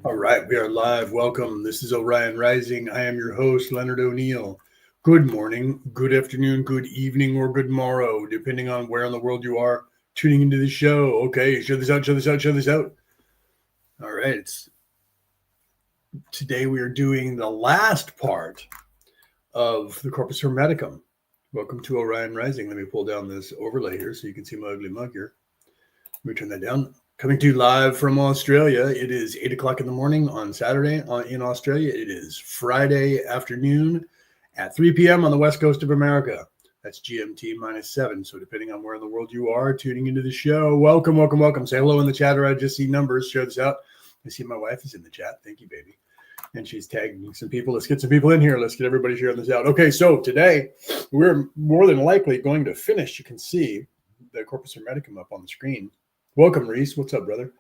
All right, we are live. Welcome. This is Orion Rising. I am your host, Leonard O'Neill. Good morning, good afternoon, good evening, or good morrow, depending on where in the world you are tuning into the show. Okay, show this out, show this out, show this out. All right. Today we are doing the last part of the Corpus Hermeticum. Welcome to Orion Rising. Let me pull down this overlay here so you can see my ugly mug here. Let me turn that down. Coming to you live from Australia. It is 8 o'clock in the morning on Saturday in Australia. It is Friday afternoon at 3 p.m. on the west coast of America. That's GMT -7. So depending on where in the world you are tuning into the show, welcome, welcome, welcome. Say hello in the chat, or I just see numbers. Share this out. I see my wife is in the chat. Thank you, baby. And she's tagging some people. Let's get some people in here. Let's get everybody sharing this out. Okay, so today we're more than likely going to finish. You can see the Corpus Hermeticum up on the screen. Welcome, Reese. What's up, brother?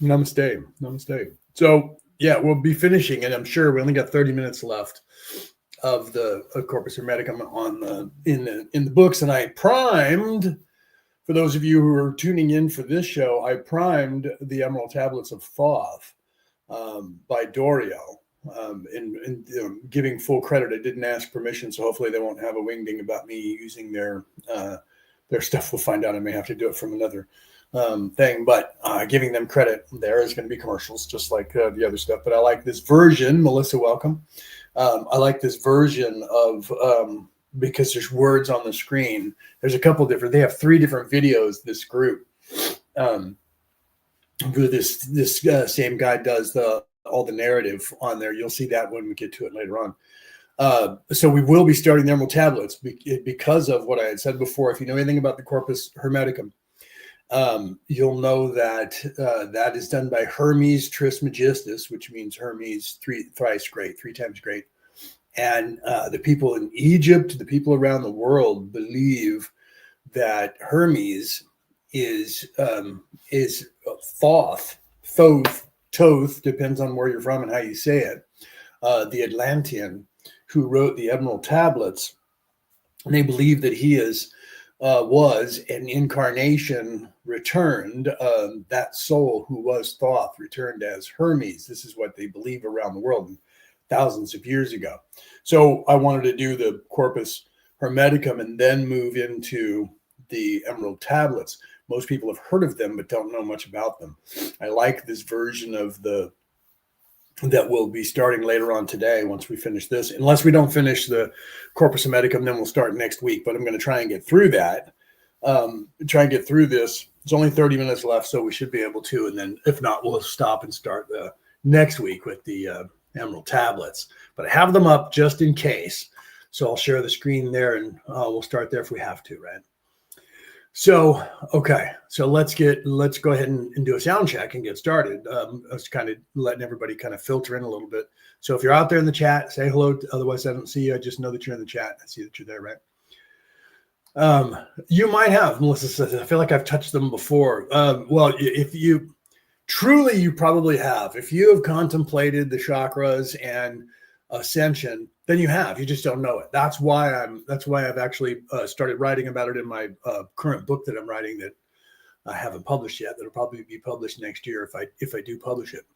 Namaste. Namaste. So, yeah, we'll be finishing, and I'm sure we only got 30 minutes left of the Corpus Hermeticum in the books. And I primed, for those of you who are tuning in for this show, I primed the Emerald Tablets of Thoth by Dorio. And giving full credit, I didn't ask permission, so hopefully they won't have a wingding about me using their stuff. We'll find out. I may have to do it from another thing, but giving them credit, there is going to be commercials just like the other stuff. But I like this version. Melissa, welcome. I like this version of because there's words on the screen. There's a couple different. They have 3 different videos. This group, this same guy does all the narrative on there. You'll see that when we get to it later on. So we will be starting the Emerald Tablets because of what I had said before. If you know anything about the Corpus Hermeticum, you'll know that that is done by Hermes Trismegistus, which means Hermes, thrice great, 3 times great. And the people in Egypt, the people around the world believe that Hermes is Thoth, depends on where you're from and how you say it, the Atlantean who wrote the Emerald Tablets. And they believe that he was an incarnation returned, that soul who was Thoth returned as Hermes. This is what they believe around the world thousands of years ago. So I wanted to do the Corpus Hermeticum and then move into the Emerald Tablets. Most people have heard of them but don't know much about them. I like this version of that we'll be starting later on today once we finish this. Unless we don't finish the Corpus Hermeticum, then we'll start next week. But I'm going to try and get through that. Try and get through this. It's only 30 minutes left, so we should be able to. And then if not, we'll stop and start the next week with the Emerald Tablets. But I have them up just in case. So I'll share the screen there, and we'll start there if we have to, right? So, okay. So let's go ahead and do a sound check and get started. I was kind of letting everybody kind of filter in a little bit. So if you're out there in the chat, say hello. Otherwise, I don't see you. I just know that you're in the chat. I see that you're there, right? You might have, Melissa says, I feel like I've touched them before. Well, if you truly, you probably have. If you have contemplated the chakras and ascension, then you have. You just don't know it. That's why I've actually started writing about it in my current book that I'm writing that I haven't published yet. That'll probably be published next year if I do publish it.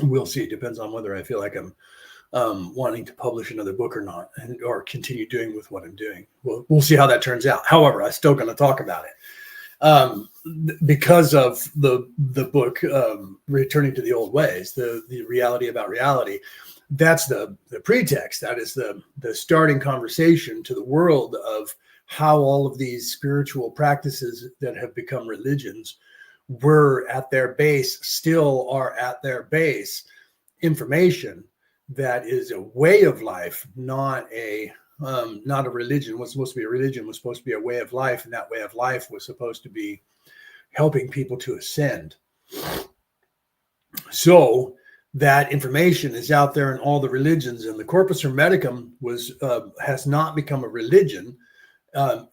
We'll see. It depends on whether I feel like I'm wanting to publish another book or not, or continue doing with what I'm doing. We'll see how that turns out. However, I'm still going to talk about it because of the book Returning to the Old Ways, the reality about reality. That's the pretext. That is the starting conversation to the world of how all of these spiritual practices that have become religions were at their base, still are at their base, information that is a way of life, not a religion. What's supposed to be a religion was supposed to be a way of life, and that way of life was supposed to be helping people to ascend. So that information is out there in all the religions, and the Corpus Hermeticum has not become a religion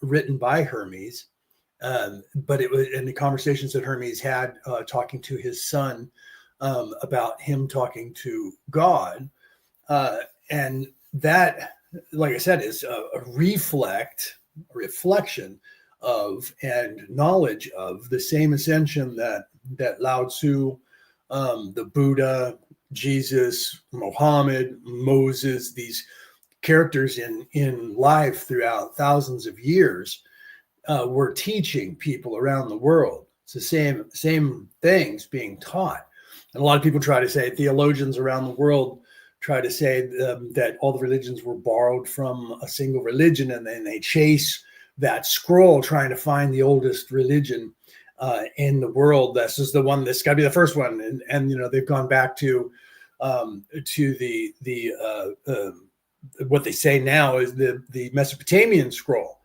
written by Hermes, but it was in the conversations that Hermes had talking to his son about him talking to God, and that, like I said, is a reflection of and knowledge of the same ascension that Lao Tzu the Buddha, Jesus, Muhammad, Moses, these characters in life throughout thousands of years were teaching people around the world. It's the same things being taught. And a lot of people try to say, theologians around the world try to say that all the religions were borrowed from a single religion, and then they chase that scroll trying to find the oldest religion in the world. This is the one that's got to be the first one. And you know, they've gone back to the what they say now is the Mesopotamian scroll.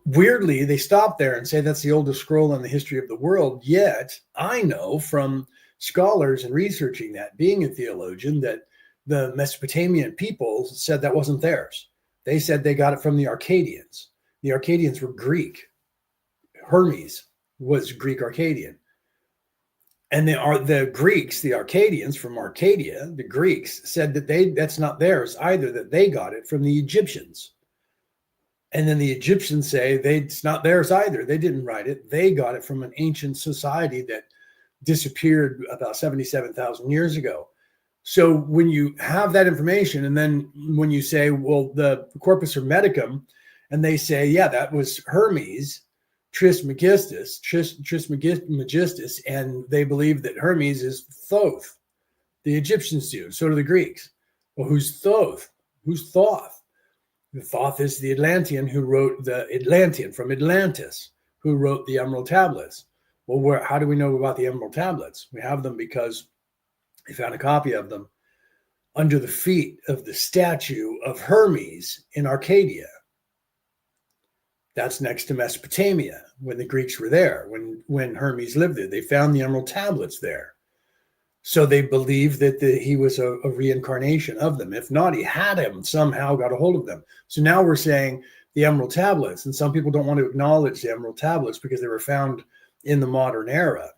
Weirdly, they stop there and say that's the oldest scroll in the history of the world. Yet I know from scholars and researching that, being a theologian, that the Mesopotamian people said that wasn't theirs. They said they got it from the Arcadians. The Arcadians were Greek. Hermes was Greek Arcadian. And the Greeks, the Arcadians from Arcadia, the Greeks said that that's not theirs either, that they got it from the Egyptians. And then the Egyptians say it's not theirs either. They didn't write it. They got it from an ancient society that disappeared about 77,000 years ago. So when you have that information, and then when you say, well, the Corpus Hermeticum, and they say, yeah, that was Hermes Trismegistus, and they believe that Hermes is Thoth. The Egyptians do. So do the Greeks. Well, who's Thoth? Who's Thoth? Thoth is the Atlantean who wrote the Atlantean from Atlantis, who wrote the Emerald Tablets. Well, how do we know about the Emerald Tablets? We have them because they found a copy of them under the feet of the statue of Hermes in Arcadia. That's next to Mesopotamia, when the Greeks were there, when Hermes lived there. They found the Emerald Tablets there. So they believe that he was a reincarnation of them. If not, he had him, somehow got a hold of them. So now we're saying the Emerald Tablets, and some people don't want to acknowledge the Emerald Tablets because they were found in the modern era.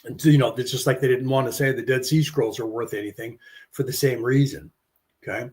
And, you know, it's just like they didn't want to say the Dead Sea Scrolls are worth anything for the same reason. Okay.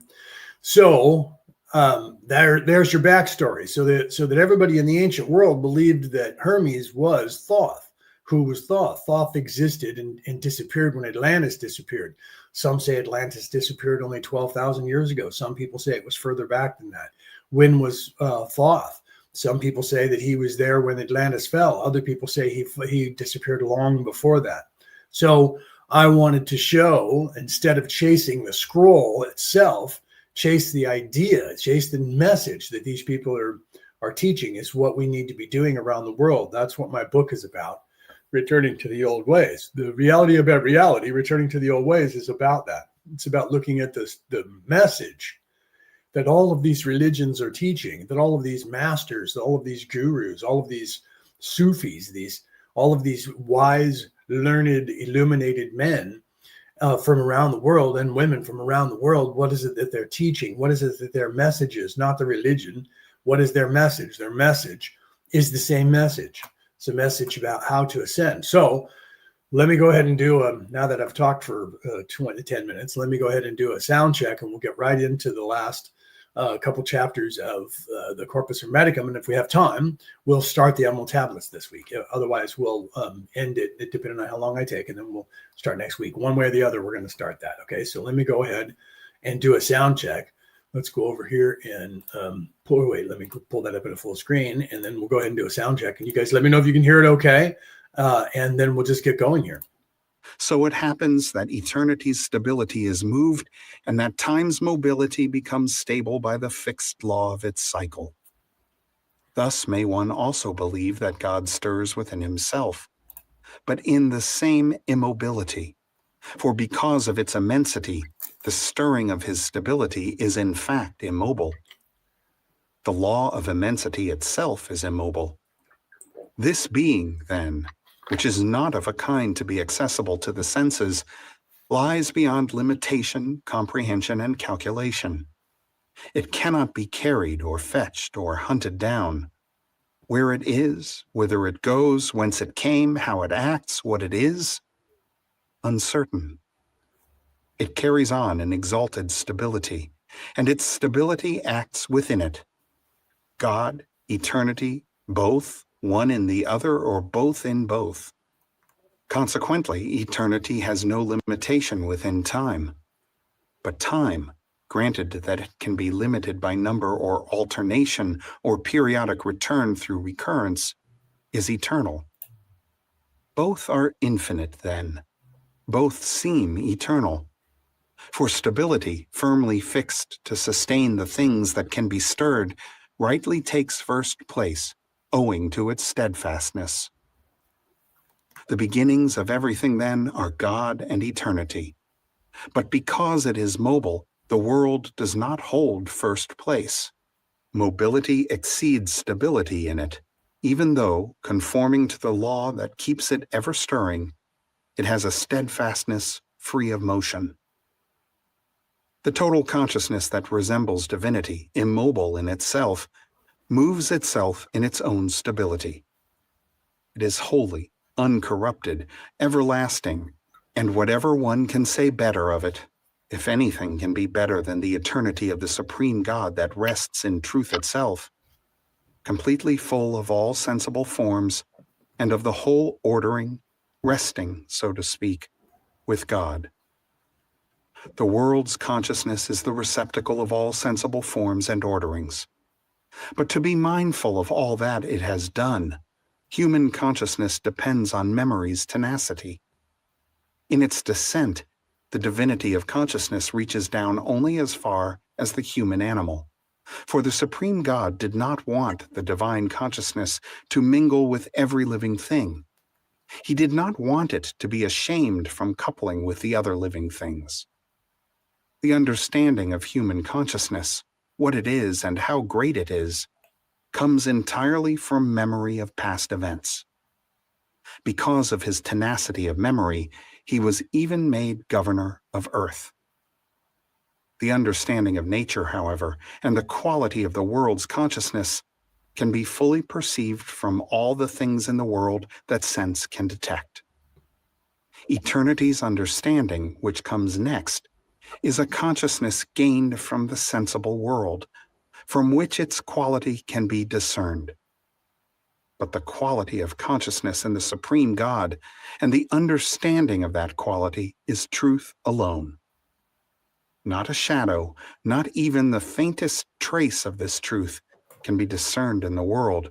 So there's your backstory. So that everybody in the ancient world believed that Hermes was Thoth. Who was Thoth? Thoth existed and disappeared when Atlantis disappeared. Some say Atlantis disappeared only 12,000 years ago. Some people say it was further back than that. When was Thoth? Some people say that he was there when Atlantis fell. Other people say he disappeared long before that. So I wanted to show, instead of chasing the scroll itself, chase the idea, chase the message that these people are teaching is what we need to be doing around the world. That's what my book is about. Returning to the old ways. The reality about reality, returning to the old ways, is about that. It's about looking at the message that all of these religions are teaching, that all of these masters, all of these gurus, all of these Sufis, all of these wise, learned, illuminated men from around the world and women from around the world, what is it that they're teaching? What is it that their message is? Not the religion. What is their message? Their message is the same message. It's a message about how to ascend. So let me go ahead and do now that I've talked for 10 minutes, let me go ahead and do a sound check, and we'll get right into the last couple chapters of the Corpus Hermeticum. And if we have time, we'll start the Emerald Tablets this week. Otherwise, we'll end it depending on how long I take, and then we'll start next week. One way or the other, we're going to start that. Okay, so let me go ahead and do a sound check. Let's go over here and let me pull that up in a full screen, and then we'll go ahead and do a sound check. And you guys let me know if you can hear it okay, and then we'll just get going here. So it happens that eternity's stability is moved, and that time's mobility becomes stable by the fixed law of its cycle. Thus may one also believe that God stirs within himself, but in the same immobility. For because of its immensity, the stirring of his stability is in fact immobile. The law of immensity itself is immobile. This being, then, which is not of a kind to be accessible to the senses, lies beyond limitation, comprehension, and calculation. It cannot be carried or fetched or hunted down. Where it is, whither it goes, whence it came, how it acts, what it is, uncertain. It carries on an exalted stability, and its stability acts within it. God, eternity, both, one in the other, or both in both. Consequently, eternity has no limitation within time. But time, granted that it can be limited by number or alternation or periodic return through recurrence, is eternal. Both are infinite then. Both seem eternal. For stability, firmly fixed to sustain the things that can be stirred, rightly takes first place, owing to its steadfastness. The beginnings of everything, then, are God and eternity. But because it is mobile, the world does not hold first place. Mobility exceeds stability in it, even though, conforming to the law that keeps it ever stirring, it has a steadfastness free of motion. The total consciousness that resembles divinity, immobile in itself, moves itself in its own stability. It is holy, uncorrupted, everlasting, and whatever one can say better of it, if anything can be better than the eternity of the supreme God that rests in truth itself, completely full of all sensible forms and of the whole ordering, resting, so to speak, with God. The world's consciousness is the receptacle of all sensible forms and orderings. But to be mindful of all that it has done, human consciousness depends on memory's tenacity. In its descent, the divinity of consciousness reaches down only as far as the human animal. For the supreme God did not want the divine consciousness to mingle with every living thing. He did not want it to be ashamed from coupling with the other living things. The understanding of human consciousness, what it is and how great it is, comes entirely from memory of past events. Because of his tenacity of memory, he was even made governor of earth. The understanding of nature, however, and the quality of the world's consciousness can be fully perceived from all the things in the world that sense can detect. Eternity's understanding, which comes next, is a consciousness gained from the sensible world, from which its quality can be discerned. But the quality of consciousness in the supreme God and the understanding of that quality is truth alone. Not a shadow, not even the faintest trace of this truth can be discerned in the world,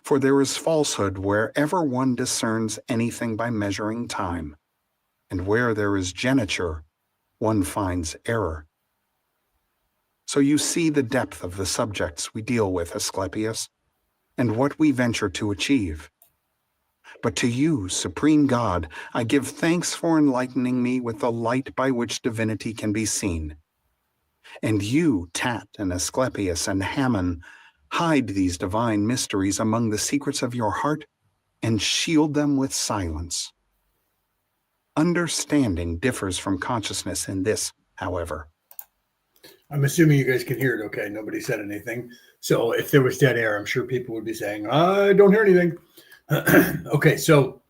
for there is falsehood wherever one discerns anything by measuring time, and where there is geniture, one finds error. So you see the depth of the subjects we deal with, Asclepius, and what we venture to achieve. But to you, supreme God, I give thanks for enlightening me with the light by which divinity can be seen. And you, Tat and Asclepius and Hammon, hide these divine mysteries among the secrets of your heart and shield them with silence. Understanding differs from consciousness in this, however. I'm assuming you guys can hear it okay. Nobody said anything. So if there was dead air, I'm sure people would be saying, I don't hear anything. Okay, so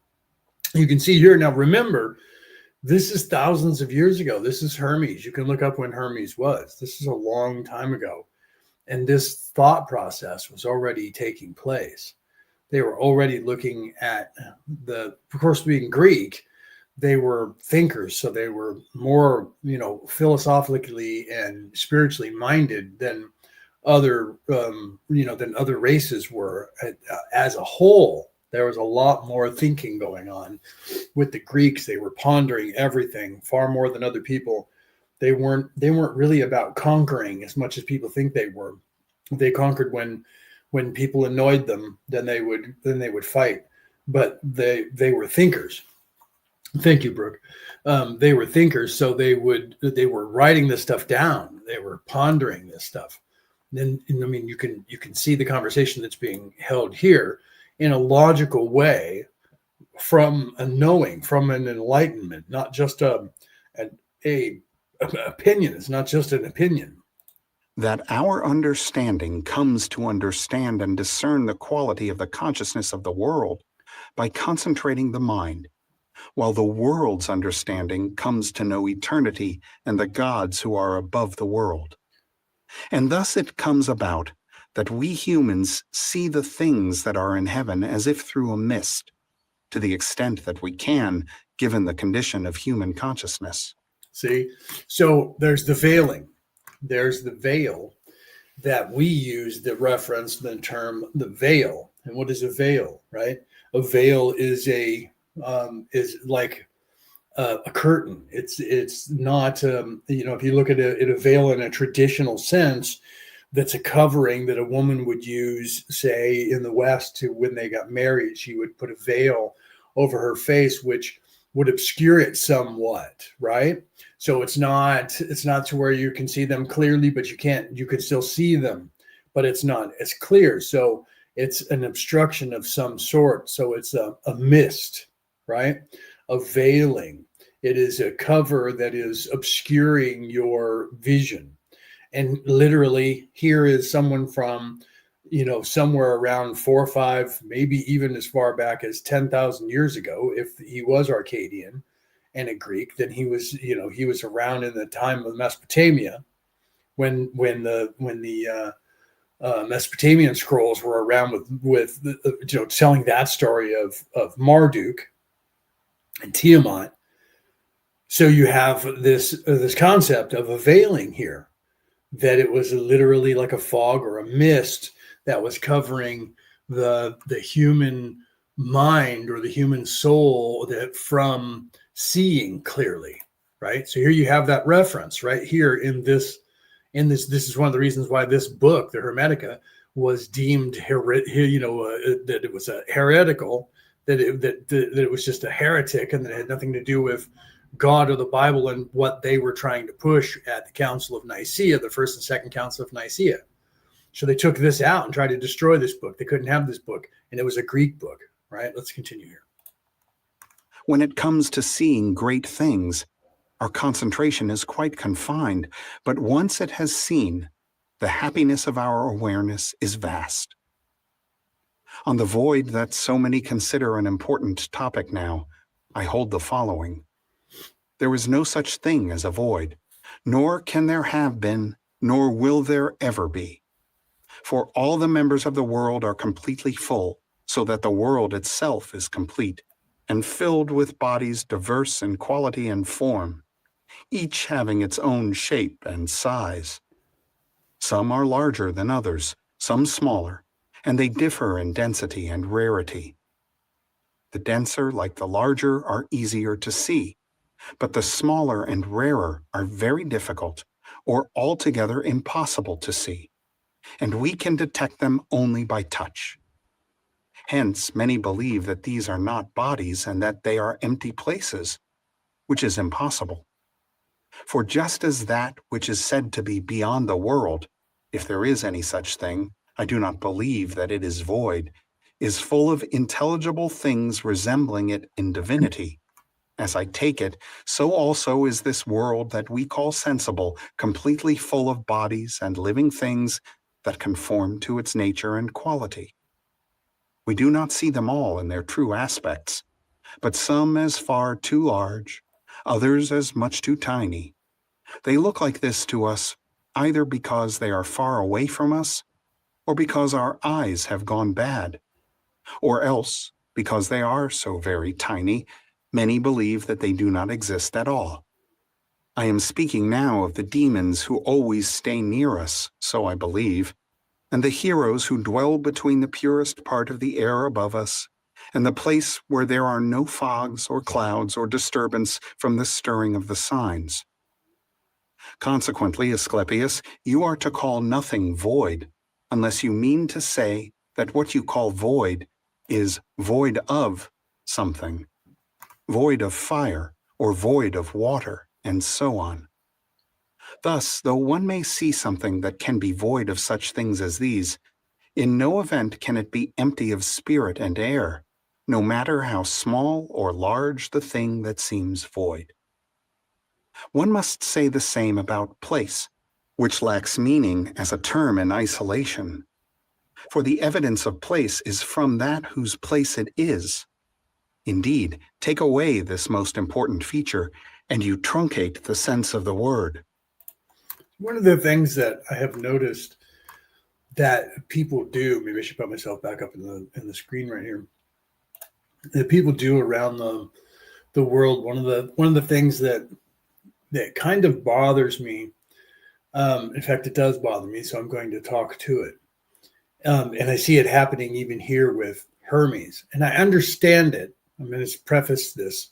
you can see here. Now, remember, this is thousands of years ago. This is Hermes. You can look up when Hermes was. This is a long time ago. And this thought process was already taking place. They were already looking at of course, being Greek, they were thinkers. So they were more, philosophically and spiritually minded than other races were. As a whole, there was a lot more thinking going on with the Greeks. They were pondering everything far more than other people. They weren't really about conquering as much as people think they were. They conquered when people annoyed them, then they would fight. But they were thinkers. Thank you, Brooke. They were thinkers, so they were writing this stuff down. They were pondering this stuff. Then, you can see the conversation that's being held here in a logical way, from a knowing, from an enlightenment, not just an opinion. It's not just an opinion. That our understanding comes to understand and discern the quality of the consciousness of the world by concentrating the mind, while the world's understanding comes to know eternity and the gods who are above the world. And thus it comes about that we humans see the things that are in heaven as if through a mist, to the extent that we can, given the condition of human consciousness. See? So there's the veiling. There's the veil that we use to reference the term the veil. And what is a veil, right? A veil is is like a curtain. It's not if you look at a veil in a traditional sense, that's a covering that a woman would use, say, in the West, to when they got married. She would put a veil over her face, which would obscure it somewhat, right? So it's not to where you can see them clearly, but you can still see them, but it's not as clear. So it's an obstruction of some sort. So it's a mist, right? A veiling. It is a cover that is obscuring your vision. And literally, here is someone from, somewhere around 4 or 5, maybe even as far back as 10,000 years ago. If he was Arcadian and a Greek, then he was around in the time of Mesopotamia, when the Mesopotamian scrolls were around with telling that story of Marduk and Tiamat. So you have this concept of a veiling here, that it was literally like a fog or a mist that was covering the human mind or the human soul that from seeing clearly, right? So here you have that reference right here in this. This is one of the reasons why this book, the Hermetica, was deemed that it was a heretical, that it was just a heretic, and that it had nothing to do with God or the Bible and what they were trying to push at the Council of Nicaea, the First and Second Council of Nicaea. So they took this out and tried to destroy this book. They couldn't have this book, and it was a Greek book, right? Let's continue here. When it comes to seeing great things, our concentration is quite confined, but once it has seen, the happiness of our awareness is vast. On the void that so many consider an important topic now, I hold the following. There is no such thing as a void, nor can there have been, nor will there ever be. For all the members of the world are completely full, so that the world itself is complete, and filled with bodies diverse in quality and form, each having its own shape and size. Some are larger than others, some smaller, and they differ in density and rarity. The denser, like the larger, are easier to see, but the smaller and rarer are very difficult or altogether impossible to see, and we can detect them only by touch. Hence, many believe that these are not bodies and that they are empty places, which is impossible. For just as that which is said to be beyond the world, if there is any such thing, I do not believe that it is void, is full of intelligible things resembling it in divinity. As I take it, so also is this world that we call sensible, completely full of bodies and living things that conform to its nature and quality. We do not see them all in their true aspects, but some as far too large, others as much too tiny. They look like this to us either because they are far away from us, or because our eyes have gone bad, or else because they are so very tiny, many believe that they do not exist at all. I am speaking now of the demons who always stay near us, so I believe, and the heroes who dwell between the purest part of the air above us and the place where there are no fogs or clouds or disturbance from the stirring of the signs. Consequently, Asclepius, you are to call nothing void, unless you mean to say that what you call void is void of something, void of fire, or void of water, and so on. Thus, though one may see something that can be void of such things as these, in no event can it be empty of spirit and air, no matter how small or large the thing that seems void. One must say the same about place, which lacks meaning as a term in isolation. For the evidence of place is from that whose place it is. Indeed, take away this most important feature, and you truncate the sense of the word. One of the things that I have noticed that people do, maybe I should put myself back up in the screen right here, that people do around the world. One of the things that kind of bothers me, in fact, it does bother me, so I'm going to talk to it. And I see it happening even here with Hermes, and I understand it. I'm going to preface this.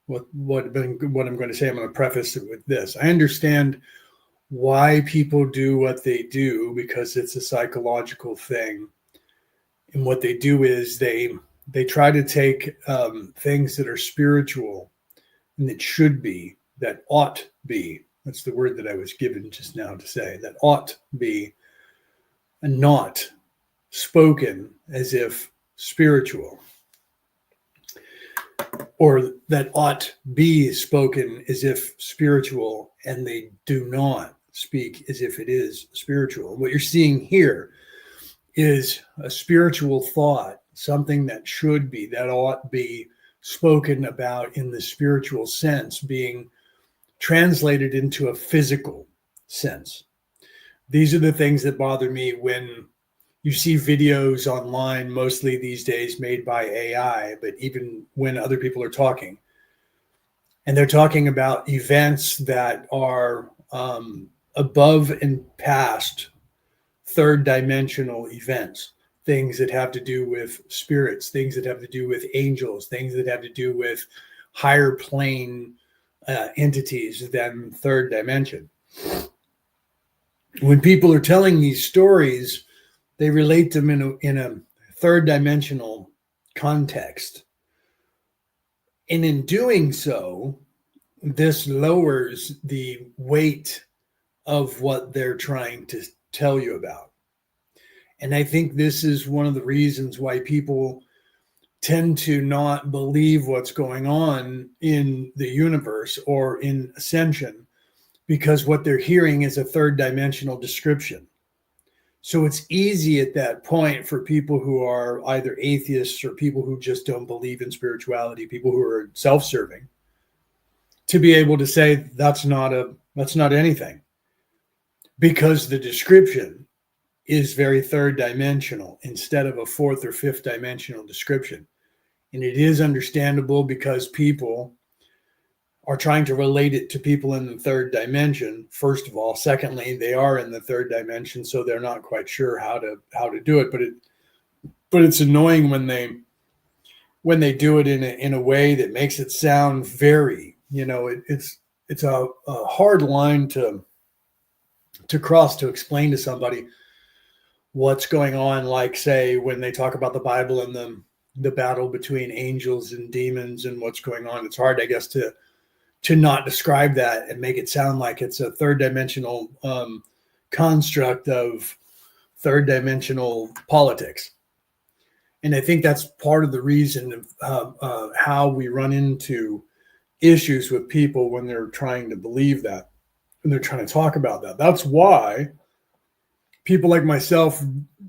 What I'm going to say, I'm going to preface it with this. I understand why people do what they do because it's a psychological thing. And what they do is they try to take things that are spiritual and that should be, that ought be. That's the word that I was given just now to say, that ought be, and not spoken as if spiritual, or that ought be spoken as if spiritual, and they do not speak as if it is spiritual. What you're seeing here is a spiritual thought, something that should be, that ought be spoken about in the spiritual sense, being translated into a physical sense. These are the things that bother me when you see videos online, mostly these days made by AI, but even when other people are talking, and they're talking about events that are above and past third dimensional events, things that have to do with spirits, things that have to do with angels, things that have to do with higher plane entities than third dimension. When people are telling these stories, they relate them in a third dimensional context. And in doing so, this lowers the weight of what they're trying to tell you about. And I think this is one of the reasons why people tend to not believe what's going on in the universe or in ascension, because what they're hearing is a third dimensional description. So it's easy at that point for people who are either atheists or people who just don't believe in spirituality, people who are self-serving, to be able to say that's not anything, because the description is very third dimensional instead of a fourth or fifth dimensional description. And it is understandable because people are trying to relate it to people in the third dimension, first of all. Secondly, they are in the third dimension, so they're not quite sure how to do it. But it's annoying when they do it in a way that makes it sound very, it's a hard line to cross to explain to somebody what's going on, like, say, when they talk about the Bible and the battle between angels and demons and what's going on. It's hard, I guess, to not describe that and make it sound like it's a third dimensional construct of third dimensional politics. And I think that's part of the reason of how we run into issues with people when they're trying to believe that, when they're trying to talk about that. That's why people like myself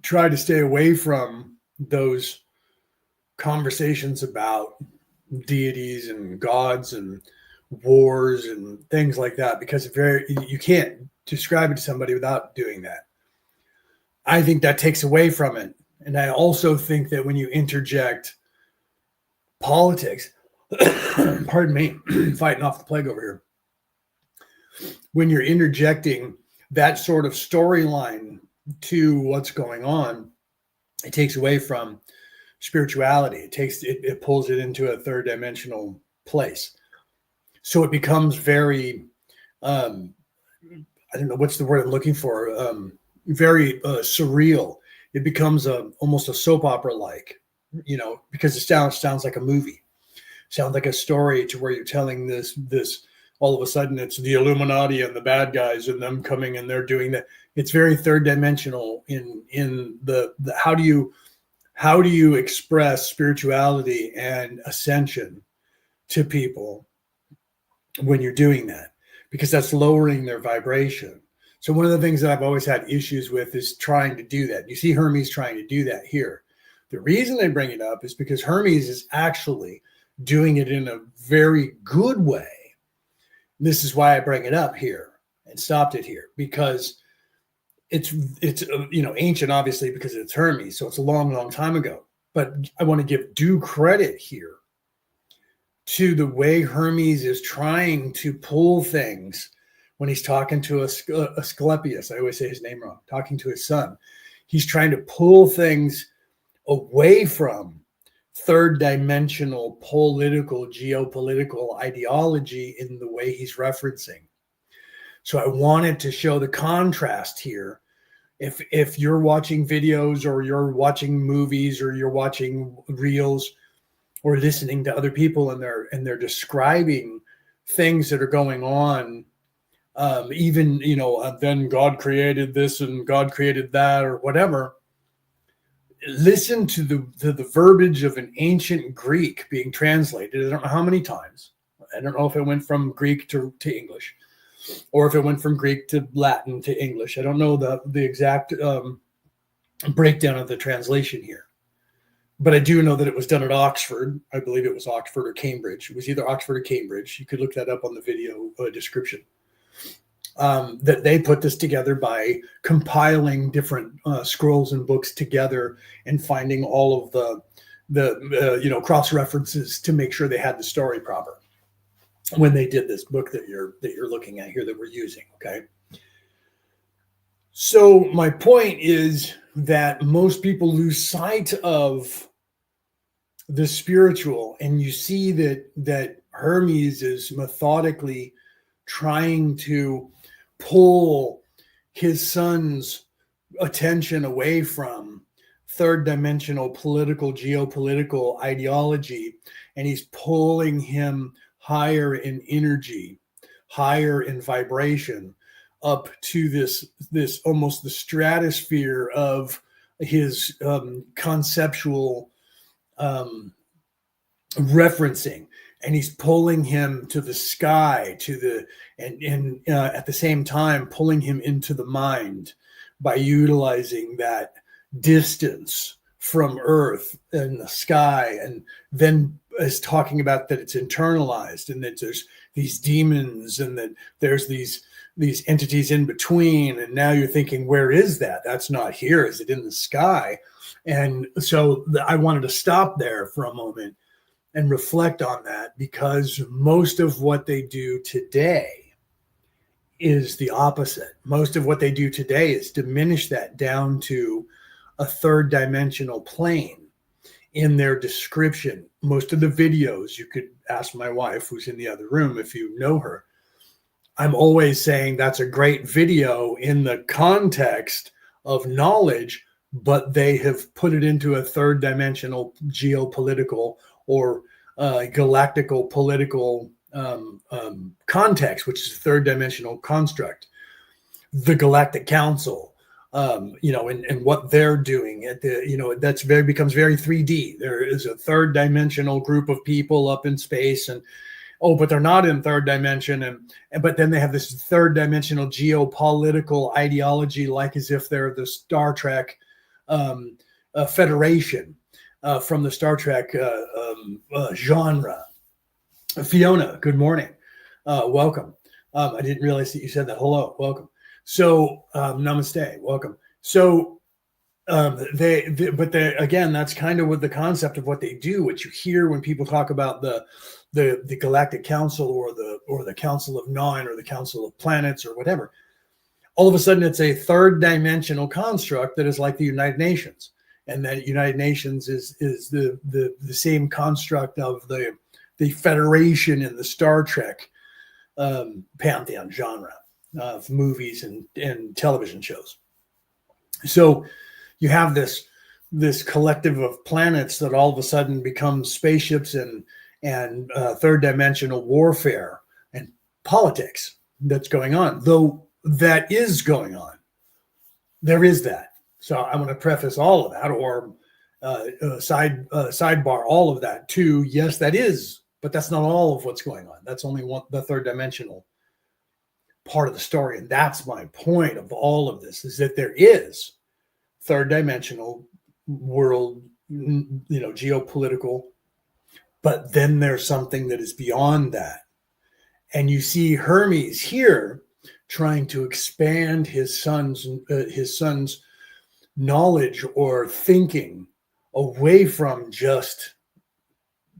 try to stay away from those conversations about deities and gods and wars and things like that, because you can't describe it to somebody without doing that. I think that takes away from it. And I also think that when you interject politics, pardon me, fighting off the plague over here, when you're interjecting that sort of storyline to what's going on, it takes away from spirituality. It pulls it into a third dimensional place. So it becomes very, I don't know what's the word I'm looking for, very surreal. It becomes almost a soap opera like, because it sounds like a movie, sounds like a story, to where you're telling this all of a sudden it's the Illuminati and the bad guys and them coming and they're doing that. It's very third dimensional in the how do you express spirituality and ascension to people when you're doing that, because that's lowering their vibration. So one of the things that I've always had issues with is trying to do that. You see Hermes trying to do that here. The reason I bring it up is because Hermes is actually doing it in a very good way. This is why I bring it up here and stopped it here, because it's ancient, obviously, because it's Hermes. So it's a long, long time ago. But I want to give due credit here to the way Hermes is trying to pull things when he's talking to Asclepius. I always say his name wrong, talking to his son. He's trying to pull things away from third dimensional political, geopolitical ideology in the way he's referencing. So I wanted to show the contrast here. If you're watching videos or you're watching movies or you're watching reels or listening to other people and they're describing things that are going on, even, then God created this and God created that or whatever. Listen to the verbiage of an ancient Greek being translated. I don't know how many times. I don't know if it went from Greek to English, or if it went from Greek to Latin to English. I don't know the exact breakdown of the translation here. But I do know that it was done at Oxford. I believe it was Oxford or Cambridge. It was either Oxford or Cambridge. You could look that up on the video description. That they put this together by compiling different scrolls and books together and finding all of the cross references to make sure they had the story proper when they did this book that you're looking at here that we're using. Okay. So my point is that most people lose sight of the spiritual, and you see that Hermes is methodically trying to pull his son's attention away from third dimensional political, geopolitical ideology, and he's pulling him higher in energy, higher in vibration, up to this almost the stratosphere of his conceptual referencing, and he's pulling him to the sky, and at the same time pulling him into the mind by utilizing that distance from Earth and the sky, and then is talking about that it's internalized, and that there's these demons, and that there's these entities in between. And now you're thinking, where is that? That's not here. Is it in the sky? And so I wanted to stop there for a moment and reflect on that, because most of what they do today is the opposite. Most of what they do today is diminish that down to a third dimensional plane in their description. Most of the videos, you could ask my wife, who's in the other room, if you know her. I'm always saying that's a great video in the context of knowledge, but they have put it into a third dimensional geopolitical or galactical political context, which is a third dimensional construct. The Galactic Council, and what they're doing at the, becomes very 3D. There is a third dimensional group of people up in space, and but they're not in third dimension, but then they have this third dimensional geopolitical ideology, like as if they're the Star Trek Federation from the Star Trek genre. Fiona, good morning. Welcome. I didn't realize that you said that. Hello, welcome. So namaste, welcome. So again, that's kind of what the concept of what they do, what you hear when people talk about the Galactic Council or the Council of Nine or the Council of Planets or whatever. All of a sudden, it's a third dimensional construct that is like the United Nations, and that United Nations is the same construct of the Federation in the Star Trek pantheon genre of movies and television shows. So you have this collective of planets that all of a sudden become spaceships and third dimensional warfare and politics that's going on, though that is going on. There is that. So I want to preface all of that, or sidebar all of that too. Yes, that is, but that's not all of what's going on. That's only the third dimensional part of the story. And that's my point of all of this, is that there is third dimensional world, geopolitical, but then there's something that is beyond that. And you see Hermes here trying to expand his son's knowledge or thinking away from just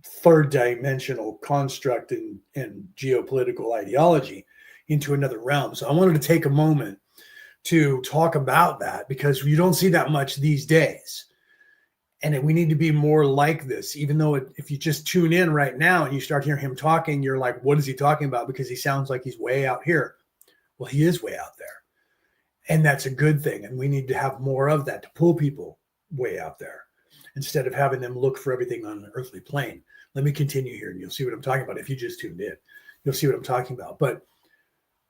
third dimensional construct and geopolitical ideology into another realm. So I wanted to take a moment to talk about that, because you don't see that much these days. And we need to be more like this, even though if you just tune in right now and you start hearing him talking, you're like, what is he talking about? Because he sounds like he's way out here. Well, he is way out there. And that's a good thing. And we need to have more of that to pull people way out there instead of having them look for everything on an earthly plane. Let me continue here and you'll see what I'm talking about. If you just tuned in, you'll see what I'm talking about. But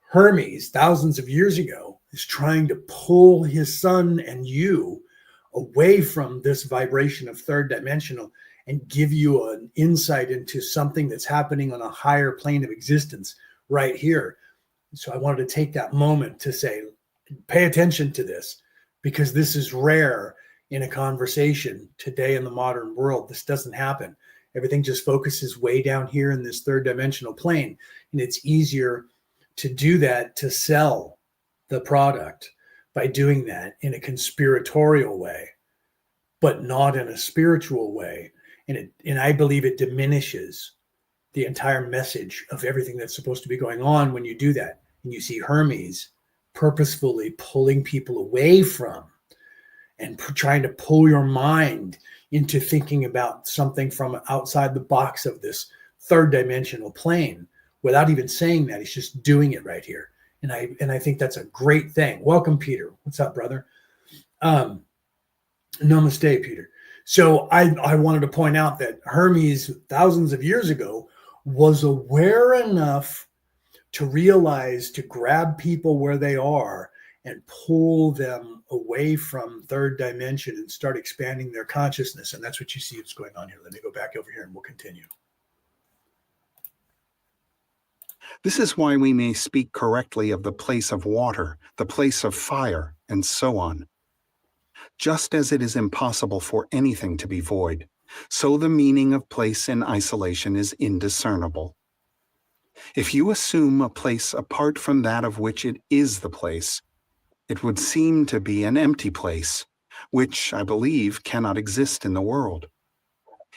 Hermes, thousands of years ago, is trying to pull his son and you away from this vibration of third dimensional and give you an insight into something that's happening on a higher plane of existence right here. So I wanted to take that moment to say, pay attention to this, because this is rare in a conversation today in the modern world. This doesn't happen. Everything just focuses way down here in this third dimensional plane. And it's easier to do that, to sell the product by doing that in a conspiratorial way, but not in a spiritual way. And I believe it diminishes the entire message of everything that's supposed to be going on when you do that. And you see Hermes purposefully pulling people away from and trying to pull your mind into thinking about something from outside the box of this third dimensional plane without even saying that. He's just doing it right here. And I think that's a great thing. Welcome, Peter. What's up, brother? Namaste, Peter. So I wanted to point out that Hermes, thousands of years ago, was aware enough to realize to grab people where they are and pull them away from third dimension and start expanding their consciousness. And that's what you see is going on here. Let me go back over here and we'll continue. This is why we may speak correctly of the place of water, the place of fire, and so on. Just as it is impossible for anything to be void, so the meaning of place in isolation is indiscernible. If you assume a place apart from that of which it is the place, it would seem to be an empty place, which, I believe, cannot exist in the world.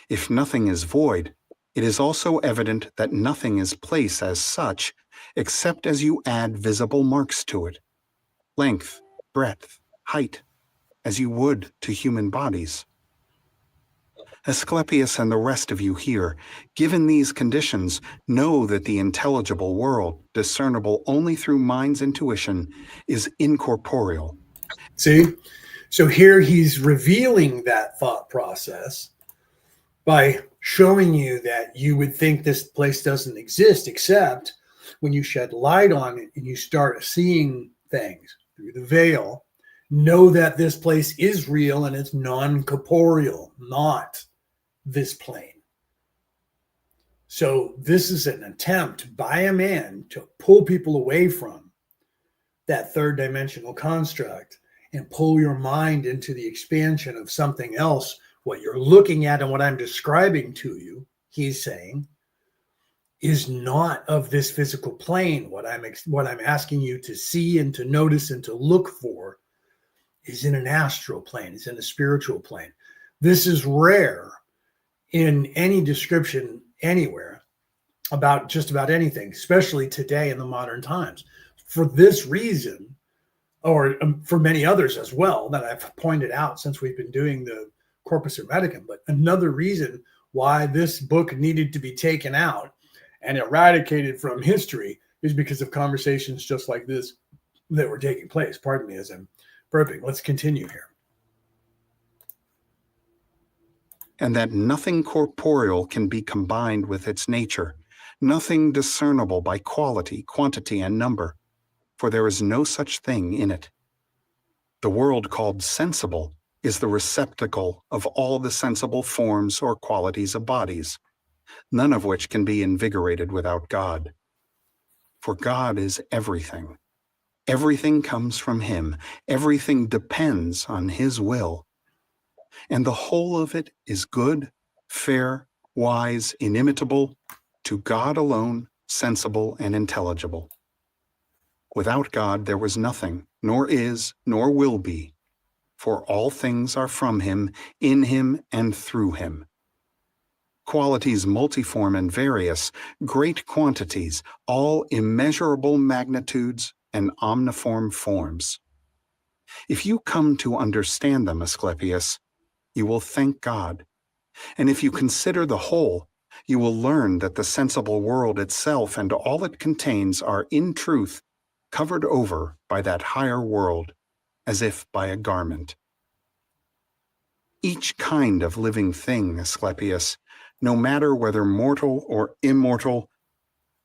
If nothing is void, it is also evident that nothing is place as such, except as you add visible marks to it, length, breadth, height, as you would to human bodies. Asclepius and the rest of you here, given these conditions, know that the intelligible world, discernible only through mind's intuition, is incorporeal. See? So here he's revealing that thought process by showing you that you would think this place doesn't exist, except when you shed light on it and you start seeing things through the veil, know that this place is real and it's non-corporeal, not this plane. So this is an attempt by a man to pull people away from that third dimensional construct and pull your mind into the expansion of something else. What you're looking at and what I'm describing to you, he's saying, is not of this physical plane. What I'm asking you to see and to notice and to look for is in an astral plane, is in a spiritual plane. This is rare in any description anywhere about just about anything, especially today in the modern times. For this reason, or for many others as well, that I've pointed out since we've been doing the Corpus Hermeticum, but another reason why this book needed to be taken out and eradicated from history is because of conversations just like this that were taking place. Pardon me as I'm burping. Let's continue here. And that nothing corporeal can be combined with its nature, nothing discernible by quality, quantity, and number, for there is no such thing in it. The world called sensible is the receptacle of all the sensible forms or qualities of bodies, none of which can be invigorated without God. For God is everything. Everything comes from Him. Everything depends on His will. And the whole of it is good, fair, wise, inimitable, to God alone, sensible and intelligible. Without God there was nothing, nor is, nor will be. for all things are from him, in him, and through him. Qualities multiform and various, great quantities, all immeasurable magnitudes and omniform forms. If you come to understand them, Asclepius, you will thank God. And if you consider the whole, you will learn that the sensible world itself and all it contains are in truth covered over by that higher world, as if by a garment. Each kind of living thing, Asclepius, no matter whether mortal or immortal,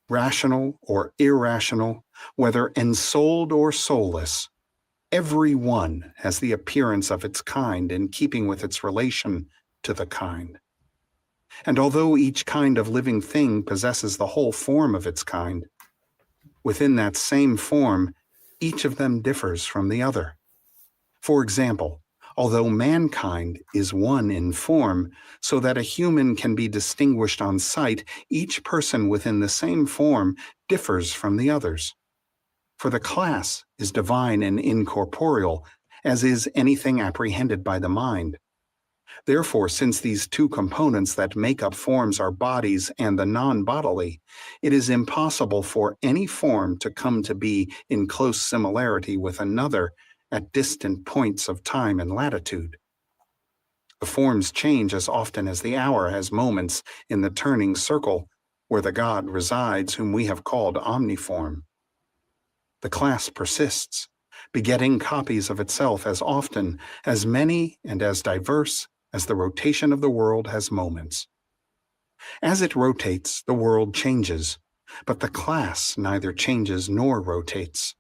rational or irrational, whether ensouled or soulless, every one has the appearance of its kind in keeping with its relation to the kind. And although each kind of living thing possesses the whole form of its kind, within that same form, each of them differs from the other. For example, although mankind is one in form, so that a human can be distinguished on sight, each person within the same form differs from the others. For the class is divine and incorporeal, as is anything apprehended by the mind. Therefore, since these two components that make up forms are bodies and the non-bodily, it is impossible for any form to come to be in close similarity with another at distant points of time and latitude. The forms change as often as the hour has moments in the turning circle where the God resides whom we have called omniform. The class persists, begetting copies of itself as often, as many, and as diverse as the rotation of the world has moments. As it rotates, the world changes, but the class neither changes nor rotates.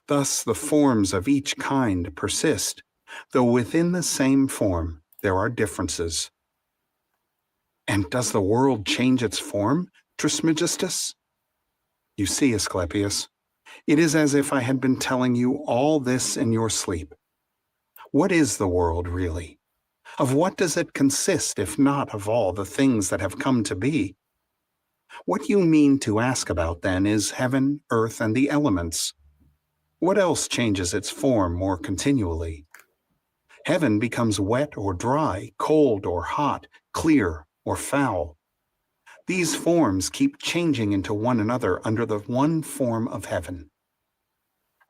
Thus the forms of each kind persist, though within the same form there are differences. And does the world change its form, Trismegistus? You see, Asclepius, it is as if I had been telling you all this in your sleep. What is the world really? Of what does it consist, if not of all the things that have come to be? What you mean to ask about, then, is heaven, earth, and the elements. What else changes its form more continually? Heaven becomes wet or dry, cold or hot, clear or foul. These forms keep changing into one another under the one form of heaven.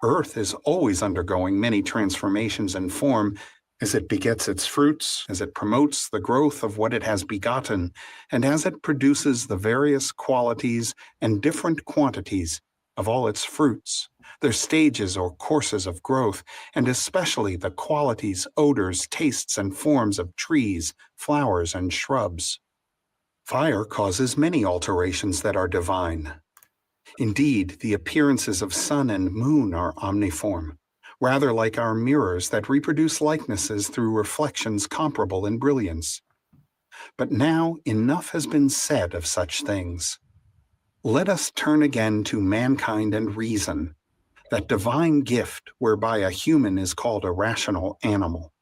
Earth is always undergoing many transformations in form, as it begets its fruits, as it promotes the growth of what it has begotten, and as it produces the various qualities and different quantities of all its fruits, their stages or courses of growth, and especially the qualities, odors, tastes, and forms of trees, flowers, and shrubs. Fire causes many alterations that are divine. Indeed, the appearances of sun and moon are omniform, rather like our mirrors that reproduce likenesses through reflections comparable in brilliance. But now enough has been said of such things. Let us turn again to mankind and reason, that divine gift whereby a human is called a rational animal.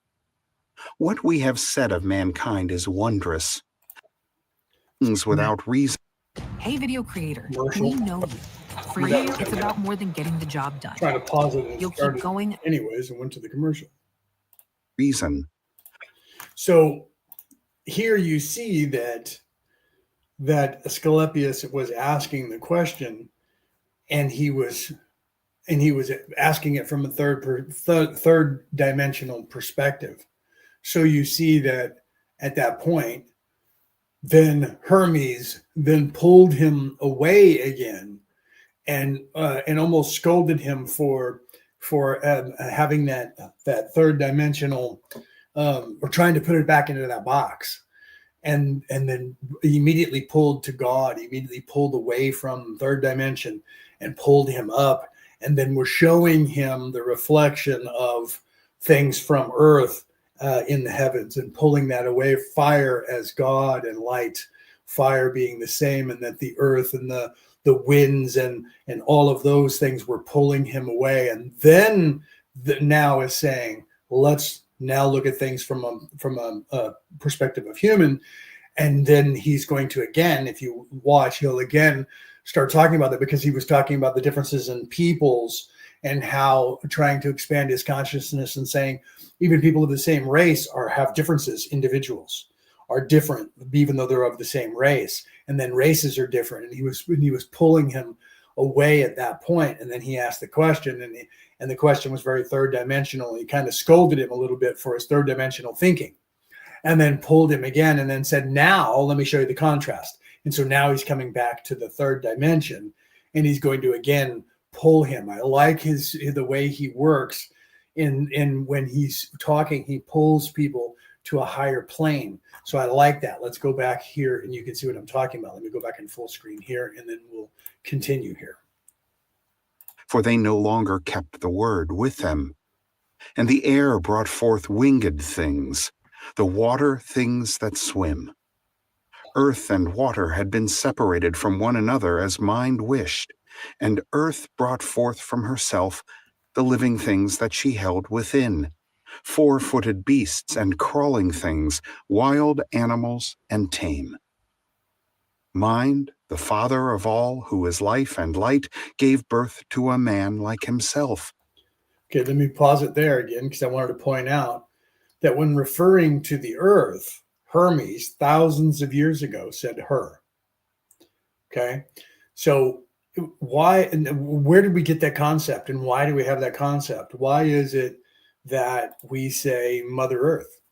What we have said of mankind is wondrous. Things without reason. Hey, video creator, Commercial. we know you. For you, it's about more than getting the job done. Trying to pause it and You'll started keep going. anyways and went to the commercial. Reason. So here you see that Asclepius was asking the question, and he was asking it from a third dimensional perspective. So you see that at that point, then Hermes then pulled him away again, and almost scolded him for having that third dimensional, or trying to put it back into that box, and then immediately pulled to God, immediately pulled away from third dimension and pulled him up, and then we're showing him the reflection of things from earth in the heavens and pulling that away, fire as God and light, fire being the same, and that the earth and the winds and all of those things were pulling him away. And then now is saying, let's now look at things from a perspective of human. And then he's going to, again, if you watch, he'll again start talking about that, because he was talking about the differences in peoples and how trying to expand his consciousness and saying even people of the same race have differences. Individuals are different, even though they're of the same race, and then races are different. And he was pulling him away at that point, and then he asked the question, and the question was very third dimensional. He kind of scolded him a little bit for his third dimensional thinking, and then pulled him again, and then said, "Now let me show you the contrast." And so now he's coming back to the third dimension, and he's going to again pull him. I like the way he works. In when he's talking, he pulls people to a higher plane. So I like that. Let's go back here, and you can see what I'm talking about. Let me go back in full screen here, and then we'll continue here. For they no longer kept the word with them. And the air brought forth winged things, the water things that swim. Earth and water had been separated from one another as mind wished, and earth brought forth from herself the living things that she held within, four-footed beasts and crawling things, wild animals and tame. Mind, the father of all, who is life and light, gave birth to a man like himself. Okay, let me pause it there again, because I wanted to point out that when referring to the earth, Hermes, thousands of years ago, said her. Okay, so why and where did we get that concept, and why do we have that concept? Why is it that we say Mother Earth?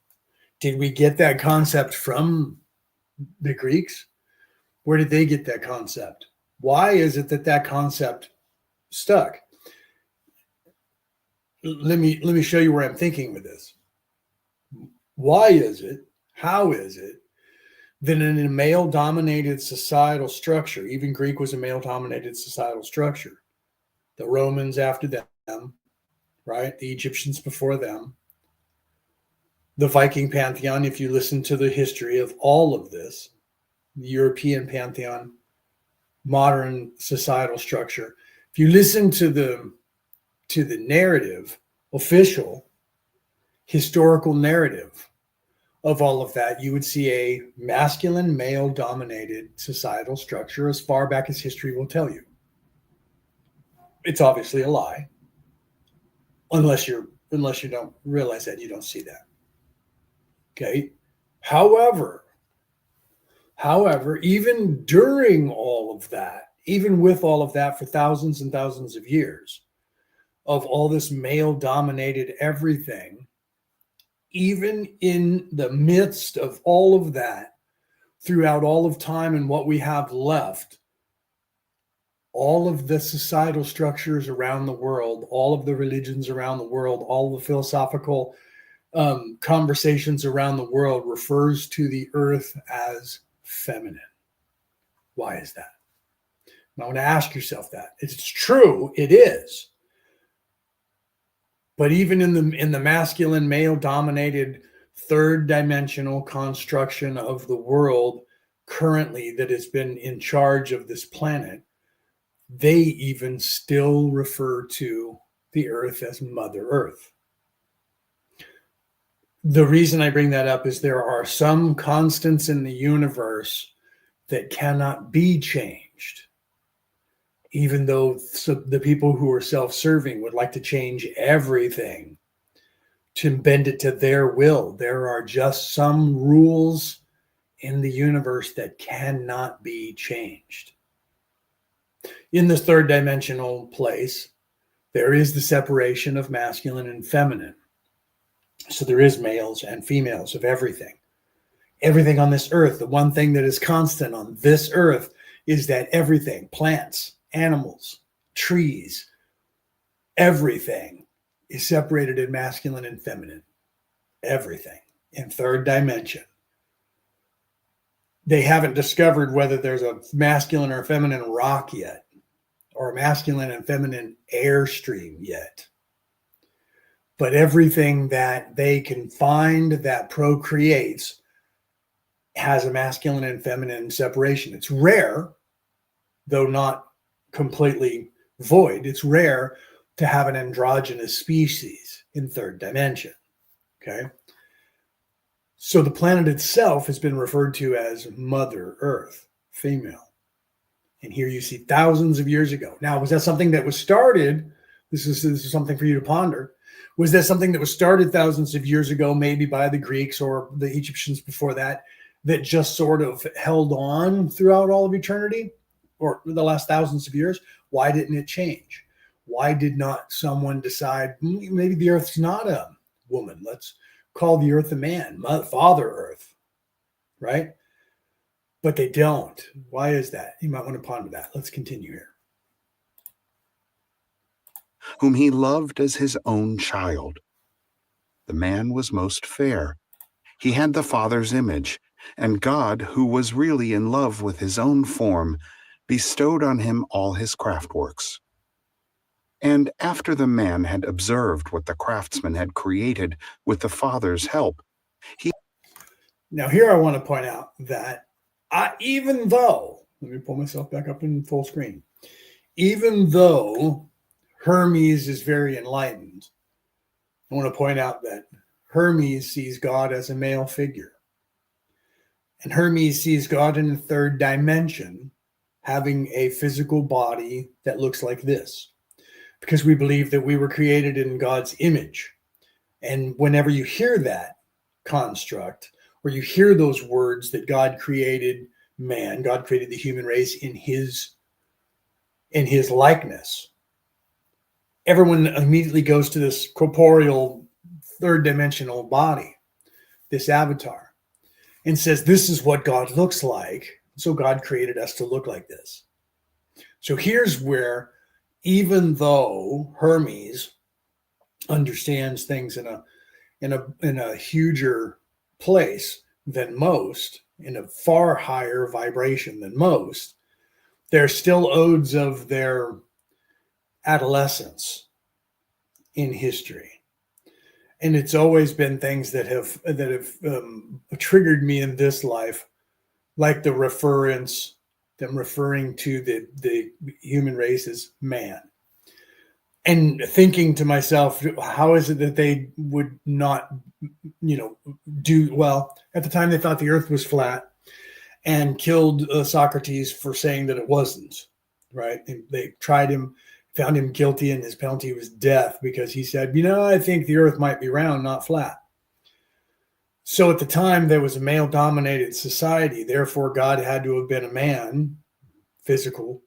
Did we get that concept from the Greeks? Where did they get that concept? Why is it that concept stuck? Let me show you where I'm thinking with this. Why is it? How is it that in a male-dominated societal structure, even Greek was a male-dominated societal structure, the Romans after them, right? The Egyptians before them, the Viking pantheon, if you listen to the history of all of this, the European pantheon, modern societal structure, if you listen to the narrative, official, historical narrative of all of that, you would see a masculine, male-dominated societal structure as far back as history will tell you. It's obviously a lie, unless you don't realize that, you don't see that. Okay. However, even during all of that, even with all of that for thousands and thousands of years of all this male-dominated everything, even in the midst of all of that, throughout all of time and what we have left, all of the societal structures around the world, all of the religions around the world, all the philosophical conversations around the world refers to the earth as feminine. Why is that? And I want to ask yourself that. It's true, it is. But even in the masculine, male-dominated, third-dimensional construction of the world currently that has been in charge of this planet, they even still refer to the earth as Mother Earth. The reason I bring that up is there are some constants in the universe that cannot be changed. Even though the people who are self-serving would like to change everything to bend it to their will, there are just some rules in the universe that cannot be changed. In this third dimensional place, there is the separation of masculine and feminine. So there is males and females of everything. Everything on this earth, the one thing that is constant on this earth is that everything, plants, animals, trees, everything is separated in masculine and feminine. Everything in third dimension. They haven't discovered whether there's a masculine or feminine rock yet, or a masculine and feminine airstream yet. But everything that they can find that procreates has a masculine and feminine separation. It's rare, though not completely void. It's rare to have an androgynous species in third dimension. Okay. So the planet itself has been referred to as Mother Earth, female. And here you see thousands of years ago. Now, was that something that was started This is something for you to ponder. Was that something that was started thousands of years ago, maybe by the Greeks or the Egyptians before that, that just sort of held on throughout all of eternity or the last thousands of years? Why didn't it change? Why did not someone decide maybe the earth's not a woman? Let's call the earth a man, Father Earth, right? But they don't. Why is that? You might want to ponder that. Let's continue here. Whom he loved as his own child. The man was most fair. He had the Father's image, and God, who was really in love with his own form, bestowed on him all his craftworks. And after the man had observed what the craftsman had created with the Father's help, Now here I want to point out that even though, let me pull myself back up in full screen, even though Hermes is very enlightened, I want to point out that Hermes sees God as a male figure. And Hermes sees God in the third dimension, having a physical body that looks like this. Because we believe that we were created in God's image. And whenever you hear that construct, or you hear those words that God created man, God created the human race in his likeness, everyone immediately goes to this corporeal third dimensional body, this avatar, and says, this is what God looks like. So God created us to look like this. So here's where, even though Hermes understands things in a huger place than most, in a far higher vibration than most, they're still odes of their adolescence in history. And it's always been things that have triggered me in this life, like the them referring to the human race as man. And thinking to myself, how is it that they would not, do well? At the time, they thought the earth was flat and killed Socrates for saying that it wasn't, right? And they tried him, found him guilty, and his penalty was death because he said, I think the earth might be round, not flat. So at the time, there was a male-dominated society. Therefore, God had to have been a man, physical.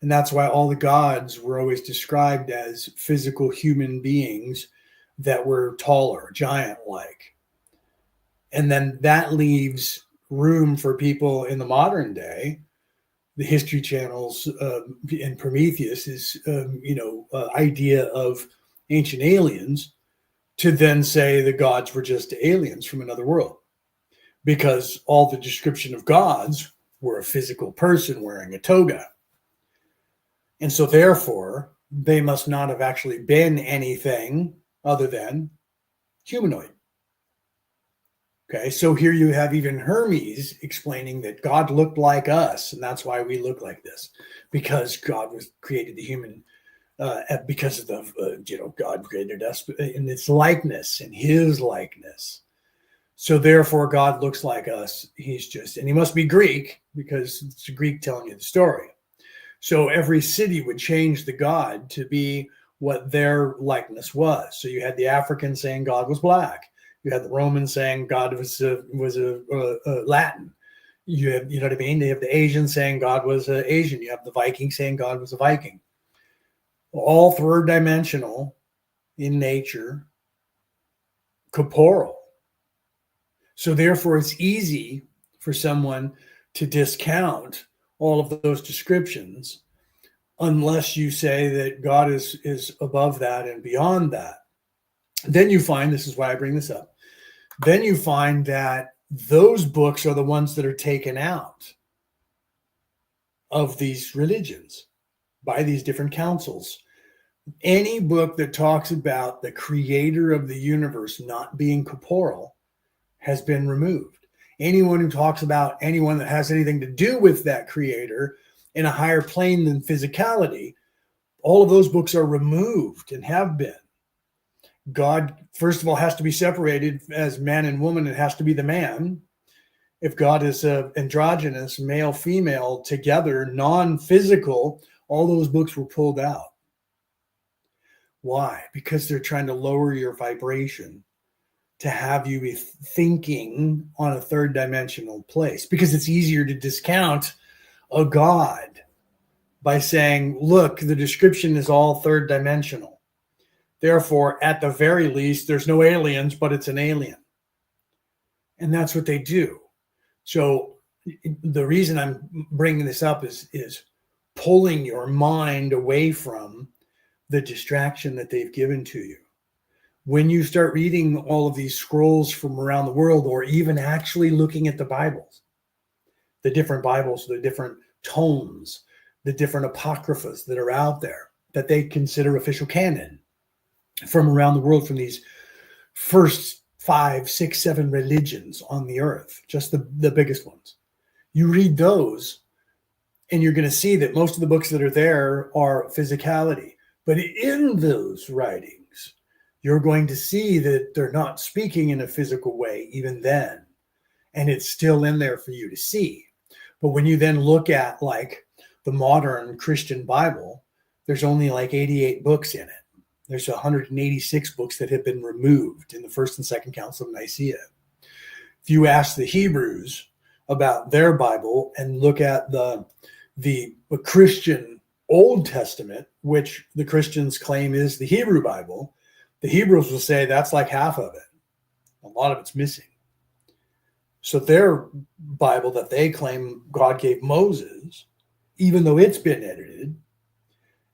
And that's why all the gods were always described as physical human beings that were taller, giant-like. And then that leaves room for people in the modern day. The History Channel's and Prometheus' idea of ancient aliens, to then say the gods were just aliens from another world. Because all the description of gods were a physical person wearing a toga. And so therefore, they must not have actually been anything other than humanoid. Okay, so here you have even Hermes explaining that God looked like us, and that's why we look like this, because God created the human, because of the, God created us in its likeness, in his likeness. So therefore, God looks like us. And he must be Greek, because it's a Greek telling you the story. So every city would change the god to be what their likeness was. So you had the African saying God was black. You had the Romans saying God was Latin. You have, what I mean? They have the Asian saying God was Asian. You have the Viking saying God was a Viking. All third dimensional in nature, corporeal. So therefore, it's easy for someone to discount all of those descriptions unless you say that God is above that and beyond that. Then you find, this is why I bring this up, then you find that those books are the ones that are taken out of these religions by these different councils. Any book that talks about the creator of the universe not being corporeal has been removed. Anyone who talks about anyone that has anything to do with that creator in a higher plane than physicality, all of those books are removed and have been. God, first of all, has to be separated as man and woman. It has to be the man. If God is androgynous, male, female, together, non-physical, all those books were pulled out. Why? Because they're trying to lower your vibration to have you be thinking on a third dimensional place, because it's easier to discount a God by saying, look, the description is all third dimensional. Therefore, at the very least, there's no aliens, but it's an alien. And that's what they do. So the reason I'm bringing this up is pulling your mind away from the distraction that they've given to you. When you start reading all of these scrolls from around the world, or even actually looking at the Bibles, the different tomes, the different apocryphas that are out there that they consider official canon from around the world, from these first 5, 6, 7 religions on the earth, just the biggest ones. You read those and you're going to see that most of the books that are there are physicality. But in those writings, you're going to see that they're not speaking in a physical way even then. And it's still in there for you to see. But when you then look at like the modern Christian Bible, there's only like 88 books in it. There's 186 books that have been removed in the First and Second Council of Nicaea. If you ask the Hebrews about their Bible and look at the Christian Old Testament, which the Christians claim is the Hebrew Bible, the Hebrews will say that's like half of it. A lot of it's missing. So their Bible that they claim God gave Moses, even though it's been edited,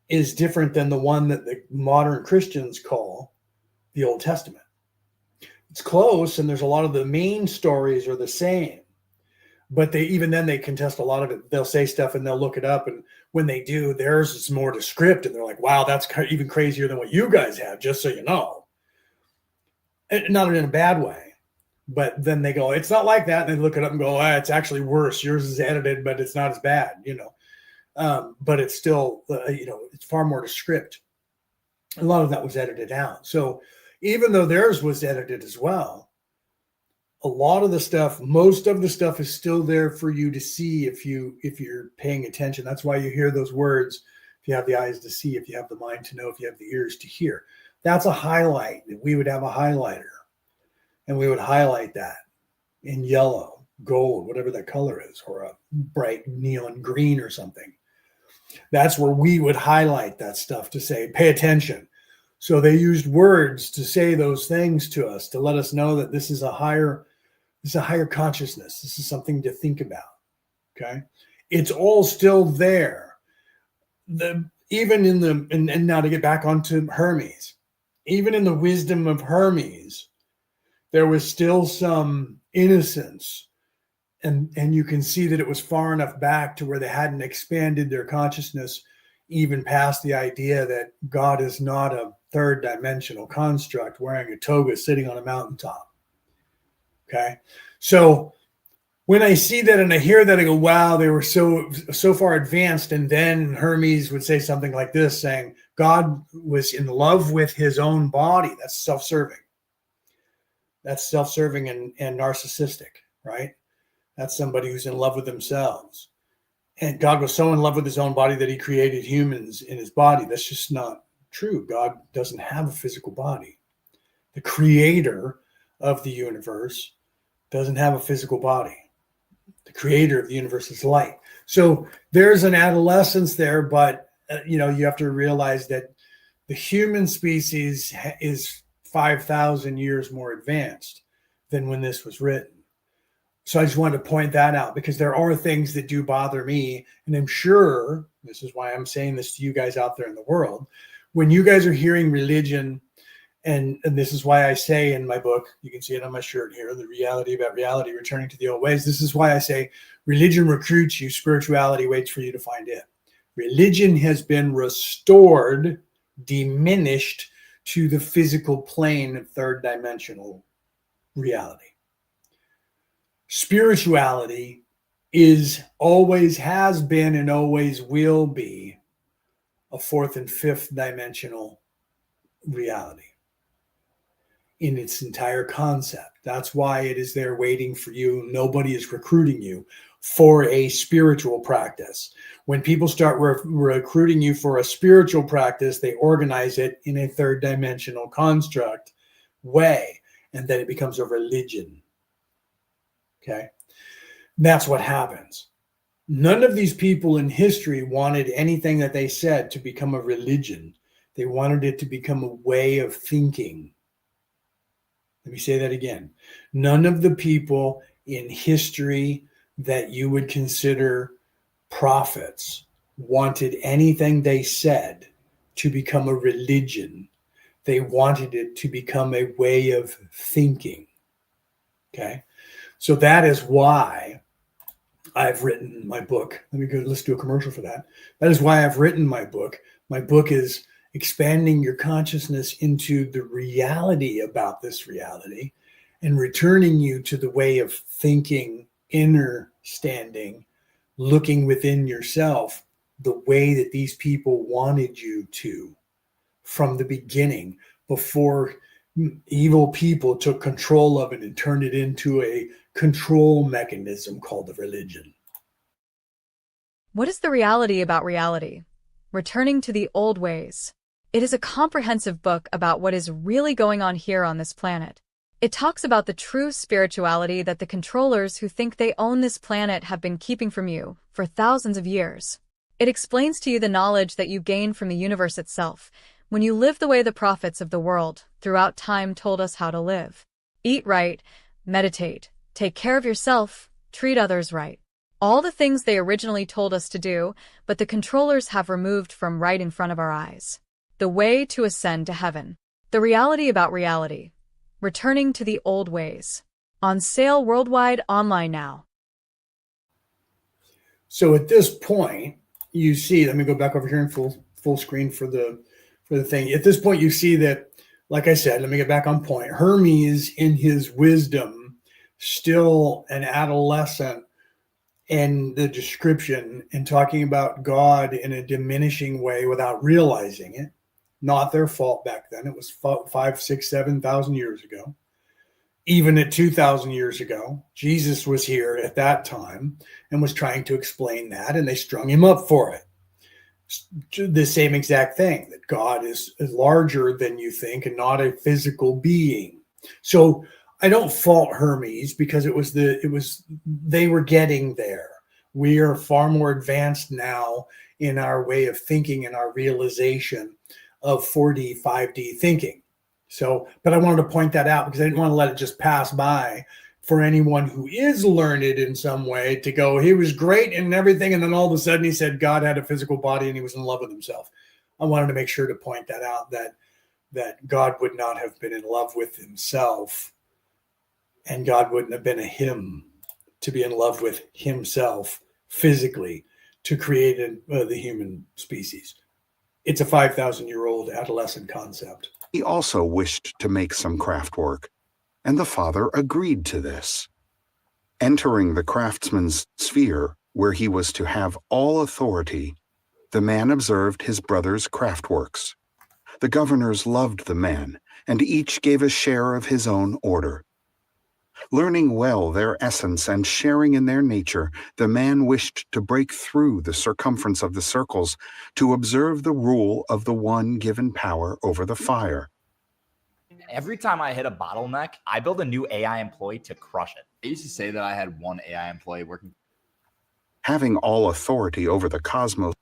is different than the one that the modern Christians call the Old Testament. It's close, and there's a lot of the main stories are the same, but they contest a lot of it. They'll say stuff and they'll look it up, and when they do, theirs is more descriptive, and they're like, wow, that's even crazier than what you guys have, just so you know. Not in a bad way, but then they go, it's not like that, and they look it up and go, it's actually worse. Yours is edited, but it's not as bad, but it's still, it's far more descriptive. A lot of that was edited out. So even though theirs was edited as well, a lot of the stuff, most of the stuff is still there for you to see if you're paying attention. That's why you hear those words. If you have the eyes to see, if you have the mind to know, if you have the ears to hear. That's a highlight. We would have a highlighter, and we would highlight that in yellow, gold, whatever that color is, or a bright neon green or something. That's where we would highlight that stuff to say, pay attention. So they used words to say those things to us, to let us know that this is a higher consciousness. This is something to think about. Okay. It's all still there. And now to get back onto Hermes, even in the wisdom of Hermes, there was still some innocence. And you can see that it was far enough back to where they hadn't expanded their consciousness even past the idea that God is not a third dimensional construct wearing a toga sitting on a mountaintop. Okay. So when I see that and I hear that, I go, wow, they were so far advanced. And then Hermes would say something like this, saying God was in love with his own body. That's self-serving. That's self-serving and narcissistic, right? That's somebody who's in love with themselves. And God was so in love with his own body that he created humans in his body. That's just not true. God doesn't have a physical body. The creator of the universe doesn't have a physical body. The creator of the universe is light. So there's an adolescence there, but you have to realize that the human species is 5,000 years more advanced than when this was written. So I just wanted to point that out, because there are things that do bother me. And I'm sure this is why I'm saying this to you guys out there in the world. When you guys are hearing religion, and this is why I say in my book, you can see it on my shirt here, The Reality About Reality, Returning to the Old Ways. This is why I say religion recruits you, spirituality waits for you to find it. Religion has been restored, diminished to the physical plane of third dimensional reality. Spirituality always has been and always will be a fourth and fifth dimensional reality in its entire concept. That's why it is there waiting for you. Nobody is recruiting you. for a spiritual practice. When people start recruiting you for a spiritual practice, they organize it in a third dimensional construct way, and then it becomes a religion. Okay? That's what happens. None of these people in history wanted anything that they said to become a religion. They wanted it to become a way of thinking. Let me say that again. None of the people in history that you would consider prophets wanted anything they said to become a religion. They wanted it to become a way of thinking. Okay? So that is why I've written my book. Let's do a commercial for that. That is why I've written my book. My book is expanding your consciousness into the reality about this reality and returning you to the way of thinking, inner standing, looking within yourself, the way that these people wanted you to from the beginning, before evil people took control of it and turned it into a control mechanism called the religion. What is the reality about reality? Returning to the old ways. It is a comprehensive book about what is really going on here on this planet. It talks about the true spirituality that the controllers who think they own this planet have been keeping from you for thousands of years. It explains to you the knowledge that you gain from the universe itself when you live the way the prophets of the world throughout time told us how to live. Eat right, meditate, take care of yourself, treat others right. All the things they originally told us to do, but the controllers have removed from right in front of our eyes. The way to ascend to heaven. The reality about reality. Returning to the old ways. On sale worldwide online now. So at this point, you see, let me go back over here in full screen for the thing. At this point, you see that, like I said, let me get back on point. Hermes, in his wisdom, still an adolescent in the description and talking about God in a diminishing way without realizing it. Not their fault back then. It was 5, 6, 7,000 years ago. Even at 2,000 years ago, Jesus was here at that time and was trying to explain that, and they strung him up for it. The same exact thing, that God is larger than you think and not a physical being. So I don't fault Hermes, because they were getting there. We are far more advanced now in our way of thinking and our realization of 4D, 5D thinking. So, but I wanted to point that out because I didn't want to let it just pass by for anyone who is learned in some way to go, he was great and everything, and then all of a sudden he said God had a physical body and he was in love with himself. I wanted to make sure to point that out, that God would not have been in love with himself, and God wouldn't have been a him to be in love with himself physically to create the human species. It's a 5,000-year-old adolescent concept. He also wished to make some craft work, and the father agreed to this. Entering the craftsman's sphere, where he was to have all authority, the man observed his brother's craftworks. The governors loved the man, and each gave a share of his own order. Learning well their essence and sharing in their nature, the man wished to break through the circumference of the circles to observe the rule of the one given power over the fire. Every time I hit a bottleneck, I build a new AI employee to crush it. I used to say that I had one AI employee working. Having all authority over the cosmos.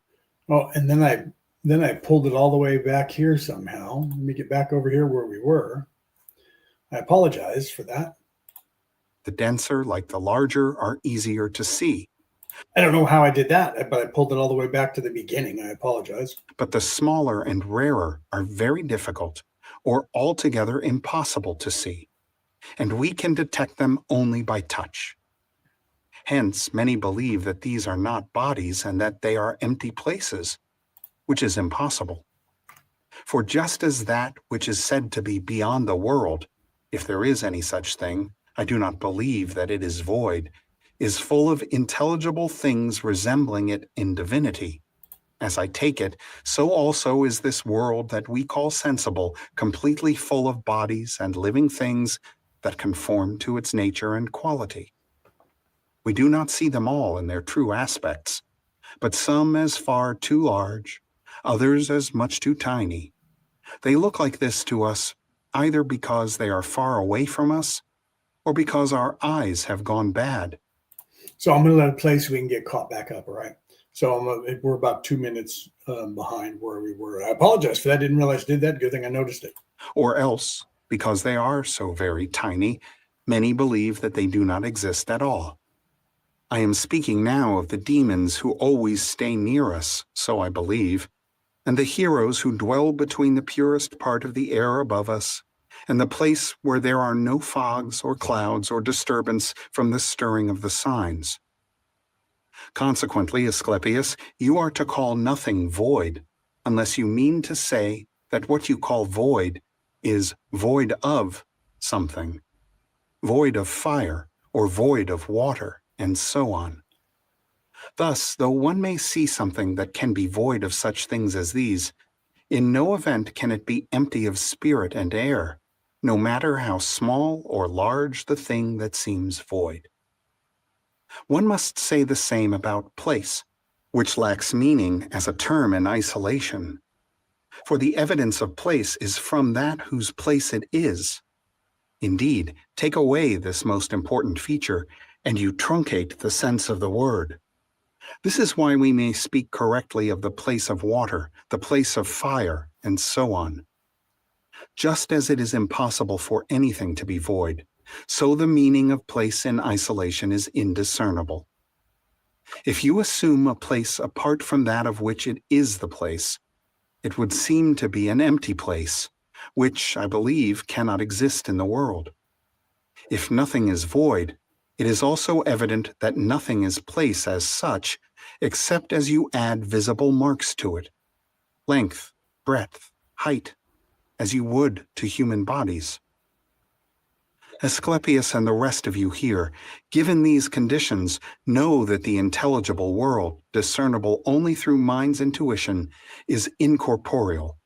Oh, and then I pulled it all the way back here somehow. Let me get back over here where we were. I apologize for that. The denser, like the larger, are easier to see. I don't know how I did that, but I pulled it all the way back to the beginning. I apologize. But the smaller and rarer are very difficult or altogether impossible to see, and we can detect them only by touch. Hence, many believe that these are not bodies and that they are empty places, which is impossible. For just as that which is said to be beyond the world, if there is any such thing, I do not believe that it is void, is full of intelligible things resembling it in divinity. As I take it, so also is this world that we call sensible, completely full of bodies and living things that conform to its nature and quality. We do not see them all in their true aspects, but some as far too large, others as much too tiny. They look like this to us either because they are far away from us or because our eyes have gone bad. So I'm going to let it play so we can get caught back up, all right? So we're about 2 minutes behind where we were. I apologize for that. Didn't realize I did that. Good thing I noticed it. Or else, because they are so very tiny, many believe that they do not exist at all. I am speaking now of the demons who always stay near us, so I believe, and the heroes who dwell between the purest part of the air above us and the place where there are no fogs or clouds or disturbance from the stirring of the signs. Consequently, Asclepius, you are to call nothing void, unless you mean to say that what you call void is void of something, void of fire or void of water, and so on. Thus, though one may see something that can be void of such things as these, in no event can it be empty of spirit and air, no matter how small or large the thing that seems void. One must say the same about place, which lacks meaning as a term in isolation. For the evidence of place is from that whose place it is. Indeed, take away this most important feature, and you truncate the sense of the word. This is why we may speak correctly of the place of water, the place of fire, and so on. Just as it is impossible for anything to be void, so the meaning of place in isolation is indiscernible. If you assume a place apart from that of which it is the place, it would seem to be an empty place, which, I believe, cannot exist in the world. If nothing is void, it is also evident that nothing is place as such, except as you add visible marks to it, length, breadth, height, as you would to human bodies. Asclepius and the rest of you here, given these conditions, know that the intelligible world, discernible only through mind's intuition, is incorporeal,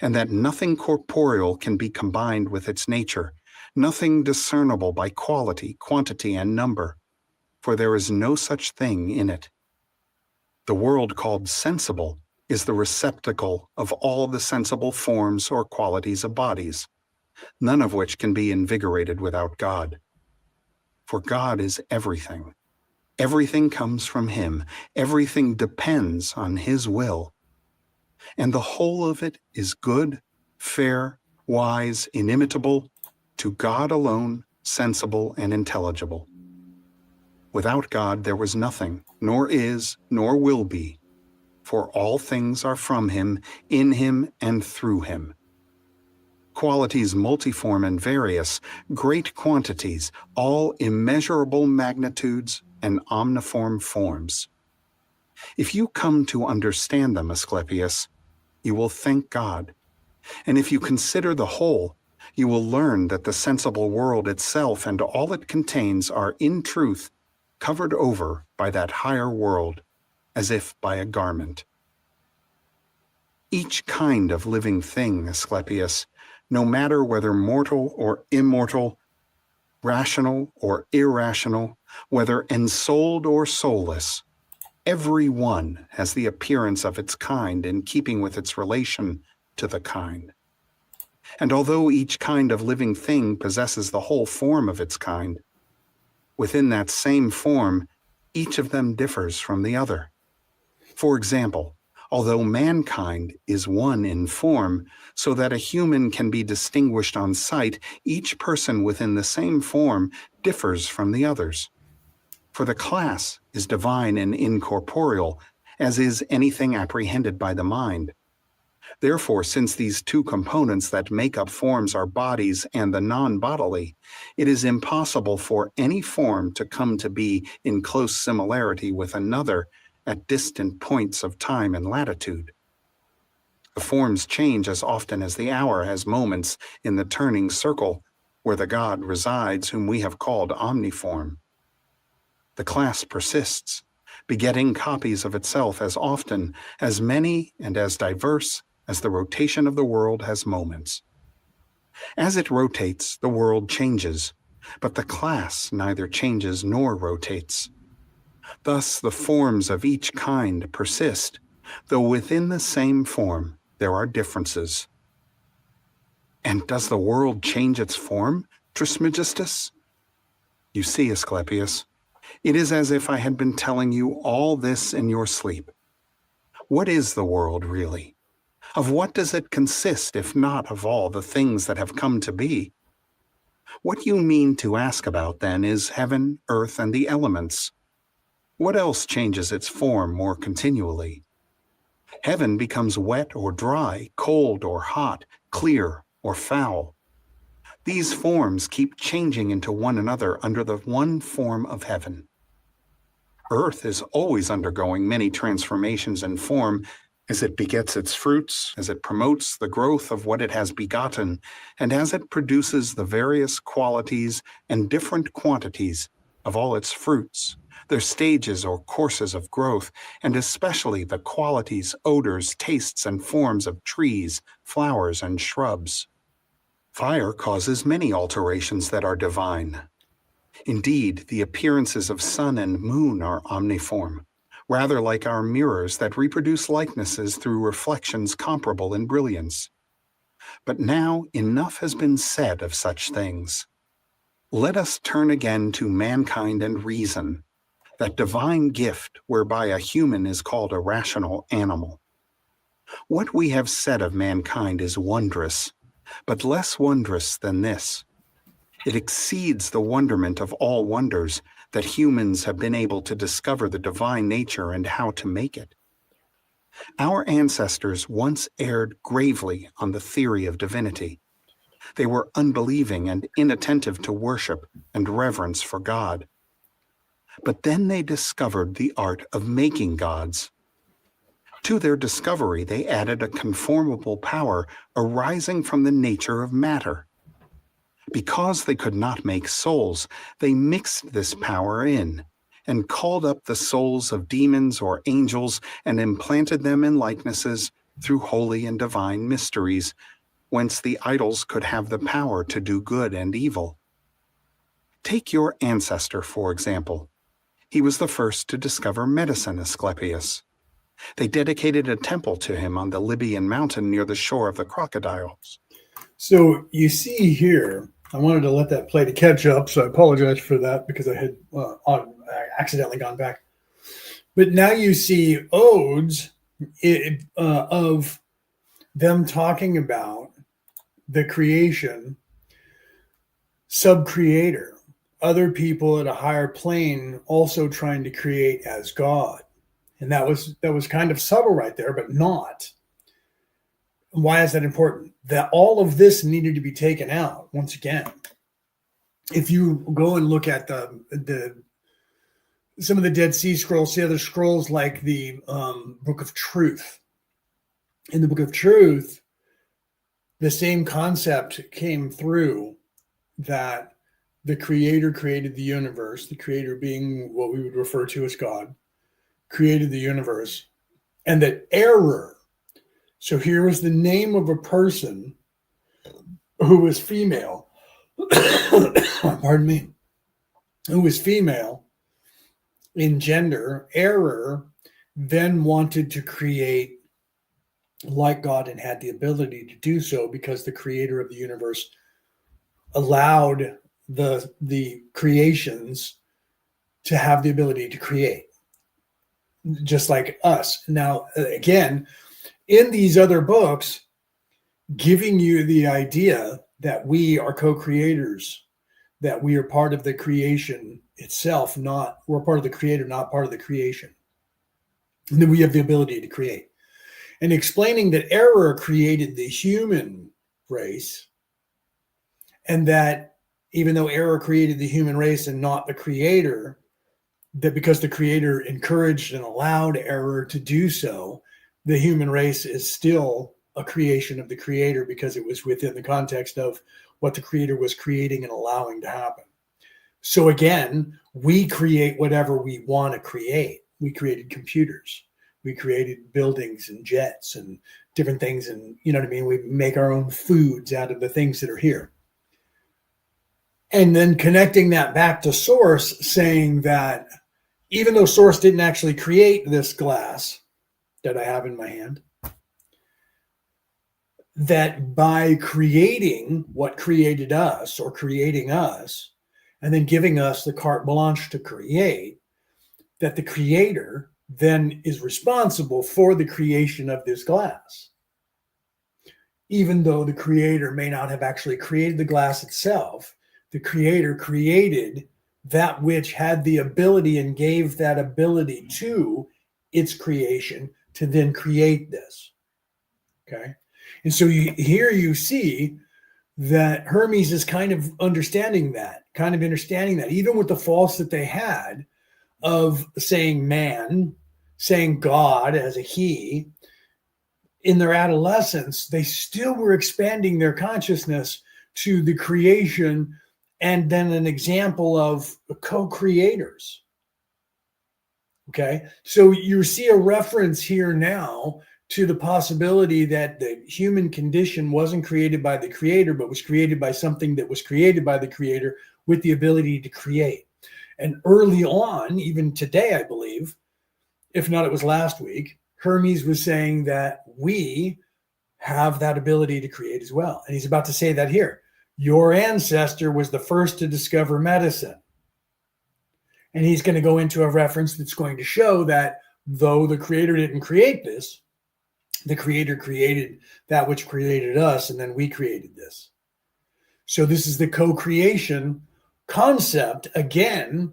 and that nothing corporeal can be combined with its nature, nothing discernible by quality, quantity, and number, for there is no such thing in it. The world called sensible is the receptacle of all the sensible forms or qualities of bodies, none of which can be invigorated without God. For God is everything. Everything comes from Him. Everything depends on His will. And the whole of it is good, fair, wise, inimitable, to God alone, sensible and intelligible. Without God there was nothing, nor is, nor will be, for all things are from Him, in Him, and through Him. Qualities multiform and various, great quantities, all immeasurable magnitudes and omniform forms. If you come to understand them, Asclepius, you will thank God. And if you consider the whole, you will learn that the sensible world itself and all it contains are in truth covered over by that higher world, as if by a garment. Each kind of living thing, Asclepius, no matter whether mortal or immortal, rational or irrational, whether ensouled or soulless, every one has the appearance of its kind in keeping with its relation to the kind. And although each kind of living thing possesses the whole form of its kind, within that same form, each of them differs from the other. For example, although mankind is one in form, so that a human can be distinguished on sight, each person within the same form differs from the others. For the class is divine and incorporeal, as is anything apprehended by the mind. Therefore, since these two components that make up forms are bodies and the non-bodily, it is impossible for any form to come to be in close similarity with another at distant points of time and latitude. The forms change as often as the hour has moments in the turning circle where the God resides whom we have called omniform. The class persists, begetting copies of itself as often, as many, and as diverse as the rotation of the world has moments. As it rotates, the world changes, but the class neither changes nor rotates. Thus, the forms of each kind persist, though within the same form there are differences. And does the world change its form, Trismegistus? You see, Asclepius, it is as if I had been telling you all this in your sleep. What is the world really? Of what does it consist, if not of all the things that have come to be? What you mean to ask about, then, is heaven, earth, and the elements. What else changes its form more continually? Heaven becomes wet or dry, cold or hot, clear or foul. These forms keep changing into one another under the one form of heaven. Earth is always undergoing many transformations in form as it begets its fruits, as it promotes the growth of what it has begotten, and as it produces the various qualities and different quantities of all its fruits, their stages or courses of growth, and especially the qualities, odors, tastes, and forms of trees, flowers, and shrubs. Fire causes many alterations that are divine. Indeed, the appearances of sun and moon are omniform, rather like our mirrors that reproduce likenesses through reflections comparable in brilliance. But now enough has been said of such things. Let us turn again to mankind and reason, that divine gift whereby a human is called a rational animal. What we have said of mankind is wondrous, but less wondrous than this. It exceeds the wonderment of all wonders that humans have been able to discover the divine nature and how to make it. Our ancestors once erred gravely on the theory of divinity. They were unbelieving and inattentive to worship and reverence for God. But then they discovered the art of making gods. To their discovery, they added a conformable power arising from the nature of matter. Because they could not make souls, they mixed this power in and called up the souls of demons or angels and implanted them in likenesses through holy and divine mysteries, whence the idols could have the power to do good and evil. Take your ancestor, for example. He was the first to discover medicine, Asclepius. They dedicated a temple to him on the Libyan mountain near the shore of the crocodiles. So you see here, I wanted to let that play to catch up, so I apologize for that because I had accidentally gone back. But now you see odes of them talking about the creation, sub-creator, other people at a higher plane also trying to create as God. And that was kind of subtle right there, but not. Why is that important? That all of this needed to be taken out. Once again, if you go and look at the some of the Dead Sea Scrolls, the other scrolls like the Book of Truth. In the Book of Truth, the same concept came through, that the Creator created the universe, the Creator being what we would refer to as God, created the universe, and that error. So here was the name of a person who was female, pardon me, who was female in gender. Error then wanted to create like God and had the ability to do so because the creator of the universe allowed the creations to have the ability to create, just like us. Now, again, in these other books, giving you the idea that we are co-creators, that we are part of the creation itself, we're part of the creator, not part of the creation. And then we have the ability to create. And explaining that error created the human race, and that even though error created the human race and not the creator, that because the creator encouraged and allowed error to do so, the human race is still a creation of the creator because it was within the context of what the creator was creating and allowing to happen. So again, we create whatever we want to create. We created computers. We created buildings and jets and different things. And you know what I mean? We make our own foods out of the things that are here. And then connecting that back to source, saying that even though Source didn't actually create this glass that I have in my hand, that by creating what created us or creating us, and then giving us the carte blanche to create, that the creator then is responsible for the creation of this glass. Even though the creator may not have actually created the glass itself, the creator created that which had the ability and gave that ability to its creation to then create this. Okay. And so here you see that Hermes is kind of understanding that, even with the faults that they had of saying man, saying God as a he. In their adolescence, they still were expanding their consciousness to the creation and then an example of co-creators. Okay, so you see a reference here now to the possibility that the human condition wasn't created by the creator, but was created by something that was created by the creator with the ability to create. And early on, even today, I believe, if not, it was last week, Hermes was saying that we have that ability to create as well. And he's about to say that here. Your ancestor was the first to discover medicine. And he's going to go into a reference that's going to show that though the creator didn't create this, the creator created that which created us, and then we created this. So this is the co-creation concept, again,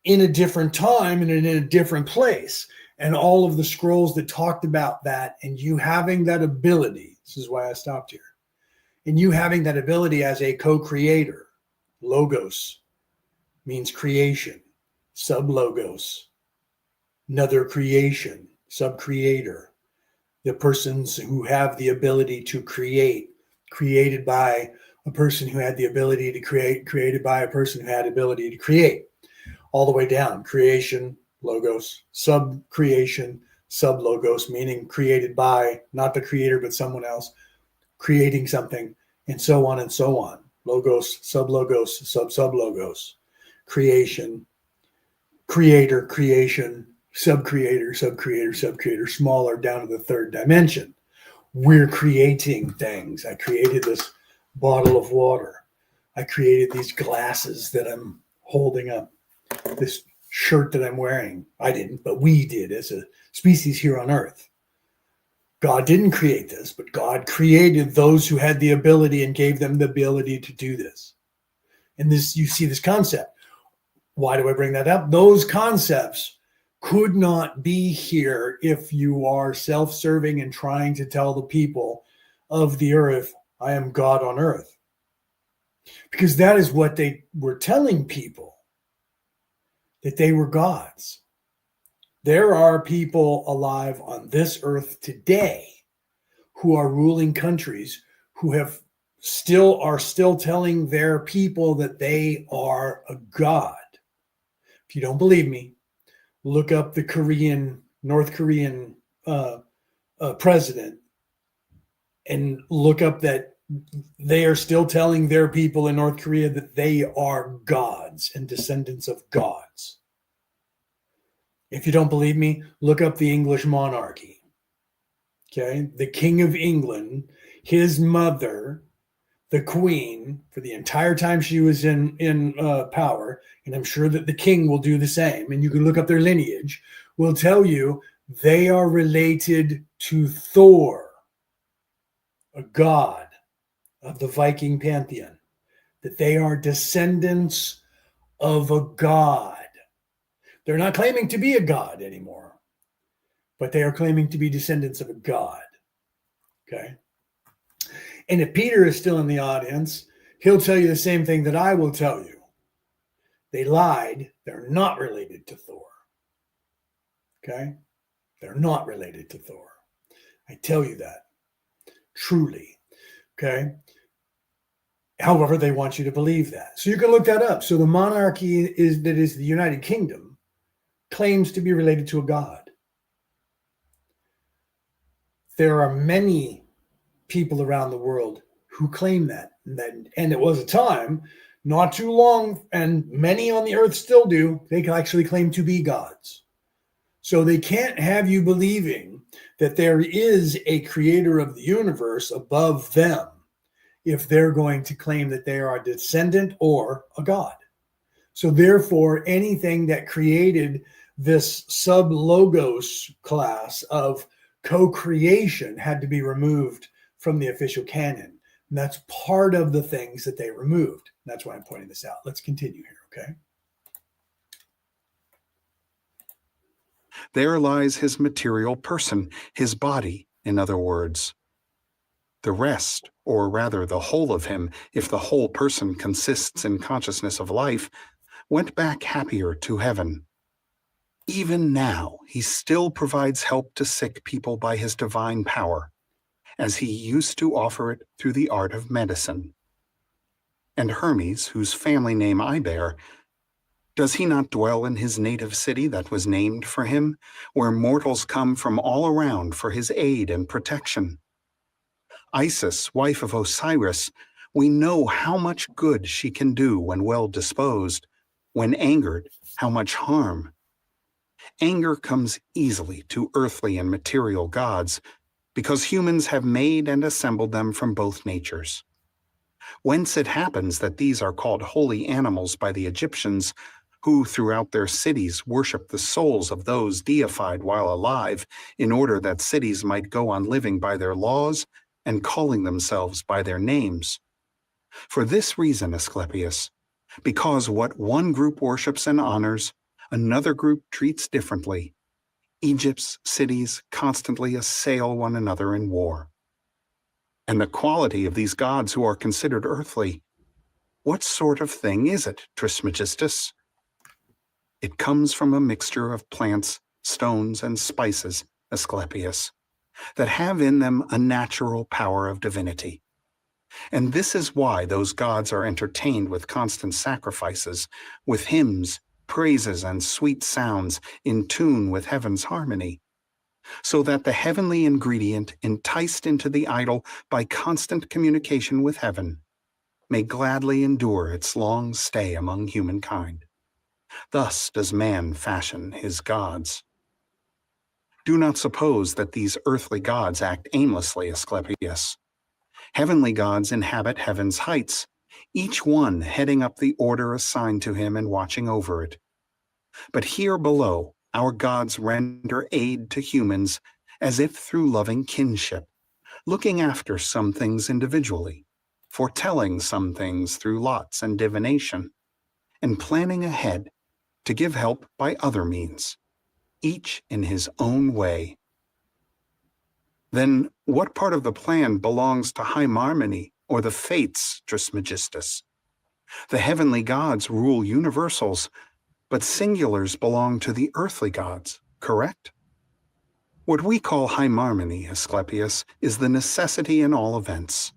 in a different time and in a different place. And all of the scrolls that talked about that, and you having that ability, this is why I stopped here, and you having that ability as a co-creator. Logos means creation, sub-logos, another creation, sub-creator. The persons who have the ability to create, created by a person who had the ability to create, created by a person who had ability to create, all the way down. Creation, logos, sub-creation, sub-logos, meaning created by, not the creator, but someone else, creating something, and so on and so on. Logos, sub-logos, sub-sub-logos, creation, creator, creation, sub-creator, sub-creator, sub-creator, smaller down to the third dimension. We're creating things. I created this bottle of water. I created these glasses that I'm holding up, this shirt that I'm wearing. I didn't, but we did as a species here on Earth. God didn't create this, but God created those who had the ability and gave them the ability to do this. And this, you see this concept. Why do I bring that up? Those concepts could not be here if you are self-serving and trying to tell the people of the earth, I am God on earth. Because that is what they were telling people, that they were gods. There are people alive on this earth today who are ruling countries who are still telling their people that they are a god. If you don't believe me, look up the North Korean president and look up that they are still telling their people in North Korea that they are gods and descendants of gods. If you don't believe me, look up the English monarchy. Okay, the King of England, his mother, the Queen, for the entire time she was in power, and I'm sure that the King will do the same, and you can look up their lineage, will tell you they are related to Thor, a god of the Viking pantheon, that they are descendants of a god. They're not claiming to be a god anymore, but they are claiming to be descendants of a god. Okay. And if Peter is still in the audience, he'll tell you the same thing that I will tell you. They lied. They're not related to Thor. Okay. They're not related to Thor. I tell you that. Truly. Okay. However, they want you to believe that. So you can look that up. So the monarchy is the United Kingdom claims to be related to a god. There are many people around the world who claim that. And it was a time not too long, and many on the earth still do, they actually claim to be gods. So they can't have you believing that there is a creator of the universe above them if they're going to claim that they are a descendant or a god. So therefore, anything that created this sub-logos class of co-creation had to be removed from the official canon. And that's part of the things that they removed. That's why I'm pointing this out. Let's continue here, okay? There lies his material person, his body, in other words. The rest, or rather the whole of him, if the whole person consists in consciousness of life, went back happier to heaven. Even now, he still provides help to sick people by his divine power, as he used to offer it through the art of medicine. And Hermes, whose family name I bear, does he not dwell in his native city that was named for him, where mortals come from all around for his aid and protection? Isis, wife of Osiris, we know how much good she can do when well disposed, when angered, how much harm. Anger comes easily to earthly and material gods, because humans have made and assembled them from both natures. Whence it happens that these are called holy animals by the Egyptians, who throughout their cities worship the souls of those deified while alive, in order that cities might go on living by their laws and calling themselves by their names. For this reason, Asclepius, because what one group worships and honors, another group treats differently, Egypt's cities constantly assail one another in war. And the quality of these gods who are considered earthly, what sort of thing is it, Trismegistus? It comes from a mixture of plants, stones, and spices, Asclepius, that have in them a natural power of divinity. And this is why those gods are entertained with constant sacrifices, with hymns, praises, and sweet sounds in tune with heaven's harmony, so that the heavenly ingredient enticed into the idol by constant communication with heaven may gladly endure its long stay among humankind. Thus does man fashion his gods. Do not suppose that these earthly gods act aimlessly, Asclepius. Heavenly gods inhabit heaven's heights, each one heading up the order assigned to him and watching over it. But here below, our gods render aid to humans as if through loving kinship, looking after some things individually, foretelling some things through lots and divination, and planning ahead to give help by other means, each in his own way. Then what part of the plan belongs to Hymarmony or the Fates, Trismegistus? The heavenly gods rule universals, but singulars belong to the earthly gods, correct? What we call Hymarmony, Asclepius, is the necessity in all events,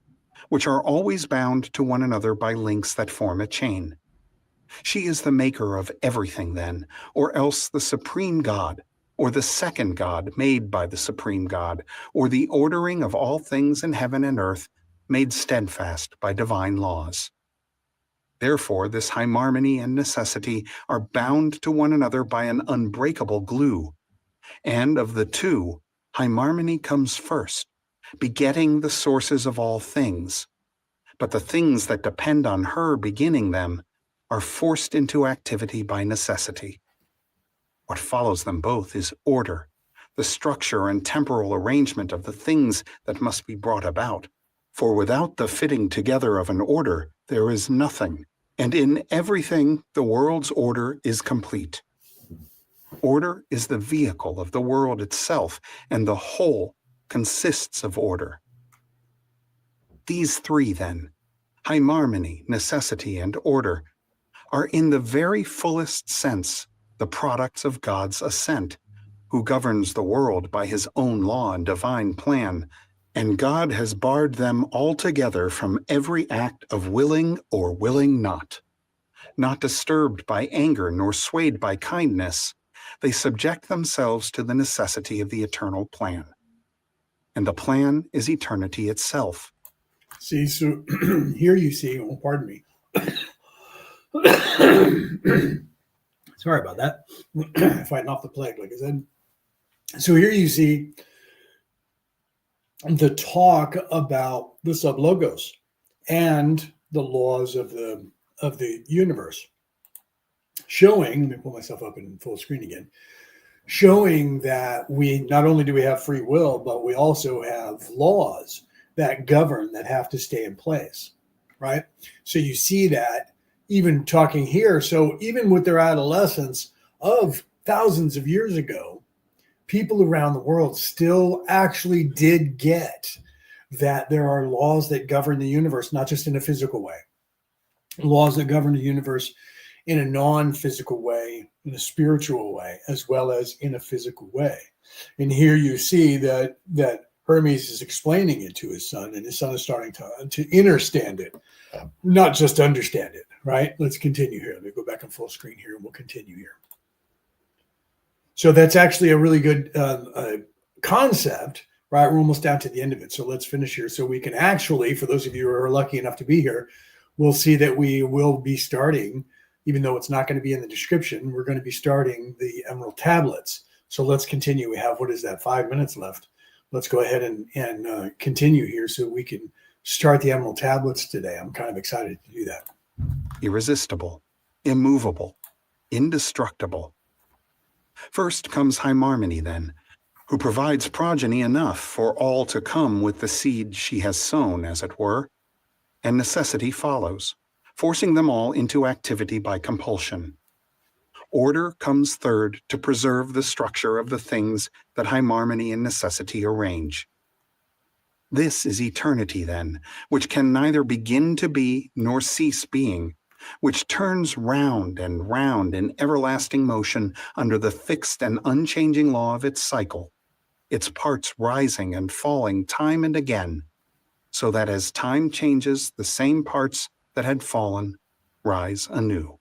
which are always bound to one another by links that form a chain. She is the maker of everything then, or else the supreme God, or the second God made by the supreme God, or the ordering of all things in heaven and earth made steadfast by divine laws. Therefore, this Hymarmony and necessity are bound to one another by an unbreakable glue, and of the two, Hymarmony comes first, begetting the sources of all things, but the things that depend on her beginning them are forced into activity by necessity. What follows them both is order, the structure and temporal arrangement of the things that must be brought about. For without the fitting together of an order, there is nothing, and in everything the world's order is complete. Order is the vehicle of the world itself, and the whole consists of order. These three, then, Hymarmony, necessity, and order, are in the very fullest sense the products of God's assent, who governs the world by his own law and divine plan, and God has barred them altogether from every act of willing or willing not disturbed by anger nor swayed by kindness, they subject themselves to the necessity of the eternal plan. And the plan is eternity itself. See, so here you see, oh, pardon me. Sorry about that. Fighting off the plague, like I said. So here you see the talk about the sublogos and the laws of the universe, showing, let me pull myself up in full screen again, showing that we not only do we have free will, but we also have laws that govern, that have to stay in place, right? So you see that even talking here. So even with their adolescence of thousands of years ago, people around the world still actually did get that there are laws that govern the universe, not just in a physical way, laws that govern the universe in a non-physical way, in a spiritual way, as well as in a physical way. And here you see that Hermes is explaining it to his son, and his son is starting to understand it, not just understand it, right? Let's continue here. Let me go back on full screen here, and we'll continue here. So that's actually a really good concept, right? We're almost down to the end of it. So let's finish here so we can actually, for those of you who are lucky enough to be here, we'll see that we will be starting, even though it's not going to be in the description, we're going to be starting the Emerald Tablets. So let's continue. We have, what is that, 5 minutes left. Let's go ahead and continue here so we can start the Emerald Tablets today. I'm kind of excited to do that. Irresistible, immovable, indestructible. First comes Hymarmene then, who provides progeny enough for all to come with the seed she has sown, as it were, and necessity follows, forcing them all into activity by compulsion. Order comes third to preserve the structure of the things that Hymarmene and necessity arrange. This is eternity, then, which can neither begin to be nor cease being, which turns round and round in everlasting motion under the fixed and unchanging law of its cycle, its parts rising and falling time and again, so that as time changes, the same parts that had fallen rise anew.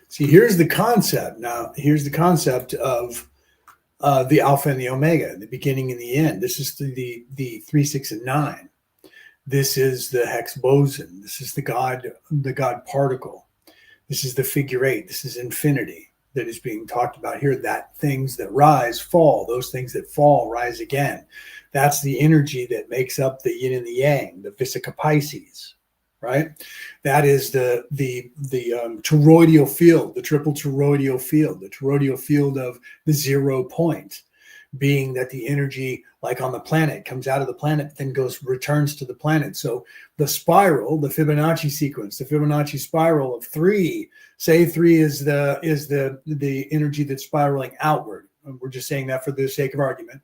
See, here's the concept. Now, here's the concept of the Alpha and the Omega, the beginning and the end. This is the 3, 6, and 9. This is the hex boson. This is the God particle. This is the figure 8. This is infinity that is being talked about here. That things that rise fall. Those things that fall rise again. That's the energy that makes up the yin and the yang, the Vesica Pisces, right? That is the toroidal field, the triple toroidal field, the toroidal field of the 0 point, being that the energy, like on the planet, comes out of the planet, then returns to the planet. So the spiral, the Fibonacci sequence, the Fibonacci spiral of 3, say 3 is the energy that's spiraling outward. We're just saying that for the sake of argument,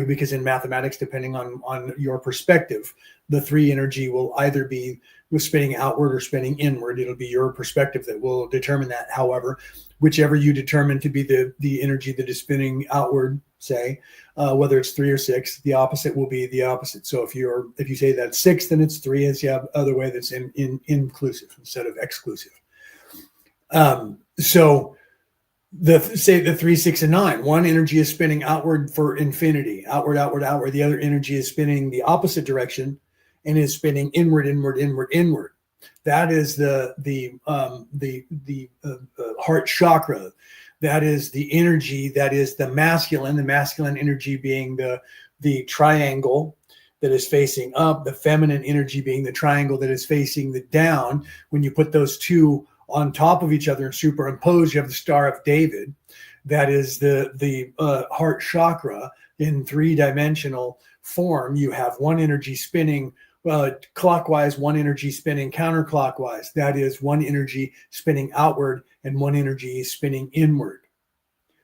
because in mathematics, depending on your perspective, the 3 energy will either be spinning outward or spinning inward. It'll be your perspective that will determine that. However, whichever you determine to be the energy that is spinning outward, say, whether it's 3 or 6, the opposite will be the opposite. So if you say that's 6, then it's 3. It's the other way that's inclusive instead of exclusive. So say the 3, 6, and 9. One energy is spinning outward for infinity, outward, outward, outward. The other energy is spinning the opposite direction and is spinning inward, inward, inward, inward. That is the heart chakra. That is the energy that is the masculine energy being the triangle that is facing up, the feminine energy being the triangle that is facing the down. When you put those two on top of each other and superimpose, you have the Star of David. That is the heart chakra in 3-dimensional form. You have one energy spinning clockwise, one energy spinning counterclockwise. That is one energy spinning outward and one energy spinning inward.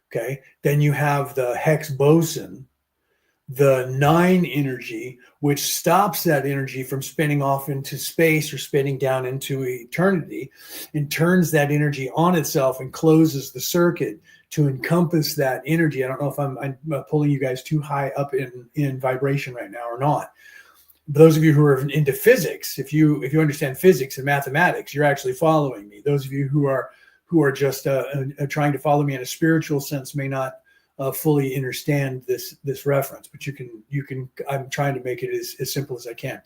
Okay. Then you have the hex boson, the 9 energy, which stops that energy from spinning off into space or spinning down into eternity, and turns that energy on itself and closes the circuit to encompass that energy. I don't know if I'm pulling you guys too high up in vibration right now or not. Those of you who are into physics, if you understand physics and mathematics, you're actually following me. Those of you who are just trying to follow me in a spiritual sense may not fully understand this reference, but you can. I'm trying to make it as simple as I can.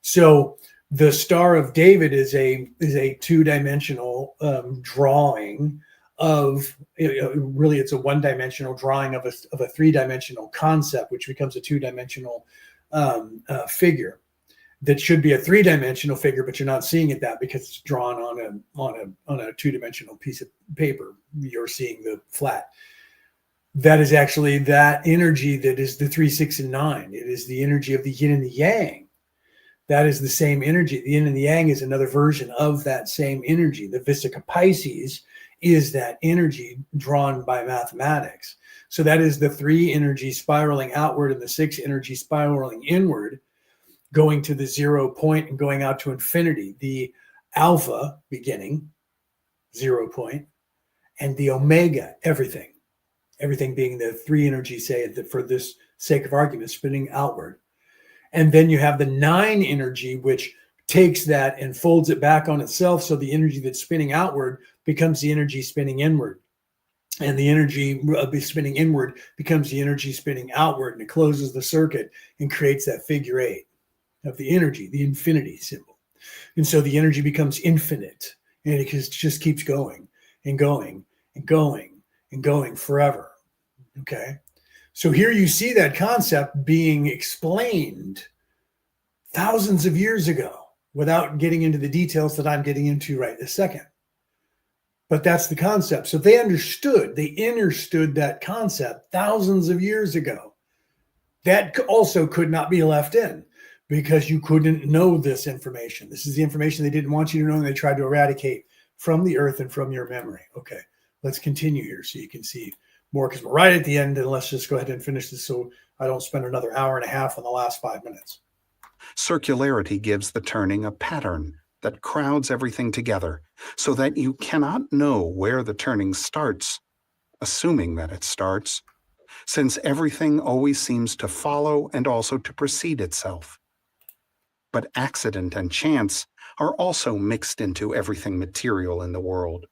So The Star of David is a two-dimensional drawing of, really it's a one-dimensional drawing of a three-dimensional concept, which becomes a two-dimensional figure that should be a three-dimensional figure, but you're not seeing it that because it's drawn on a two-dimensional piece of paper. You're seeing the flat. That is actually that energy that is the 3, 6, and 9. It is the energy of the yin and the yang. That is the same energy. The yin and the yang is another version of that same energy. The Vesica Pisces is that energy drawn by mathematics. So that is the 3 energy spiraling outward and the 6 energy spiraling inward, going to the 0 point and going out to infinity. The alpha beginning, 0 point, and the omega, everything. Everything being the 3 energy, say, that for this sake of argument, spinning outward. And then you have the 9 energy, which takes that and folds it back on itself. So the energy that's spinning outward becomes the energy spinning inward. And the energy spinning inward becomes the energy spinning outward. And it closes the circuit and creates that figure 8 of the energy, the infinity symbol. And so the energy becomes infinite. And it just keeps going and going and going and going forever. Okay. So here you see that concept being explained thousands of years ago without getting into the details that I'm getting into right this second. But that's the concept. So they understood that concept thousands of years ago. That also could not be left in because you couldn't know this information. This is the information they didn't want you to know, and they tried to eradicate from the earth and from your memory. Okay, let's continue here so you can see more, because we're right at the end, and let's just go ahead and finish this so I don't spend another hour and a half on the last 5 minutes. Circularity gives the turning a pattern that crowds everything together so that you cannot know where the turning starts, assuming that it starts, since everything always seems to follow and also to precede itself. But accident and chance are also mixed into everything material in the world.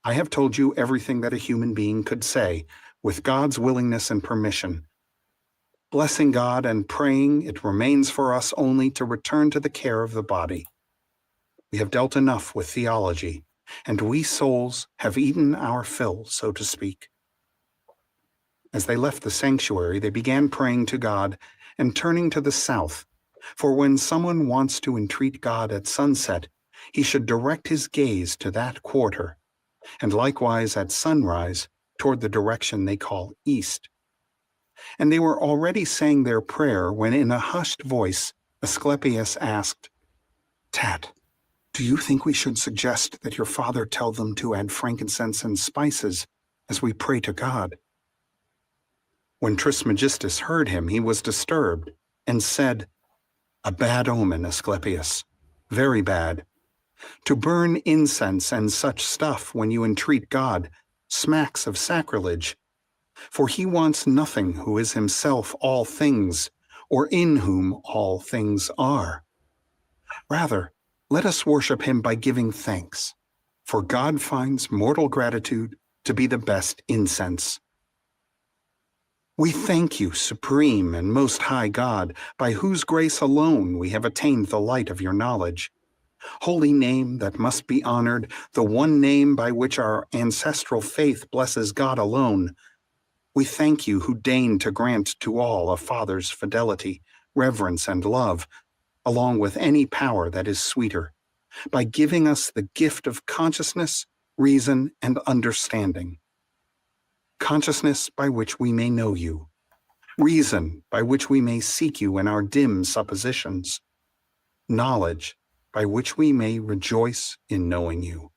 I have told you everything that a human being could say, with God's willingness and permission. Blessing God and praying, it remains for us only to return to the care of the body. We have dealt enough with theology, and we souls have eaten our fill, so to speak. As they left the sanctuary, they began praying to God and turning to the south, for when someone wants to entreat God at sunset, he should direct his gaze to that quarter, and likewise at sunrise toward the direction they call east. And they were already saying their prayer when in a hushed voice Asclepius asked, "Tat, do you think we should suggest that your father tell them to add frankincense and spices as we pray to God?" When Trismegistus heard him, he was disturbed and said, "A bad omen, Asclepius, very bad. To burn incense and such stuff when you entreat God smacks of sacrilege, for he wants nothing who is himself all things, or in whom all things are. Rather, let us worship him by giving thanks, for God finds mortal gratitude to be the best incense. We thank you, supreme and most high God, by whose grace alone we have attained the light of your knowledge. Holy name that must be honored, the one name by which our ancestral faith blesses God alone. We thank you who deign to grant to all a father's fidelity, reverence, and love, along with any power that is sweeter, by giving us the gift of consciousness, reason, and understanding. Consciousness by which we may know you, reason by which we may seek you in our dim suppositions, knowledge by which we may rejoice in knowing you.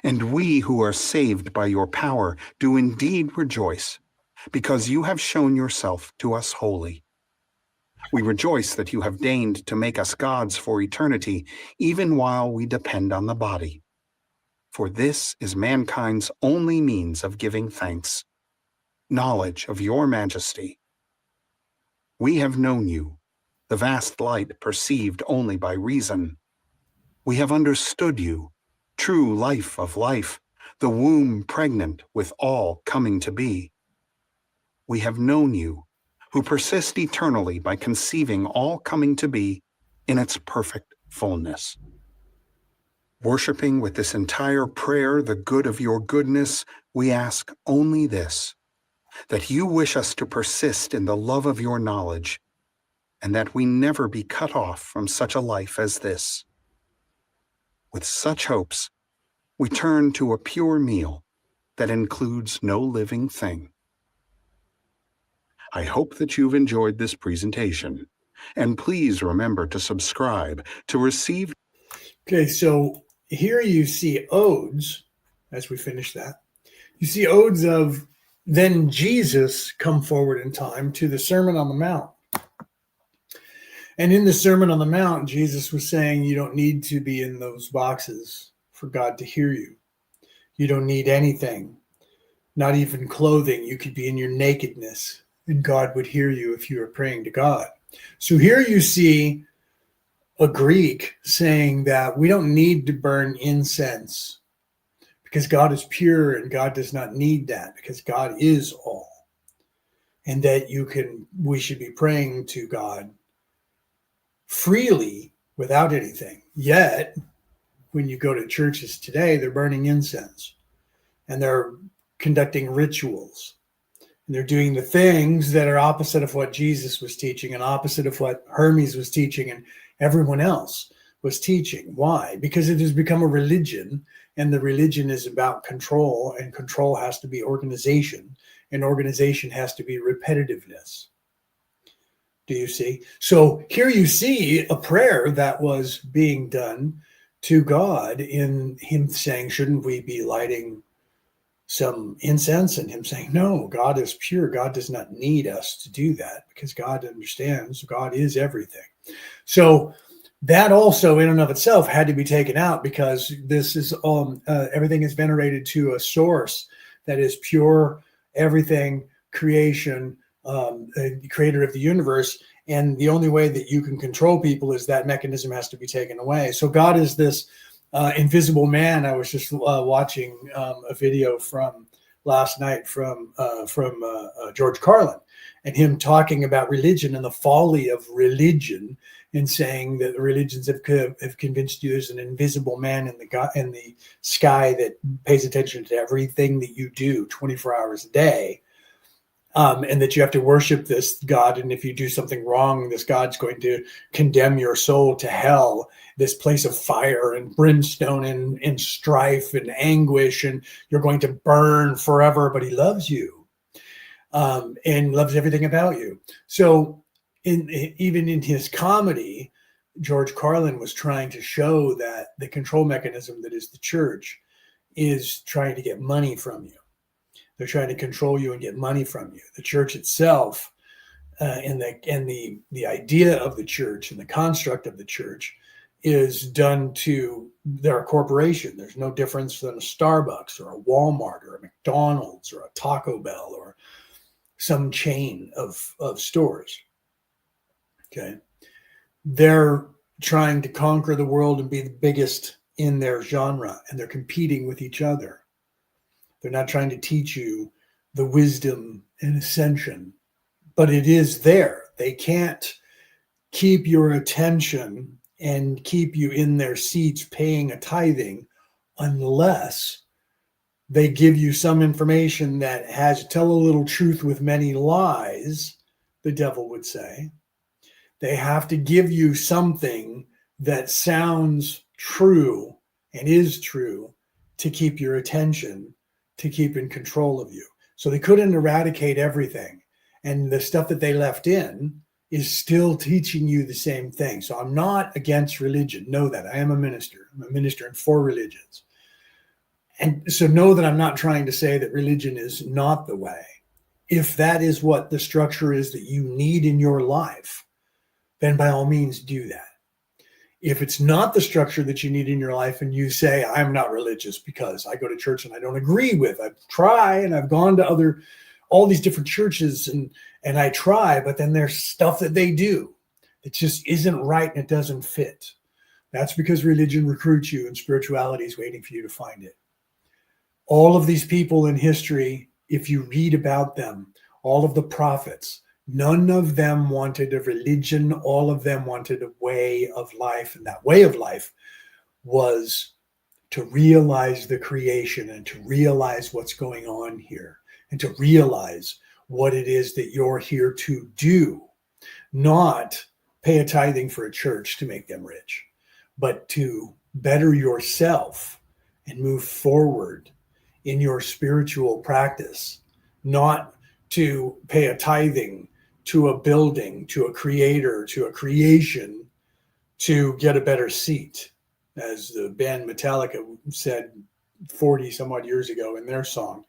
And we who are saved by your power do indeed rejoice, because you have shown yourself to us holy. We rejoice that you have deigned to make us gods for eternity, even while we depend on the body. For this is mankind's only means of giving thanks, knowledge of your majesty. We have known you, the vast light perceived only by reason. We have understood you, true life of life, the womb pregnant with all coming to be. We have known you, who persist eternally by conceiving all coming to be in its perfect fullness. Worshipping with this entire prayer the good of your goodness, we ask only this, that you wish us to persist in the love of your knowledge, and that we never be cut off from such a life as this. With such hopes, we turn to a pure meal that includes no living thing. I hope that you've enjoyed this presentation, and please remember to subscribe to receive. Okay, so here you see odes, as we finish that. You see odes of then Jesus come forward in time to the Sermon on the Mount. And in the Sermon on the Mount, Jesus was saying you don't need to be in those boxes for God to hear you. You don't need anything, not even clothing. You could be in your nakedness, and God would hear you if you are praying to God. So here you see a Greek saying that we don't need to burn incense because God is pure and God does not need that because God is all. And that we should be praying to God freely without anything. Yet, when you go to churches today, they're burning incense and they're conducting rituals. And they're doing the things that are opposite of what Jesus was teaching and opposite of what Hermes was teaching and everyone else was teaching. Why? Because it has become a religion, and the religion is about control, and control has to be organization, and organization has to be repetitiveness. Do you see? So here you see a prayer that was being done to God in him saying, shouldn't we be lighting some incense? And him saying, no, God is pure. God does not need us to do that because God understands God is everything. So that also in and of itself had to be taken out because this is everything is venerated to a source that is pure, everything, creation, creator of the universe. And the only way that you can control people is that mechanism has to be taken away. So God is this invisible man. I was just watching a video from last night from George Carlin, and him talking about religion and the folly of religion, and saying that the religions have convinced you there's an invisible man in the sky that pays attention to everything that you do 24 hours a day. And that you have to worship this God. And if you do something wrong, this God's going to condemn your soul to hell, this place of fire and brimstone and strife and anguish, and you're going to burn forever, but he loves you and loves everything about you. So even in his comedy, George Carlin was trying to show that the control mechanism that is the church is trying to get money from you. They're trying to control you and get money from you. The church itself, and the idea of the church and the construct of the church is done to their corporation. There's no difference than a Starbucks or a Walmart or a McDonald's or a Taco Bell or some chain of stores. Okay, they're trying to conquer the world and be the biggest in their genre, and they're competing with each other. They're not trying to teach you the wisdom and ascension, but it is there. They can't keep your attention and keep you in their seats paying a tithing unless they give you some information that has tell a little truth with many lies, the devil would say. They have to give you something that sounds true and is true to keep your attention, to keep in control of you. So they couldn't eradicate everything. And the stuff that they left in is still teaching you the same thing. So I'm not against religion. Know that. I am a minister. I'm a minister in 4 religions. And so know that I'm not trying to say that religion is not the way. If that is what the structure is that you need in your life, then by all means do that. If it's not the structure that you need in your life and you say, I'm not religious because I go to church and I don't agree with, I try and I've gone to all these different churches and I try, but then there's stuff that they do that just isn't right and it doesn't fit. That's because religion recruits you and spirituality is waiting for you to find it. All of these people in history, if you read about them, all of the prophets, None of them wanted a religion. All of them wanted a way of life. And that way of life was to realize the creation and to realize what's going on here and to realize what it is that you're here to do. Not pay a tithing for a church to make them rich, but to better yourself and move forward in your spiritual practice, not to pay a tithing to a building, to a creator, to a creation, to get a better seat, as the band Metallica said 40 some odd years ago in their song.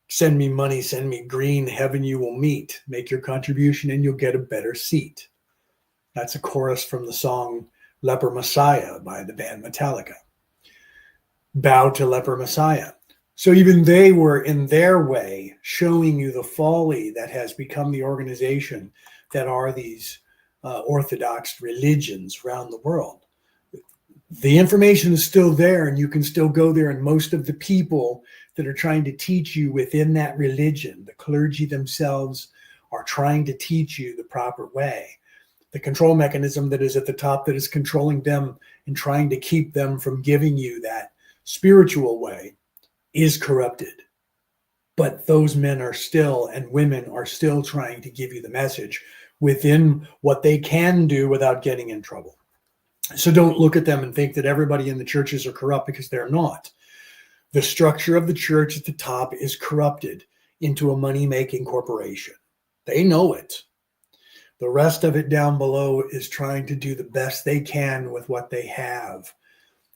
Send me money, send me green, heaven you will meet. Make your contribution and you'll get a better seat. That's a chorus from the song Leper Messiah by the band Metallica. Bow to Leper Messiah. So even they were in their way showing you the folly that has become the organization that are these orthodox religions around the world. The information is still there and you can still go there, and most of the people that are trying to teach you within that religion, the clergy themselves, are trying to teach you the proper way. The control mechanism that is at the top that is controlling them and trying to keep them from giving you that spiritual way is corrupted. But those men are still, and women are still, trying to give you the message within what they can do without getting in trouble. So don't look at them and think that everybody in the churches are corrupt, because they're not. The structure of the church at the top is corrupted into a money-making corporation. They know it. The rest of it down below is trying to do the best they can with what they have.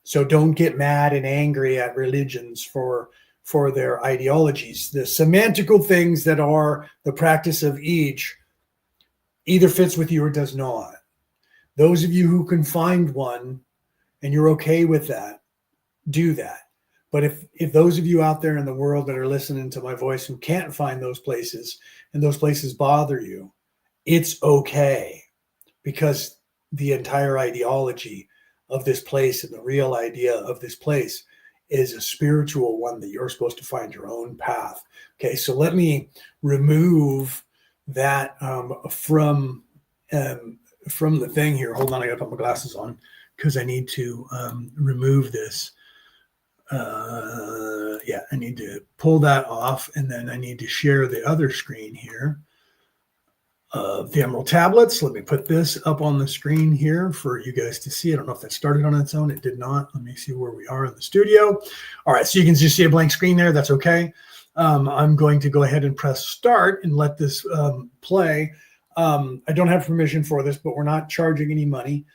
So don't get mad and angry at religions for their ideologies. The semantical things that are the practice of each either fits with you or does not. Those of you who can find one and you're okay with that, do that. But if those of you out there in the world that are listening to my voice who can't find those places and those places bother you, it's okay, because the entire ideology of this place and the real idea of this place is a spiritual one that you're supposed to find your own path. Okay, so let me remove that from the thing here. Hold on, I gotta put my glasses on because I need to remove this. Yeah, I need to pull that off, and then I need to share the other screen here. The Emerald Tablets. Let me put this up on the screen here for you guys to see. I don't know if that started on its own. It did not. Let me see where we are in the studio. All right, so you can just see a blank screen there. That's okay. I'm going to go ahead and press start and let this play. I don't have permission for this, but we're not charging any money,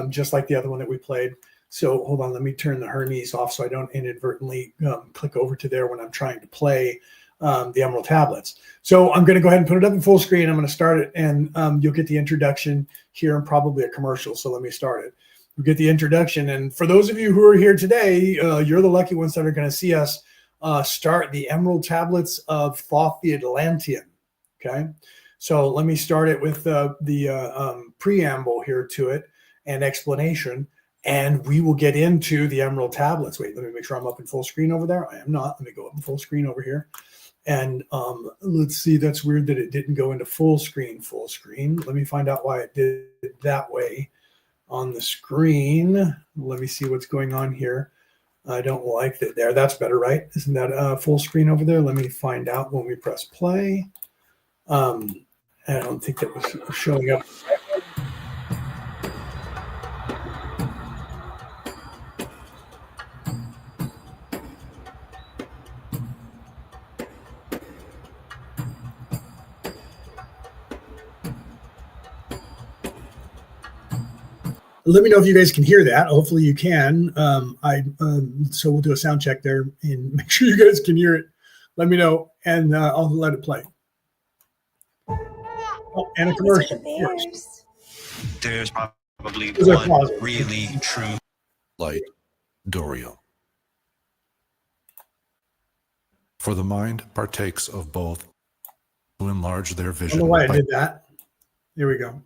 just like the other one that we played. So hold on, let me turn the Hermes off so I don't inadvertently click over to there when I'm trying to play the Emerald Tablets. So I'm going to go ahead and put it up in full screen. I'm going to start it, and you'll get the introduction here and probably a commercial. So let me start it. You'll get the introduction. And for those of you who are here today, you're the lucky ones that are going to see us start the Emerald Tablets of Thoth the Atlantean. Okay. So let me start it with the preamble here to it and explanation. And we will get into the Emerald Tablets. Wait, let me make sure I'm up in full screen over there. I am not. Let me go up in full screen over here. And let's see, that's weird that it didn't go into full screen. Let me find out why it did it that way on the screen. Let me see what's going on here. I don't like that there. That's better, right? Isn't that full screen over there? Let me find out when we press play. I don't think that was showing up. Let me know if you guys can hear that. Hopefully you can. So we'll do a sound check there and make sure you guys can hear it. Let me know, and I'll let it play. Oh, and a commercial. There's probably one really true light, Doriel. For the mind partakes of both to enlarge their vision. I don't know why I did that. Here we go.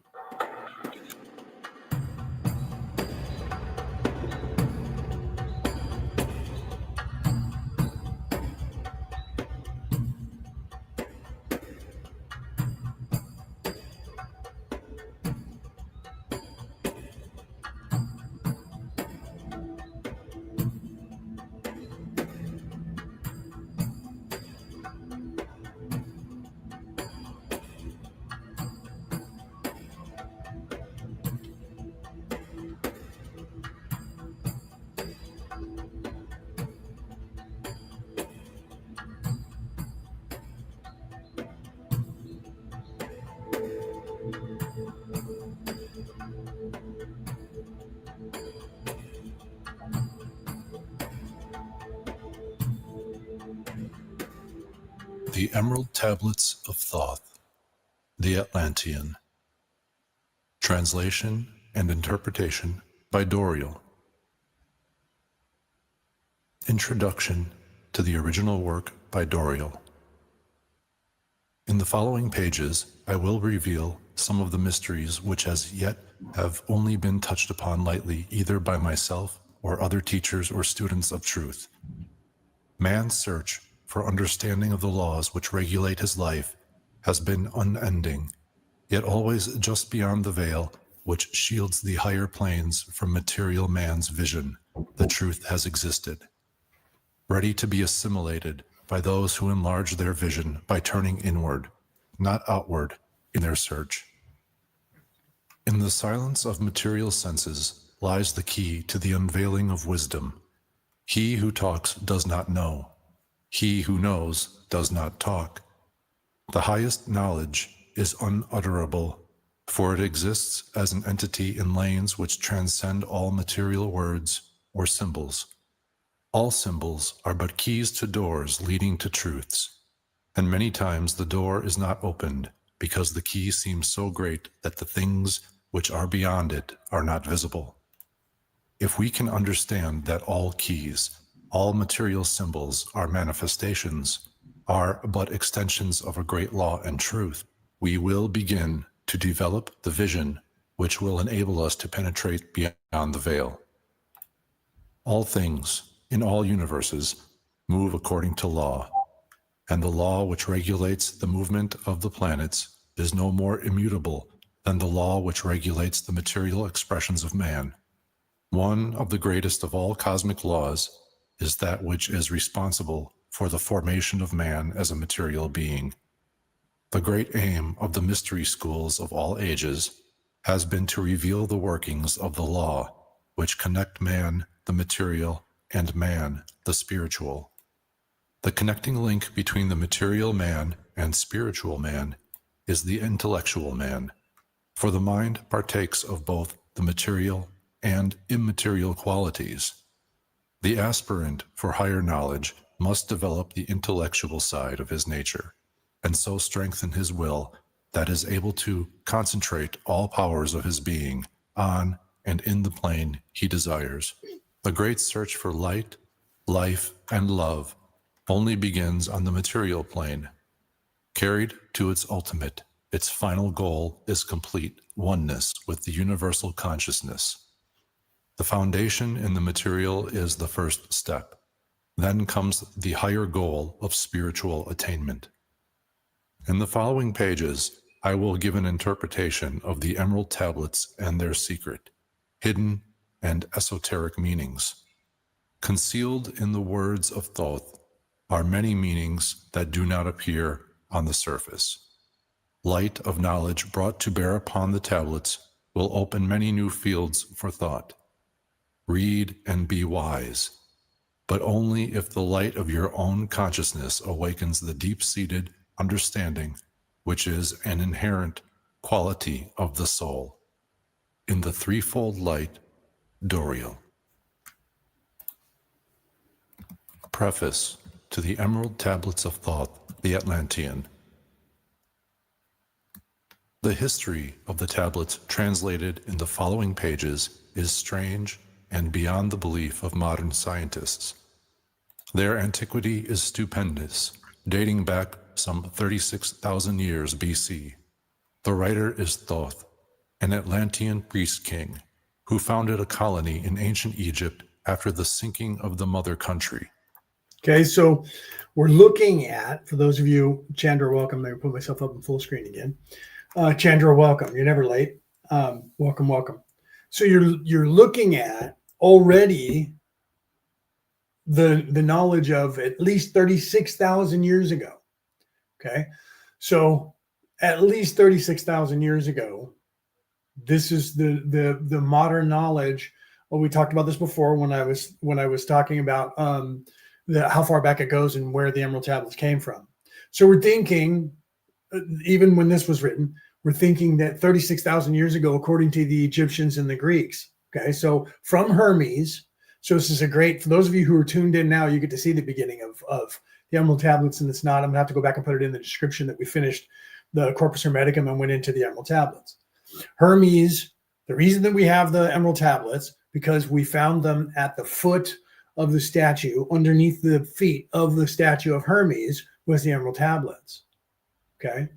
The Emerald Tablets of Thoth, the Atlantean. Translation and interpretation by Doriel. Introduction to the original work by Doriel. In the following pages, I will reveal some of the mysteries which as yet have only been touched upon lightly either by myself or other teachers or students of truth. Man's search for understanding of the laws which regulate his life has been unending, yet always just beyond the veil which shields the higher planes from material man's vision, the truth has existed, ready to be assimilated by those who enlarge their vision by turning inward, not outward, in their search. In the silence of material senses lies the key to the unveiling of wisdom. He who talks does not know. He who knows does not talk. The highest knowledge is unutterable, for it exists as an entity in lanes which transcend all material words or symbols. All symbols are but keys to doors leading to truths, and many times the door is not opened because the key seems so great that the things which are beyond it are not visible. If we can understand that all keys, all material symbols are manifestations, are but extensions of a great law and truth, we will begin to develop the vision which will enable us to penetrate beyond the veil. All things, in all universes, move according to law, and the law which regulates the movement of the planets is no more immutable than the law which regulates the material expressions of man. One of the greatest of all cosmic laws is that which is responsible for the formation of man as a material being. The great aim of the mystery schools of all ages has been to reveal the workings of the law which connect man, the material, and man, the spiritual. The connecting link between the material man and spiritual man is the intellectual man, for the mind partakes of both the material and immaterial qualities. The aspirant for higher knowledge must develop the intellectual side of his nature, and so strengthen his will that is able to concentrate all powers of his being on and in the plane he desires. The great search for light, life, and love only begins on the material plane. Carried to its ultimate, its final goal is complete oneness with the universal consciousness. The foundation in the material is the first step. Then comes the higher goal of spiritual attainment. In the following pages, I will give an interpretation of the Emerald Tablets and their secret, hidden and esoteric meanings. Concealed in the words of Thoth are many meanings that do not appear on the surface. Light of knowledge brought to bear upon the tablets will open many new fields for thought. Read and be wise, but only if the light of your own consciousness awakens the deep-seated understanding, which is an inherent quality of the soul. In the threefold light, Doriel. Preface to the Emerald Tablets of Thoth, the Atlantean. The history of the tablets translated in the following pages is strange and beyond the belief of modern scientists. Their antiquity is stupendous, dating back some 36,000 years BC. The writer is Thoth, an Atlantean priest-king, who founded a colony in ancient Egypt after the sinking of the mother country. Okay, so we're looking at, for those of you, Chandra, welcome. Let me put myself up in full screen again. Chandra, welcome. You're never late. Welcome, welcome. So you're looking at already the knowledge of at least 36,000 years ago. Okay, so at least 36,000 years ago, this is the modern knowledge. Well, we talked about this before when I was talking about how far back it goes and where the Emerald Tablets came from. So we're thinking, even when this was written, we're thinking that 36,000 years ago, according to the Egyptians and the Greeks. Okay, so from Hermes. So this is a great, for those of you who are tuned in now, you get to see the beginning of the Emerald Tablets and it's not, I'm going to have to go back and put it in the description that we finished the Corpus Hermeticum and went into the Emerald Tablets. Hermes, the reason that we have the Emerald Tablets, because we found them at the foot of the statue, underneath the feet of the statue of Hermes, was the Emerald Tablets. Okay.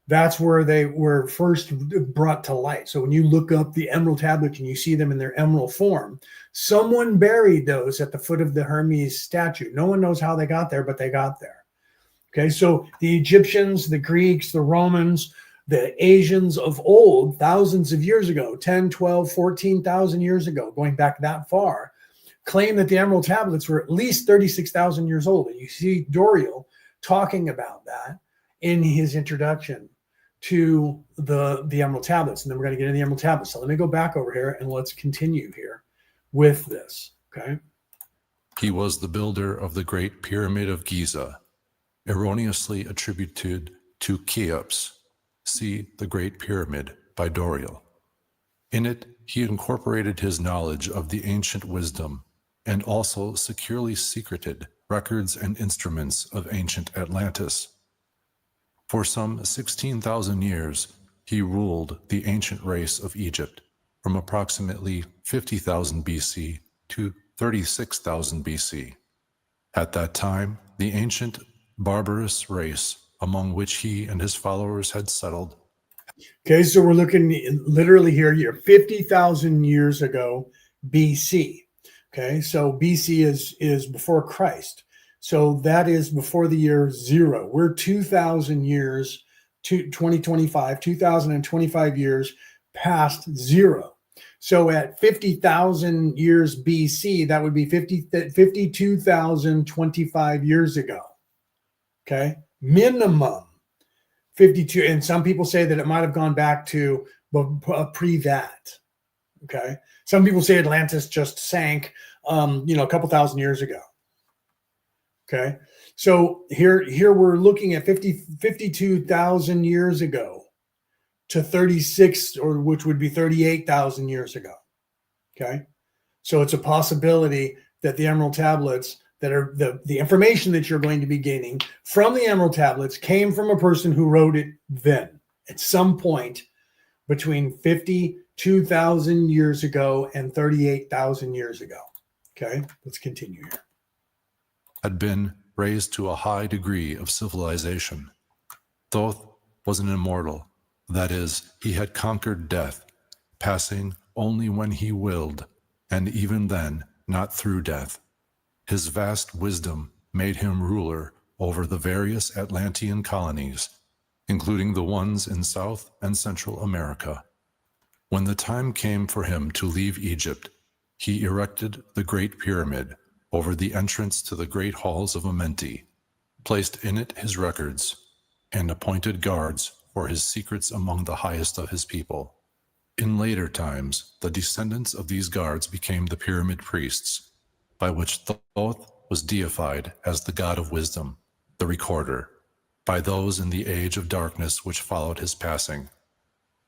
That's where they were first brought to light. So when you look up the Emerald Tablets and you see them in their emerald form, someone buried those at the foot of the Hermes statue. No one knows how they got there, but they got there. Okay, so the Egyptians, the Greeks, the Romans, the Asians of old, thousands of years ago, 10, 12, 14,000 years ago, going back that far, claim that the Emerald Tablets were at least 36,000 years old. And you see Doriel talking about that in his introduction to the Emerald Tablets. And then we're going to get into the Emerald Tablets. So let me go back over here and let's continue here with this. Okay. He was the builder of the Great Pyramid of Giza, erroneously attributed to Cheops. See The Great Pyramid by Doriel. In it, he incorporated his knowledge of the ancient wisdom and also securely secreted records and instruments of ancient Atlantis. For some 16,000 years, he ruled the ancient race of Egypt from approximately 50,000 BC to 36,000 BC. At that time, the ancient barbarous race among which he and his followers had settled. Okay, so we're looking literally here 50,000 years ago BC. Okay, so BC is before Christ. So that is before the year 0. We're 2,000 years, 2025, 2,025 years past 0. So at 50,000 years BC, that would be 52,025 years ago. Okay, minimum 52. And some people say that it might have gone back to pre that. Okay, some people say Atlantis just sank, a couple thousand years ago. Okay, so here we're looking at 52,000 years ago to 36, or which would be 38,000 years ago. Okay, so it's a possibility that the Emerald Tablets, that are the information that you're going to be gaining from the Emerald Tablets, came from a person who wrote it then, at some point between 52,000 years ago and 38,000 years ago. Okay, let's continue here. Had been raised to a high degree of civilization. Thoth was an immortal, that is, he had conquered death, passing only when he willed, and even then not through death. His vast wisdom made him ruler over the various Atlantean colonies, including the ones in South and Central America. When the time came for him to leave Egypt, he erected the Great Pyramid over the entrance to the great halls of Amenti, placed in it his records, and appointed guards for his secrets among the highest of his people. In later times, the descendants of these guards became the pyramid priests, by which Thoth was deified as the god of wisdom, the recorder, by those in the age of darkness which followed his passing.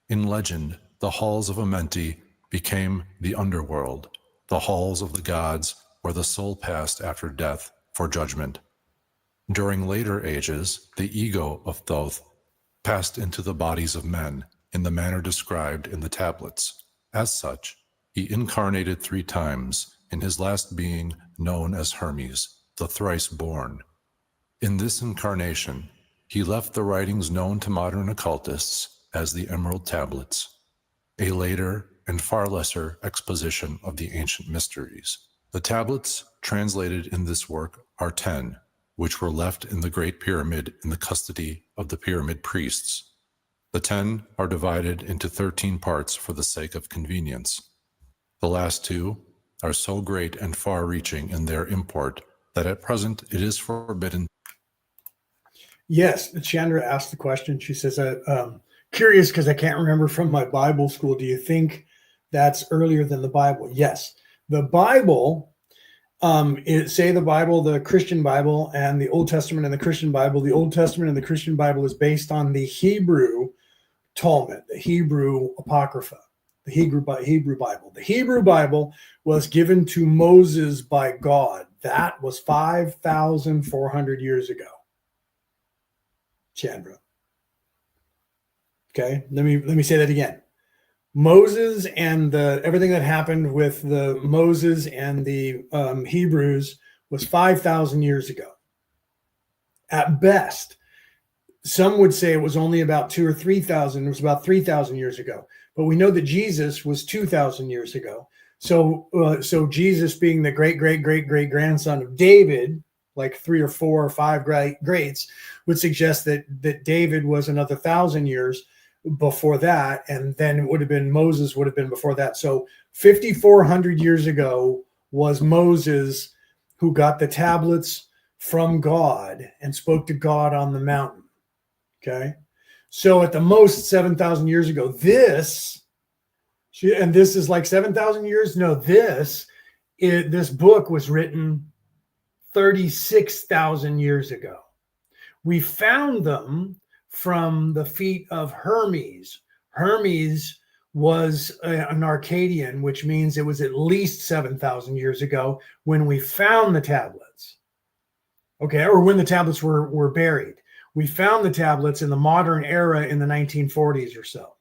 In legend, the halls of Amenti became the underworld, the halls of the gods, where the soul passed after death for judgment. During later ages, the ego of Thoth passed into the bodies of men in the manner described in the tablets. As such, he incarnated 3 times, in his last being known as Hermes, the thrice-born. In this incarnation, he left the writings known to modern occultists as the Emerald Tablets, a later and far lesser exposition of the ancient mysteries. The tablets translated in this work are 10, which were left in the Great Pyramid in the custody of the pyramid priests. The 10 are divided into 13 parts for the sake of convenience. The last 2 are so great and far-reaching in their import that at present it is forbidden. Yes, Chandra asked the question. She says, curious because I can't remember from my Bible school. Do you think that's earlier than the Bible? Yes. The Bible, the Bible, the Christian Bible, and the Old Testament and the Christian Bible. The Old Testament and the Christian Bible is based on the Hebrew Talmud, the Hebrew Apocrypha, the Hebrew Bible. The Hebrew Bible was given to Moses by God. That was 5,400 years ago. Chandra. Okay, let me say that again. Moses and everything that happened with the Moses and the Hebrews was 5,000 years ago. At best, some would say it was only about 2,000 or 3,000. It was about 3,000 years ago. But we know that Jesus was 2,000 years ago. So Jesus, being the great grandson of David, like 3 or 4 or 5 greats, would suggest that David was another 1,000 years before that, and then it would have been Moses would have been before that. So 5,400 years ago was Moses, who got the tablets from God and spoke to God on the mountain. Okay, so at the most 7,000 years ago, this is like 7,000 years. No, this book was written 36,000 years ago. We found them from the feet of Hermes. Hermes was an Arcadian, which means it was at least 7,000 years ago when we found the tablets. Okay, or when the tablets were buried. We found the tablets in the modern era in the 1940s or so.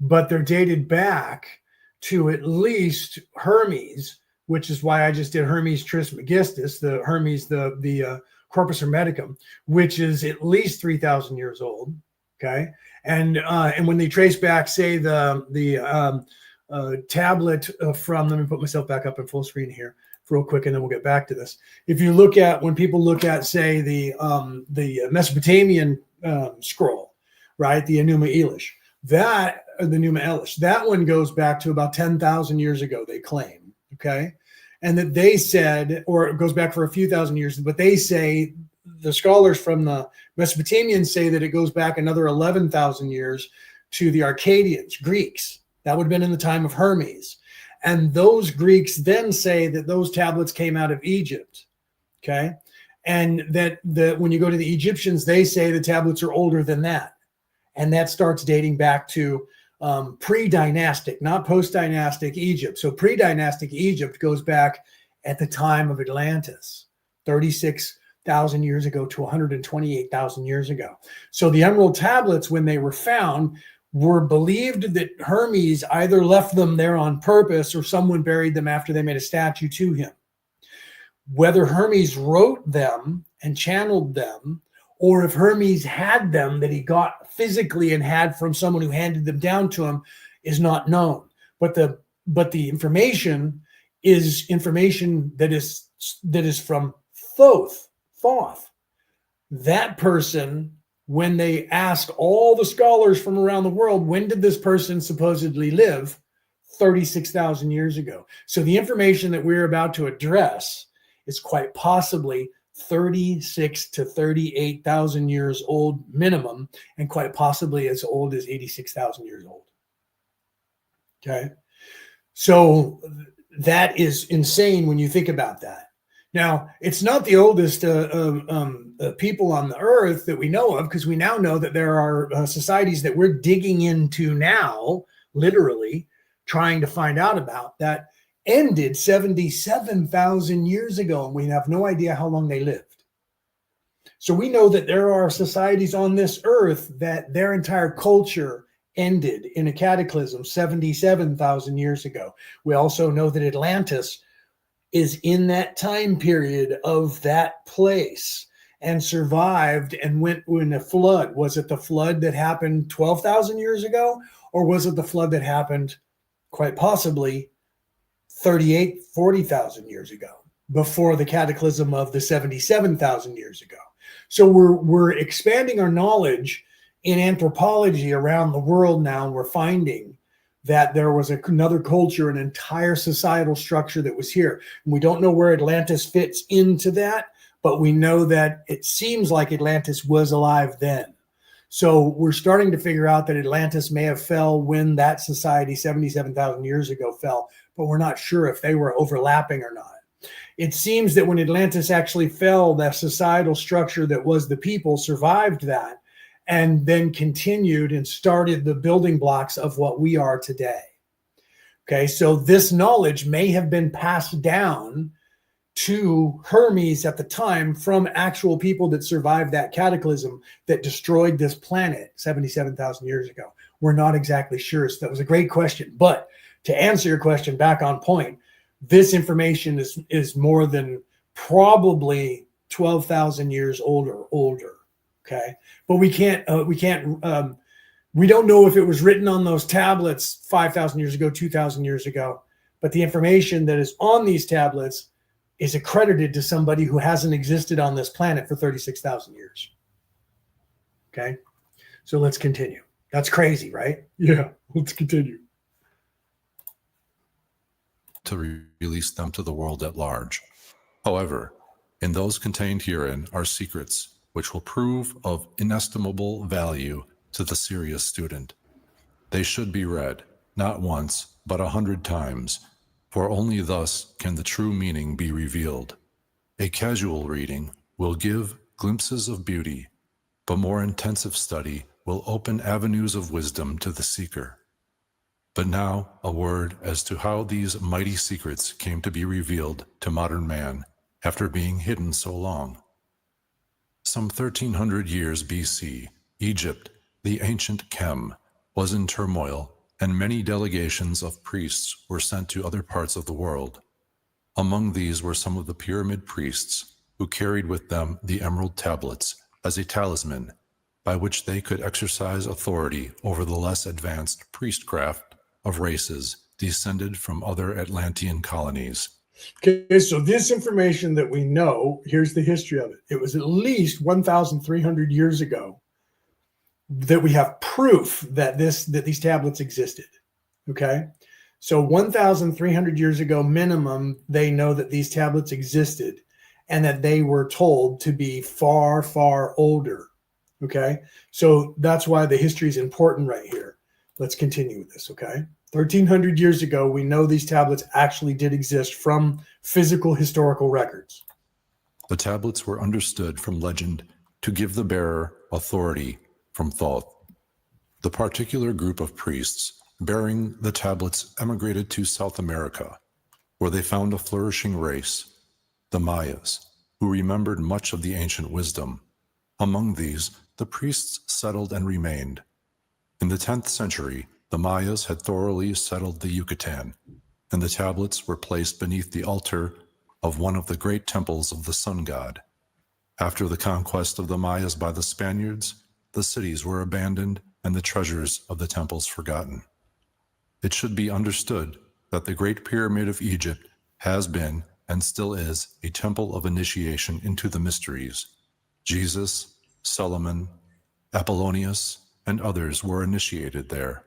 But they're dated back to at least Hermes, which is why I just did Hermes Trismegistus, the Hermes, the Corpus Hermeticum, which is at least 3,000 years old. Okay, and when they trace back, say the tablet from, let me put myself back up in full screen here real quick, and then we'll get back to this. If you look at, when people look at, say, the Mesopotamian scroll, right, the Enuma Elish, that one goes back to about 10,000 years ago, they claim. Okay. And that they said, or it goes back for a few thousand years, but they say, the scholars from the Mesopotamians say that it goes back another 11,000 years to the Arcadians, Greeks. That would have been in the time of Hermes. And those Greeks then say that those tablets came out of Egypt. Okay. And that when you go to the Egyptians, they say the tablets are older than that. And that starts dating back to pre-dynastic, not post-dynastic Egypt. So pre-dynastic Egypt goes back at the time of Atlantis, 36,000 years ago to 128,000 years ago. So the emerald tablets, when they were found, were believed that Hermes either left them there on purpose or someone buried them after they made a statue to him. Whether Hermes wrote them and channeled them, or if Hermes had them that he got physically and had from someone who handed them down to him, is not known. But the information is information that is from Thoth. That person, when they ask all the scholars from around the world, when did this person supposedly live? 36,000 years ago. So the information that we're about to address is quite possibly 36 to 38,000 years old minimum, and quite possibly as old as 86,000 years old. Okay. So that is insane when you think about that. Now, it's not the oldest people on the earth that we know of, because we now know that there are societies that we're digging into now, literally trying to find out about, that ended 77,000 years ago, and we have no idea how long they lived. So we know that there are societies on this earth that their entire culture ended in a cataclysm 77,000 years ago. We also know that Atlantis is in that time period of that place and survived and went in a flood. Was it the flood that happened 12,000 years ago? Or was it the flood that happened quite possibly 40,000 years ago, before the cataclysm of the 77,000 years ago? So we're expanding our knowledge in anthropology around the world now, and we're finding that there was another culture, an entire societal structure that was here. And we don't know where Atlantis fits into that, but we know that it seems like Atlantis was alive then. So we're starting to figure out that Atlantis may have fell when that society 77,000 years ago fell, but we're not sure if they were overlapping or not. It seems that when Atlantis actually fell, that societal structure that was the people survived that, and then continued and started the building blocks of what we are today. Okay, so this knowledge may have been passed down to Hermes at the time from actual people that survived that cataclysm that destroyed this planet 77,000 years ago? We're not exactly sure. So that was a great question. But to answer your question back on point, this information is more than probably 12,000 years older. Okay. But we don't know if it was written on those tablets 5,000 years ago, 2,000 years ago. But the information that is on these tablets is accredited to somebody who hasn't existed on this planet for 36,000 years. Okay. So let's continue. That's crazy, right? Yeah. Let's continue. To release them to the world at large. However, in those contained herein are secrets which will prove of inestimable value to the serious student. They should be read, not once, but 100 times, for only thus can the true meaning be revealed. A casual reading will give glimpses of beauty, but more intensive study will open avenues of wisdom to the seeker. But now a word as to how these mighty secrets came to be revealed to modern man after being hidden so long. Some 1300 years BC, Egypt, the ancient Chem, was in turmoil, and many delegations of priests were sent to other parts of the world. Among these were some of the pyramid priests, who carried with them the emerald tablets as a talisman by which they could exercise authority over the less advanced priestcraft of races descended from other Atlantean colonies. Okay, so this information that we know, here's the history of it. It was at least 1,300 years ago that we have proof that these tablets existed. Okay, so 1,300 years ago minimum, they know that these tablets existed and that they were told to be far, far older. Okay, so that's why the history is important right here. Let's continue with this. Okay, 1,300 years ago, we know these tablets actually did exist from physical historical records. The tablets were understood from legend to give the bearer authority from Thoth. The particular group of priests bearing the tablets emigrated to South America, where they found a flourishing race, the Mayas, who remembered much of the ancient wisdom. Among these, the priests settled and remained. In the 10th century, the Mayas had thoroughly settled the Yucatan, and the tablets were placed beneath the altar of one of the great temples of the sun god. After the conquest of the Mayas by the Spaniards, the cities were abandoned and the treasures of the temples forgotten. It should be understood that the Great Pyramid of Egypt has been and still is a temple of initiation into the mysteries. Jesus, Solomon, Apollonius, and others were initiated there.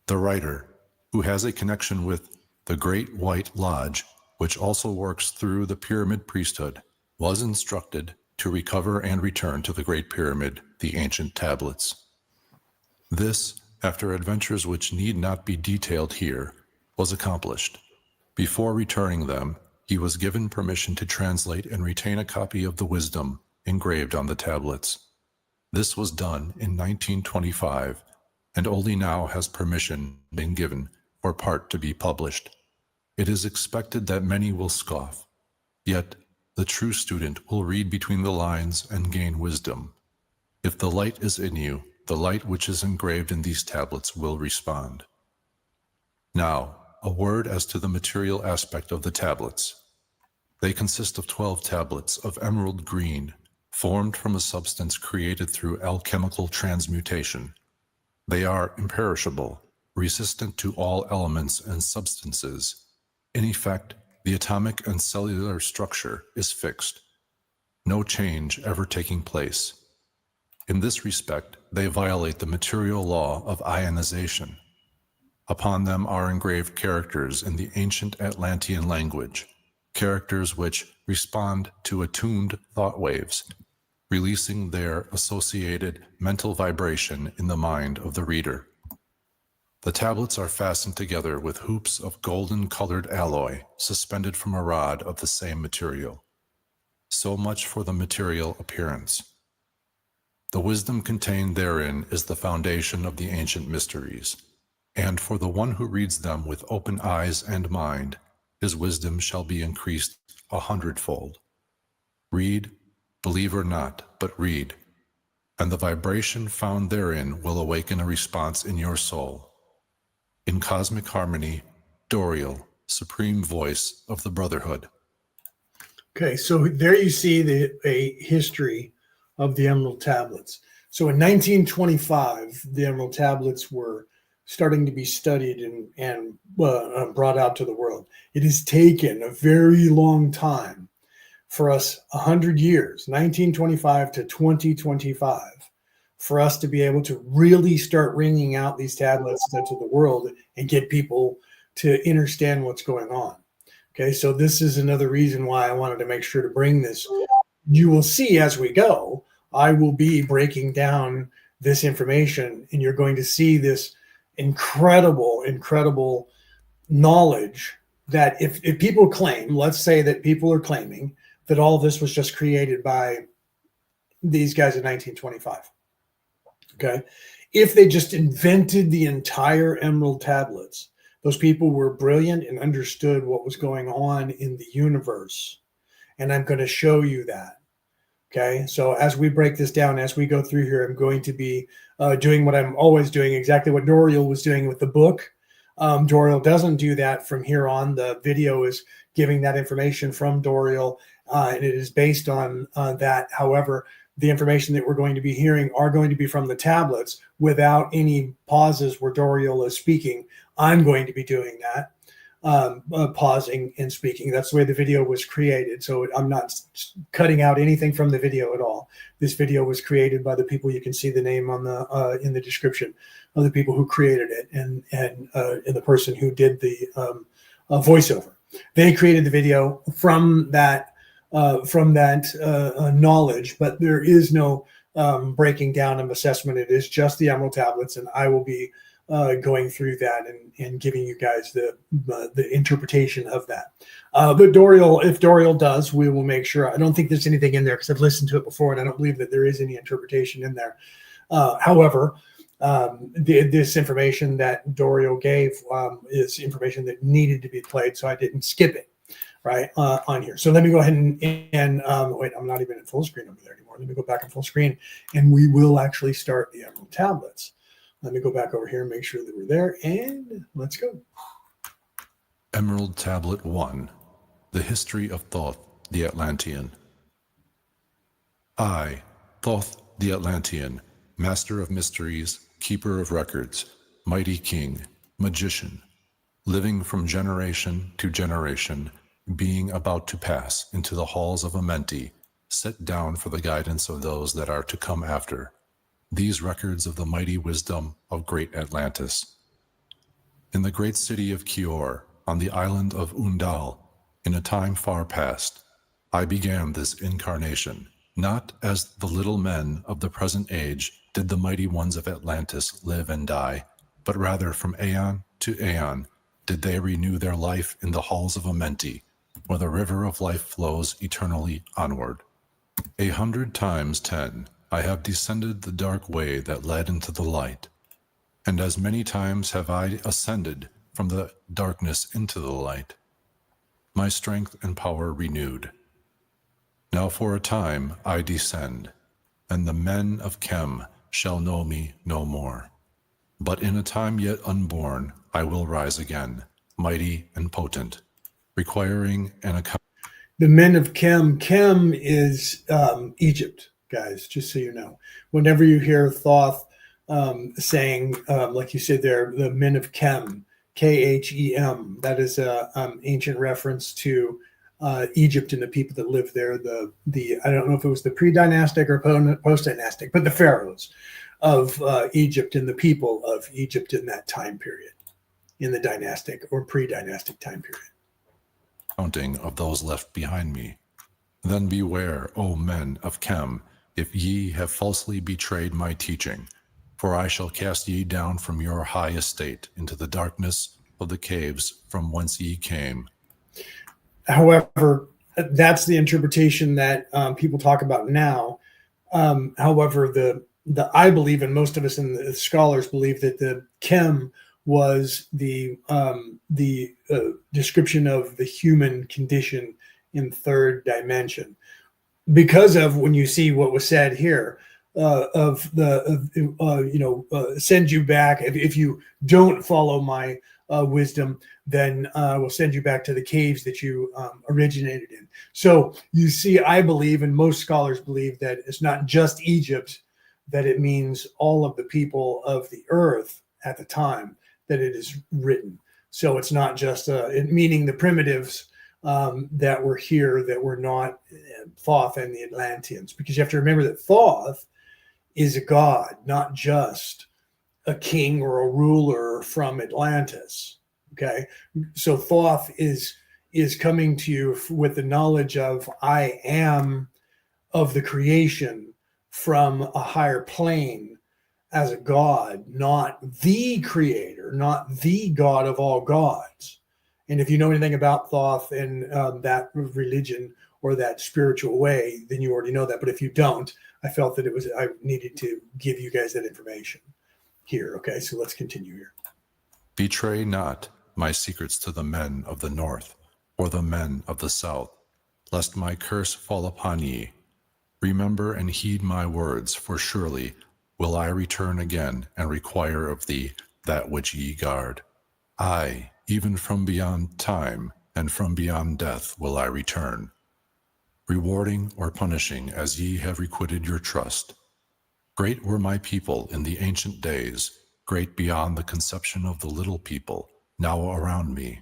The writer, who has a connection with the Great White Lodge, which also works through the pyramid priesthood, was instructed to recover and return to the Great Pyramid the ancient tablets. This, after adventures which need not be detailed here, was accomplished. Before returning them, he was given permission to translate and retain a copy of the wisdom engraved on the tablets. This was done in 1925, and only now has permission been given for part to be published. It is expected that many will scoff, yet the true student will read between the lines and gain wisdom. If the light is in you, the light which is engraved in these tablets will respond. Now, a word as to the material aspect of the tablets. They consist of 12 tablets of emerald green, formed from a substance created through alchemical transmutation. They are imperishable, resistant to all elements and substances. In effect, the atomic and cellular structure is fixed, no change ever taking place. In this respect, they violate the material law of ionization. Upon them are engraved characters in the ancient Atlantean language, characters which respond to attuned thought waves, releasing their associated mental vibration in the mind of the reader. The tablets are fastened together with hoops of golden-colored alloy suspended from a rod of the same material. So much for the material appearance. The wisdom contained therein is the foundation of the ancient mysteries, and for the one who reads them with open eyes and mind, his wisdom shall be increased 100-fold. Read, believe or not, but read, and the vibration found therein will awaken a response in your soul. In cosmic harmony, Doriel, supreme voice of the Brotherhood. Okay, so there you see a history of the Emerald Tablets. So in 1925, the Emerald Tablets were starting to be studied and brought out to the world. It has taken a very long time for us, 100 years, 1925 to 2025, for us to be able to really start ringing out these tablets to the world and get people to understand what's going on. Okay, so this is another reason why I wanted to make sure to bring this. You will see as we go, I will be breaking down this information, and you're going to see this incredible knowledge that if people claim, let's say that people are claiming that all this was just created by these guys in 1925. Okay, if they just invented the entire Emerald Tablets, those people were brilliant and understood what was going on in the universe. And I'm going to show you that. Okay, so as we break this down, as we go through here, I'm going to be doing what I'm always doing, exactly what Doriel was doing with the book. Doriel doesn't do that from here on. The video is giving that information from Doriel, and it is based on that. However, the information that we're going to be hearing are going to be from the tablets without any pauses where Doriel is speaking. I'm going to be doing that, pausing and speaking. That's the way the video was created. So I'm not cutting out anything from the video at all. This video was created by the people. You can see the name on the in the description of the people who created it and the person who did the voiceover. They created the video from that knowledge, but there is no breaking down of assessment. It is just the Emerald Tablets, and I will be going through that and giving you guys the interpretation of that. But Doriel, if Doriel does, we will make sure. I don't think there's anything in there because I've listened to it before, and I don't believe that there is any interpretation in there. However, this information that Doriel gave is information that needed to be played, so I didn't skip it. Right on here. So let me go ahead and wait, I'm not even at full screen over there anymore. Let me go back in full screen and we will actually start the Emerald Tablets. Let me go back over here and make sure that we're there, and let's go. Emerald Tablet 1, The History of Thoth the Atlantean. I, Thoth the Atlantean, master of mysteries, keeper of records, mighty king, magician, living from generation to generation, being about to pass into the halls of Amenti, set down for the guidance of those that are to come after, these records of the mighty wisdom of great Atlantis. In the great city of Kior, on the island of Undal, in a time far past, I began this incarnation, not as the little men of the present age did the mighty ones of Atlantis live and die, but rather from aeon to aeon did they renew their life in the halls of Amenti, where the river of life flows eternally onward. 100 times 10, I have descended the dark way that led into the light, and as many times have I ascended from the darkness into the light, my strength and power renewed. Now for a time I descend, and the men of Chem shall know me no more. But in a time yet unborn I will rise again, mighty and potent, requiring an account. The men of Chem. Chem is Egypt, guys, just so you know. Whenever you hear Thoth saying, like you said there, the men of Chem, Khem, that is an ancient reference to Egypt and the people that lived there. I don't know if it was the pre-dynastic or post-dynastic, but the pharaohs of Egypt and the people of Egypt in that time period, in the dynastic or pre-dynastic time period. Counting of those left behind me. Then beware, O men of Chem, if ye have falsely betrayed my teaching, for I shall cast ye down from your high estate into the darkness of the caves from whence ye came. However, that's the interpretation that people talk about now. However, I believe, and most of us in the scholars believe, that the Chem was the description of the human condition in third dimension. Because of, when you see what was said here, send you back, if you don't follow my wisdom, then we'll send you back to the caves that you originated in. So you see, I believe, and most scholars believe, that it's not just Egypt, that it means all of the people of the earth at the time that it is written. So it's not just meaning the primitives that were here, that were not Thoth and the Atlanteans, because you have to remember that Thoth is a god, not just a king or a ruler from Atlantis. Okay, so Thoth is coming to you with the knowledge of, I am of the creation from a higher plane as a god, not the creator, not the god of all gods. And if you know anything about Thoth and that religion or that spiritual way, then you already know that. But if you don't, I felt that I needed to give you guys that information here. Okay, so let's continue here. Betray not my secrets to the men of the north, or the men of the south, lest my curse fall upon ye. Remember and heed my words, for surely will I return again and require of thee that which ye guard. I, even from beyond time and from beyond death, will I return, rewarding or punishing as ye have requited your trust. Great were my people in the ancient days, great beyond the conception of the little people now around me.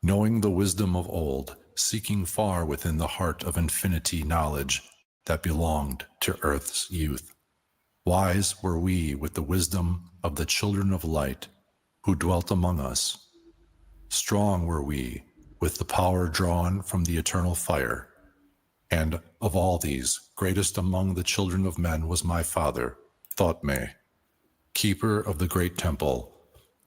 Knowing the wisdom of old, seeking far within the heart of infinity knowledge that belonged to earth's youth. Wise were we with the wisdom of the children of light who dwelt among us. Strong were we with the power drawn from the eternal fire. And of all these, greatest among the children of men was my father, Thoth, keeper of the great temple,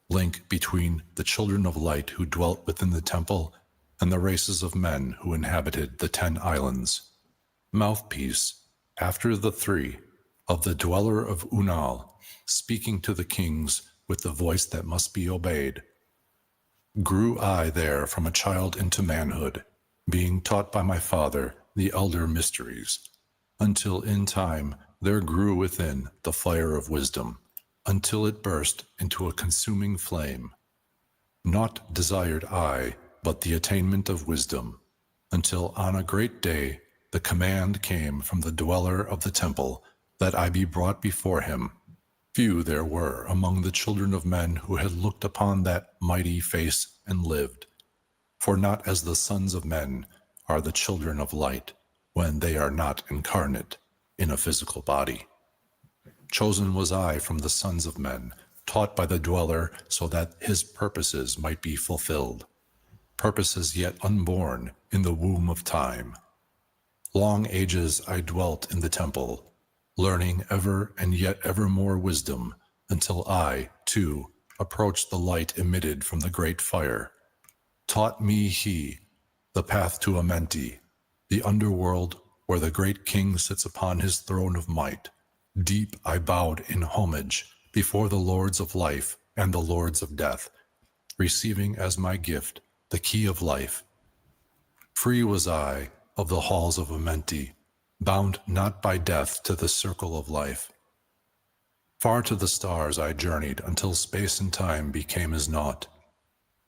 link between the children of light who dwelt within the temple and the races of men who inhabited the 10 islands. Mouthpiece, after the 3, of the dweller of Unal, speaking to the kings with the voice that must be obeyed. Grew I there from a child into manhood, being taught by my father the elder mysteries, until in time there grew within the fire of wisdom, until it burst into a consuming flame. Naught desired I but the attainment of wisdom, until on a great day the command came from the dweller of the temple that I be brought before him. Few there were among the children of men who had looked upon that mighty face and lived. For not as the sons of men are the children of light, when they are not incarnate in a physical body. Chosen was I from the sons of men, taught by the dweller so that his purposes might be fulfilled, purposes yet unborn in the womb of time. Long ages I dwelt in the temple, learning ever and yet ever more wisdom, until I, too, approached the light emitted from the great fire. Taught me he, the path to Amenti, the underworld where the great king sits upon his throne of might. Deep I bowed in homage before the lords of life and the lords of death, receiving as my gift the key of life. Free was I of the halls of Amenti, bound not by death to the circle of life. Far to the stars I journeyed until space and time became as naught.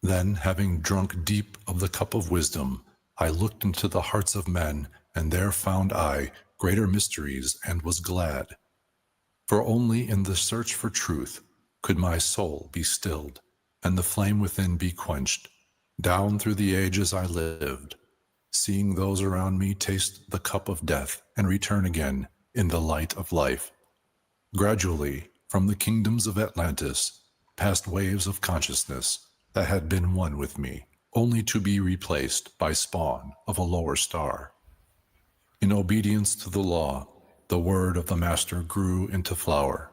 Then, having drunk deep of the cup of wisdom, I looked into the hearts of men, and there found I greater mysteries and was glad. For only in the search for truth could my soul be stilled, and the flame within be quenched. Down through the ages I lived, seeing those around me taste the cup of death and return again in the light of life. Gradually, from the kingdoms of Atlantis, passed waves of consciousness that had been one with me, only to be replaced by spawn of a lower star. In obedience to the law, the word of the master grew into flower.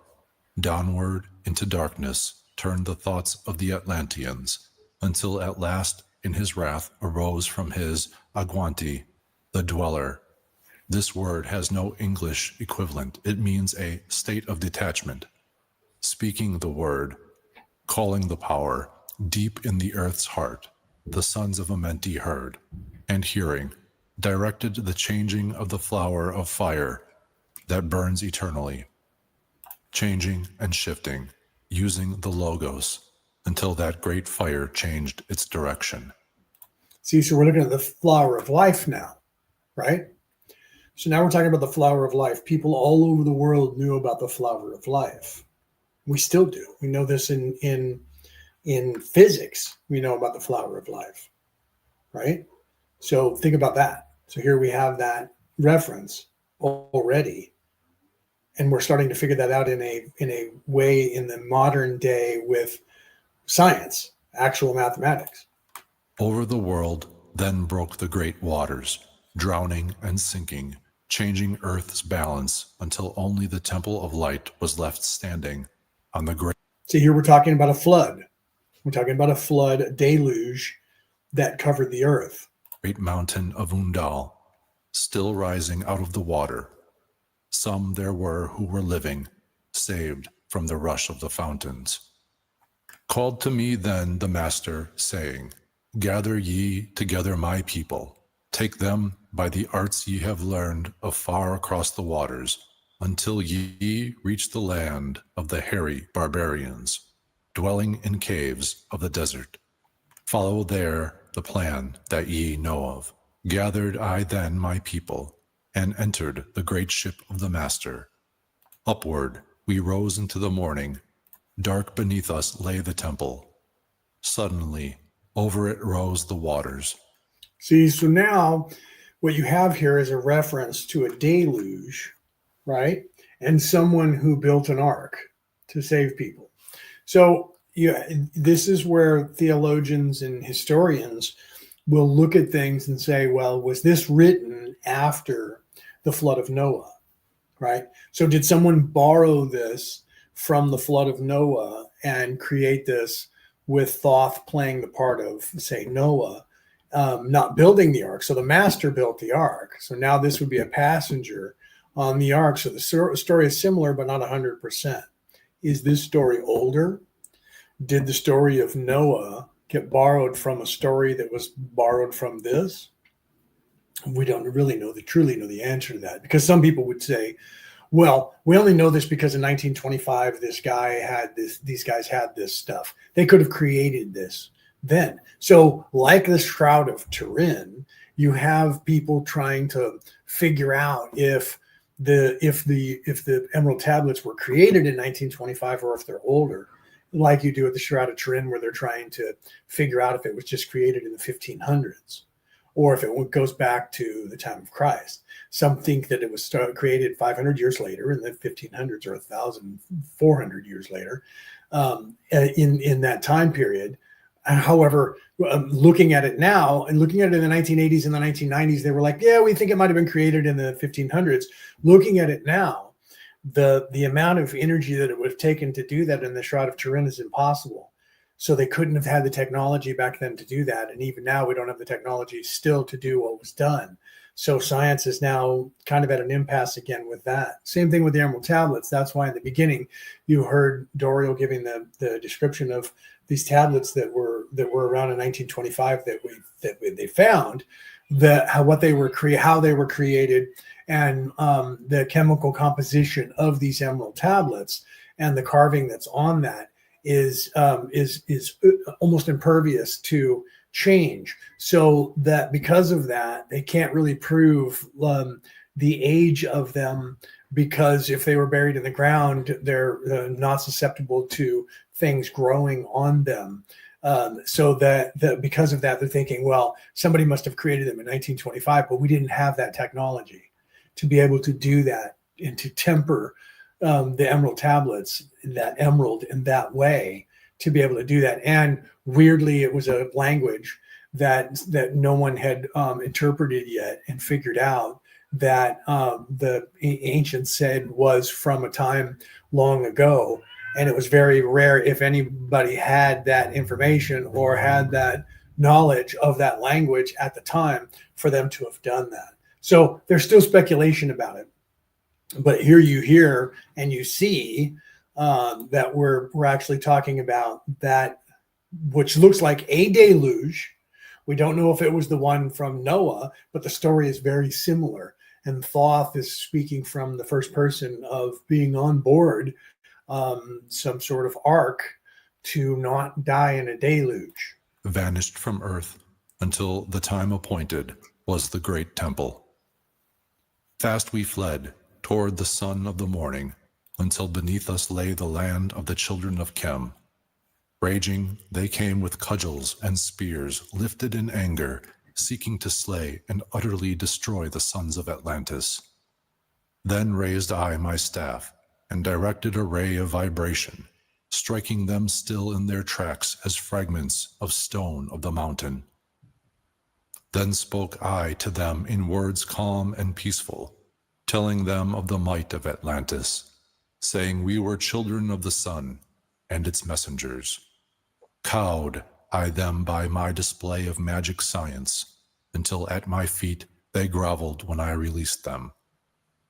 Downward into darkness turned the thoughts of the Atlanteans, until at last in his wrath arose from his Aguanti, the dweller. This word has no English equivalent. It means a state of detachment. Speaking the word, calling the power, deep in the earth's heart, the sons of Amenti heard. and hearing, directed the changing of the flower of fire that burns eternally, changing and shifting, using the logos, until that great fire changed its direction. See, so we're looking at the flower of life now, right? So now we're talking about the flower of life. People all over the world knew about the flower of life. We still do. We know this in physics. We know about the flower of life, right? So think about that. So here we have that reference already, and we're starting to figure that out in a way in the modern day with science, actual mathematics. Over the world then broke the great waters, drowning and sinking, changing earth's balance until only the temple of light was left standing on the great. See, here we're talking about a flood. We're talking about a flood, a deluge that covered the earth. Great mountain of Undal, still rising out of the water. Some there were who were living, saved from the rush of the fountains. Called to me then the master, saying, Gather ye together my people, take them by the arts ye have learned afar across the waters, until ye reach the land of the hairy barbarians, dwelling in caves of the desert. Follow there the plan that ye know of. Gathered I then my people, and entered the great ship of the master. Upward we rose into the morning. Dark beneath us lay the temple. Suddenly, over it rose the waters. See, so now what you have here is a reference to a deluge, right? And someone who built an ark to save people. So this is where theologians and historians will look at things and say, well, was this written after the flood of Noah, right? So did someone borrow this from the flood of Noah and create this with Thoth playing the part of, say, Noah, not building the ark? So the master built the ark. So now this would be a passenger on the ark. So the story is similar, but not 100%. Is this story older? Did the story of Noah get borrowed from a story that was borrowed from this? We don't really truly know the answer to that, because some people would say, well, we only know this because in 1925, these guys had this stuff. They could have created this then. So like the Shroud of Turin, you have people trying to figure out if the Emerald Tablets were created in 1925 or if they're older, like you do with the Shroud of Turin, where they're trying to figure out if it was just created in the 1500s or if it goes back to the time of Christ. Some think that it was created 500 years later in the 1500s or 1,400 years later in that time period. However, looking at it now and looking at it in the 1980s and the 1990s, they were like, yeah, we think it might have been created in the 1500s. Looking at it now, the amount of energy that it would have taken to do that in the Shroud of Turin is impossible. So they couldn't have had the technology back then to do that. And even now, we don't have the technology still to do what was done. So science is now kind of at an impasse again with that. Same thing with the Emerald Tablets. That's why in the beginning, you heard Doriel giving the description of these tablets that were around in 1925 that they found, how they were created, and the chemical composition of these Emerald Tablets and the carving that's on that is almost impervious to change. So that because of that, they can't really prove the age of them, because if they were buried in the ground, they're not susceptible to things growing on them. So that because of that, they're thinking, well, somebody must have created them in 1925, but we didn't have that technology to be able to do that and to temper the Emerald Tablets, that emerald in that way, to be able to do that. And weirdly, it was a language that no one had interpreted yet and figured out, that the ancients said was from a time long ago. And it was very rare if anybody had that information or had that knowledge of that language at the time for them to have done that. So there's still speculation about it. But here you hear and you see that we're actually talking about that, which looks like a deluge, We don't know if it was the one from Noah, but the story is very similar. And Thoth is speaking from the first person of being on board some sort of ark to not die in a deluge. Vanished from earth until the time appointed was the great temple. Fast we fled toward the sun of the morning until beneath us lay the land of the children of Chem. Raging, they came with cudgels and spears lifted in anger, seeking to slay and utterly destroy the sons of Atlantis. Then raised I my staff and directed a ray of vibration, striking them still in their tracks as fragments of stone of the mountain. Then spoke I to them in words calm and peaceful, telling them of the might of Atlantis, saying we were children of the sun and its messengers. Cowed I them by my display of magic science, until at my feet they groveled when I released them.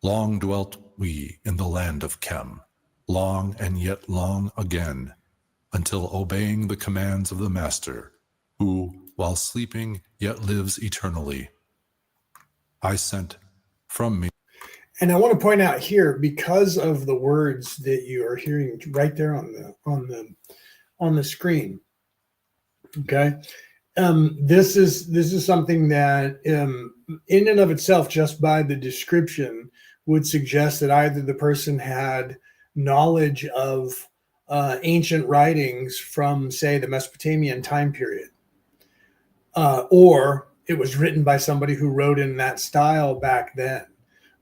Long dwelt we in the land of Chem, long and yet long again, until obeying the commands of the Master, who, while sleeping, yet lives eternally, I sent from me. And I want to point out here, because of the words that you are hearing right there on the screen. Okay, this is something that, in and of itself, just by the description, would suggest that either the person had knowledge of ancient writings from, say, the Mesopotamian time period, or it was written by somebody who wrote in that style back then.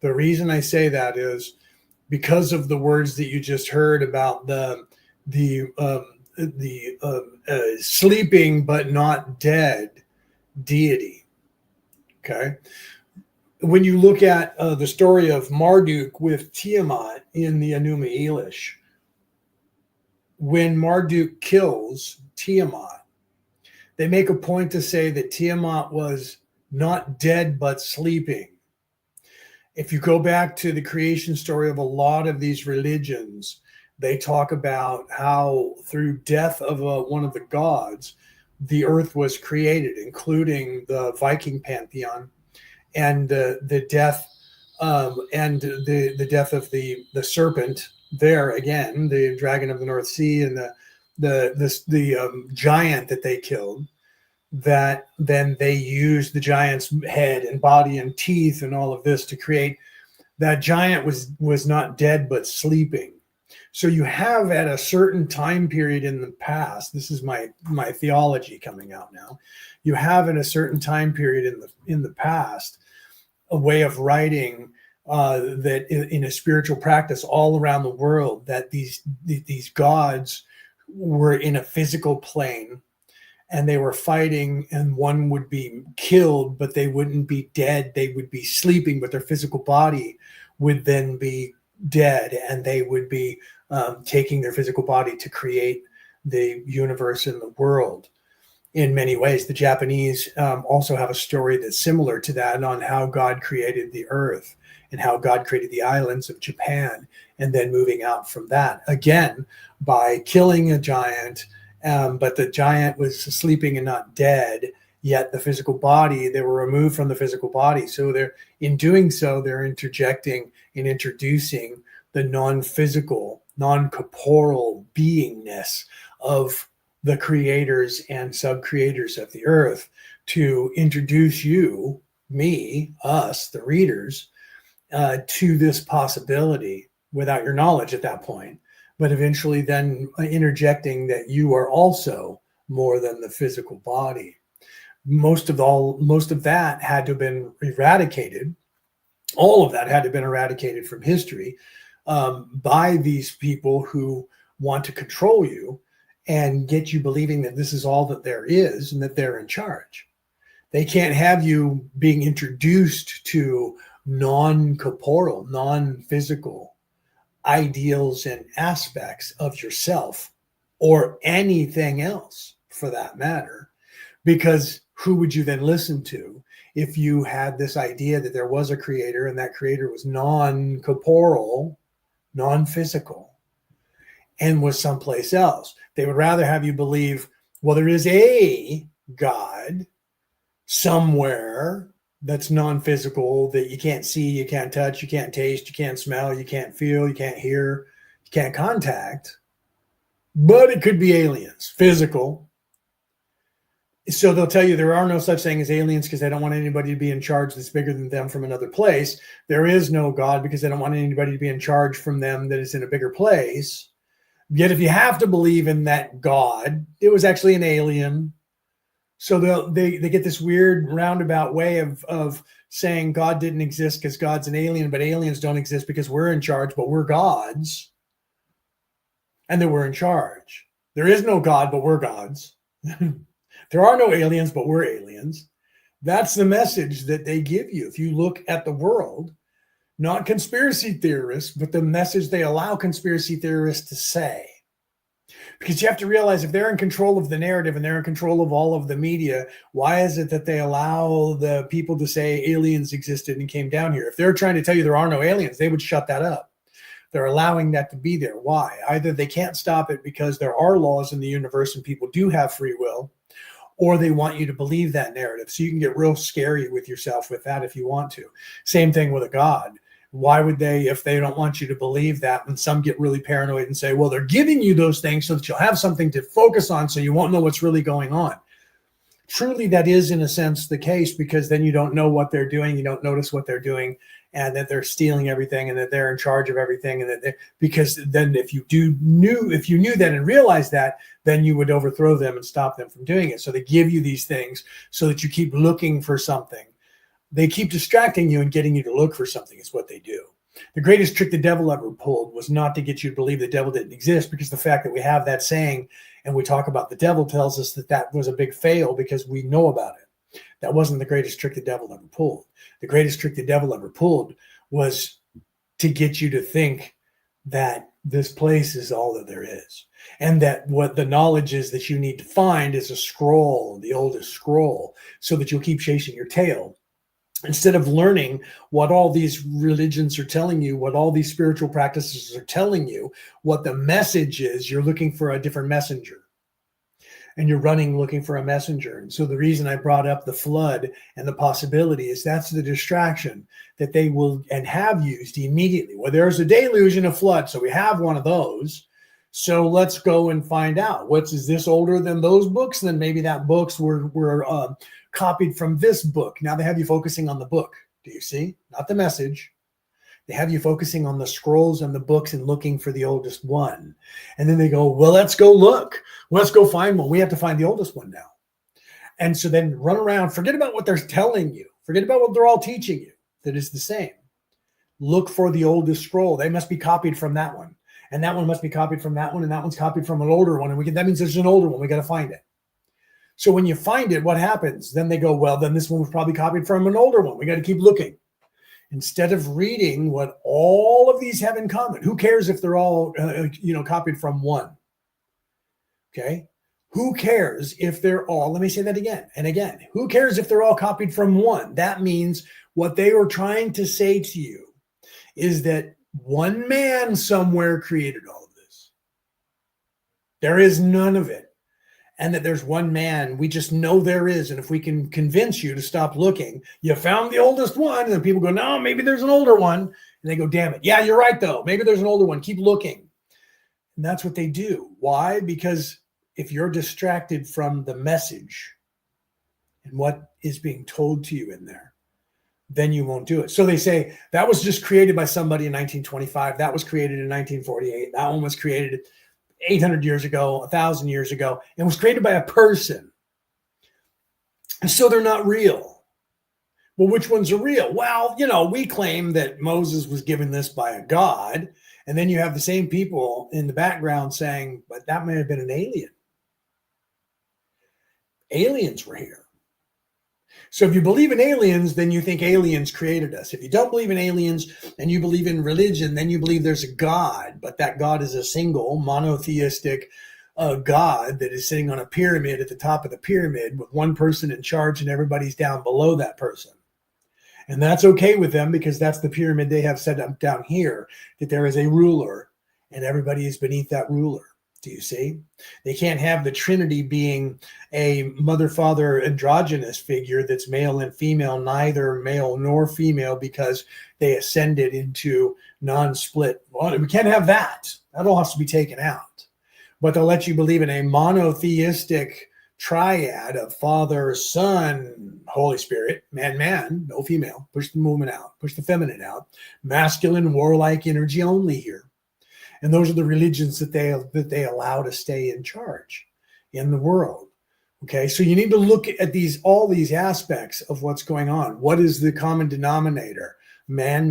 The reason I say that is because of the words that you just heard about the sleeping but not dead deity. Okay, when you look at the story of Marduk with Tiamat in the Enuma Elish, when Marduk kills Tiamat, they make a point to say that Tiamat was not dead but sleeping. If you go back to the creation story of a lot of these religions, they talk about how through death of one of the gods, the earth was created, including the Viking pantheon, and the death and the death of the serpent. There again, the dragon of the North Sea, and the giant that they killed. That then they used the giant's head and body and teeth and all of this to create. That giant was not dead but sleeping. So you have at a certain time period in the past, this is my theology coming out now, you have in a certain time period in the past a way of writing that in a spiritual practice all around the world, that these gods were in a physical plane and they were fighting, and one would be killed, but they wouldn't be dead. They would be sleeping, but their physical body would then be dead, and they would be taking their physical body to create the universe and the world. In many ways, the Japanese also have a story that's similar to that on how God created the earth and how God created the islands of Japan, and then moving out from that, again, by killing a giant, but the giant was sleeping and not dead, yet the physical body, they were removed from the physical body. So in doing so, they're interjecting and introducing the non-physical, non-corporeal beingness of the creators and sub-creators of the earth to introduce you, me, us, the readers, to this possibility without your knowledge at that point, but eventually then interjecting that you are also more than the physical body. Most of that had to have been eradicated. All of that had to have been eradicated from history by these people who want to control you and get you believing that this is all that there is and that they're in charge. They can't have you being introduced to non-corporeal, non-physical ideals and aspects of yourself or anything else for that matter, because who would you then listen to if you had this idea that there was a creator and that creator was non-corporeal, non-physical, and was someplace else? They would rather have you believe, well, there is a God, somewhere that's non-physical, that you can't see, you can't touch, you can't taste, you can't smell, you can't feel, you can't hear, you can't contact. But it could be aliens, physical. So they'll tell you there are no such thing as aliens because they don't want anybody to be in charge that's bigger than them from another place. There is no God because they don't want anybody to be in charge from them that is in a bigger place. Yet if you have to believe in that God, it was actually an alien. So they get this weird roundabout way of saying God didn't exist because God's an alien, but aliens don't exist because we're in charge, but we're gods. And that we're in charge. There is no God, but we're gods. There are no aliens, but we're aliens. That's the message that they give you. If you look at the world, not conspiracy theorists, but the message they allow conspiracy theorists to say. Because you have to realize if they're in control of the narrative and they're in control of all of the media, why is it that they allow the people to say aliens existed and came down here? If they're trying to tell you there are no aliens, they would shut that up. They're allowing that to be there. Why? Either they can't stop it because there are laws in the universe and people do have free will, or they want you to believe that narrative. So you can get real scary with yourself with that if you want to. Same thing with a God. Why would they, if they don't want you to believe that, when some get really paranoid and say, well, they're giving you those things so that you'll have something to focus on so you won't know what's really going on. Truly, that is in a sense the case, because then you don't know what they're doing. You don't notice what they're doing, and that they're stealing everything, and that they're in charge of everything. And that because then if you knew that and realized that, then you would overthrow them and stop them from doing it. So they give you these things so that you keep looking for something. They keep distracting you and getting you to look for something is what they do. The greatest trick the devil ever pulled was not to get you to believe the devil didn't exist, because the fact that we have that saying and we talk about the devil tells us that that was a big fail because we know about it. That wasn't the greatest trick the devil ever pulled. The greatest trick the devil ever pulled was to get you to think that this place is all that there is, and that what the knowledge is that you need to find is a scroll, the oldest scroll, so that you'll keep chasing your tail. Instead of learning what all these religions are telling you, what all these spiritual practices are telling you, what the message is, you're looking for a different messenger. And you're running looking for a messenger. And so the reason I brought up the flood and the possibility is that's the distraction that they will and have used immediately. Well, there's a deluge and a flood, so we have one of those. So let's go and find out. Is this older than those books? Then maybe that books were copied from this book. Now they have you focusing on the book. Do you see? Not the message. They have you focusing on the scrolls and the books and looking for the oldest one. And then they go, well, let's go look. Let's go find one. We have to find the oldest one now. And so then run around. Forget about what they're telling you. Forget about what they're all teaching you. That is the same. Look for the oldest scroll. They must be copied from that one. And that one must be copied from that one. And that one's copied from an older one. And that means there's an older one. We got to find it. So when you find it, what happens? Then they go, well, then this one was probably copied from an older one. We got to keep looking. Instead of reading what all of these have in common. Who cares if they're all, copied from one? Okay. Who cares if they're all, let me say that again and again. Who cares if they're all copied from one? That means what they were trying to say to you is that one man somewhere created all of this. There is none of it. And that there's one man, we just know there is. And if we can convince you to stop looking, you found the oldest one. And then people go, no, maybe there's an older one. And they go, damn it. Yeah, you're right, though. Maybe there's an older one. Keep looking. And that's what they do. Why? Because if you're distracted from the message and what is being told to you in there, then you won't do it. So they say that was just created by somebody in 1925. That was created in 1948. That one was created 800 years ago, 1,000 years ago, and was created by a person. And so they're not real. Well, which ones are real? Well, we claim that Moses was given this by a god, and then you have the same people in the background saying, but that may have been an alien. Aliens were here. So if you believe in aliens, then you think aliens created us. If you don't believe in aliens and you believe in religion, then you believe there's a God, but that God is a single monotheistic God that is sitting on a pyramid at the top of the pyramid with one person in charge and everybody's down below that person. And that's okay with them because that's the pyramid they have set up down here, that there is a ruler and everybody is beneath that ruler. Do you see? They can't have the Trinity being a mother, father, androgynous figure that's male and female, neither male nor female, because they ascended into non-split. Well, we can't have that. That all has to be taken out. But they'll let you believe in a monotheistic triad of Father, Son, Holy Spirit, man, no female. Push the movement out, push the feminine out. Masculine, warlike energy only here. And those are the religions that they allow to stay in charge in the world. Okay, so you need to look at all these aspects of what's going on. What is the common denominator? Man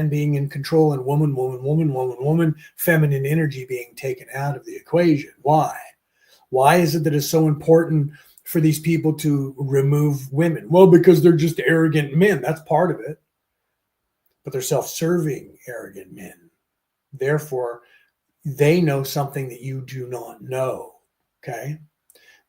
being in control, and woman, feminine energy being taken out of the equation. Why? Why is it that it's so important for these people to remove women? Well, because they're just arrogant men. That's part of it. But they're self-serving arrogant men. Therefore, they know something that you do not know, okay?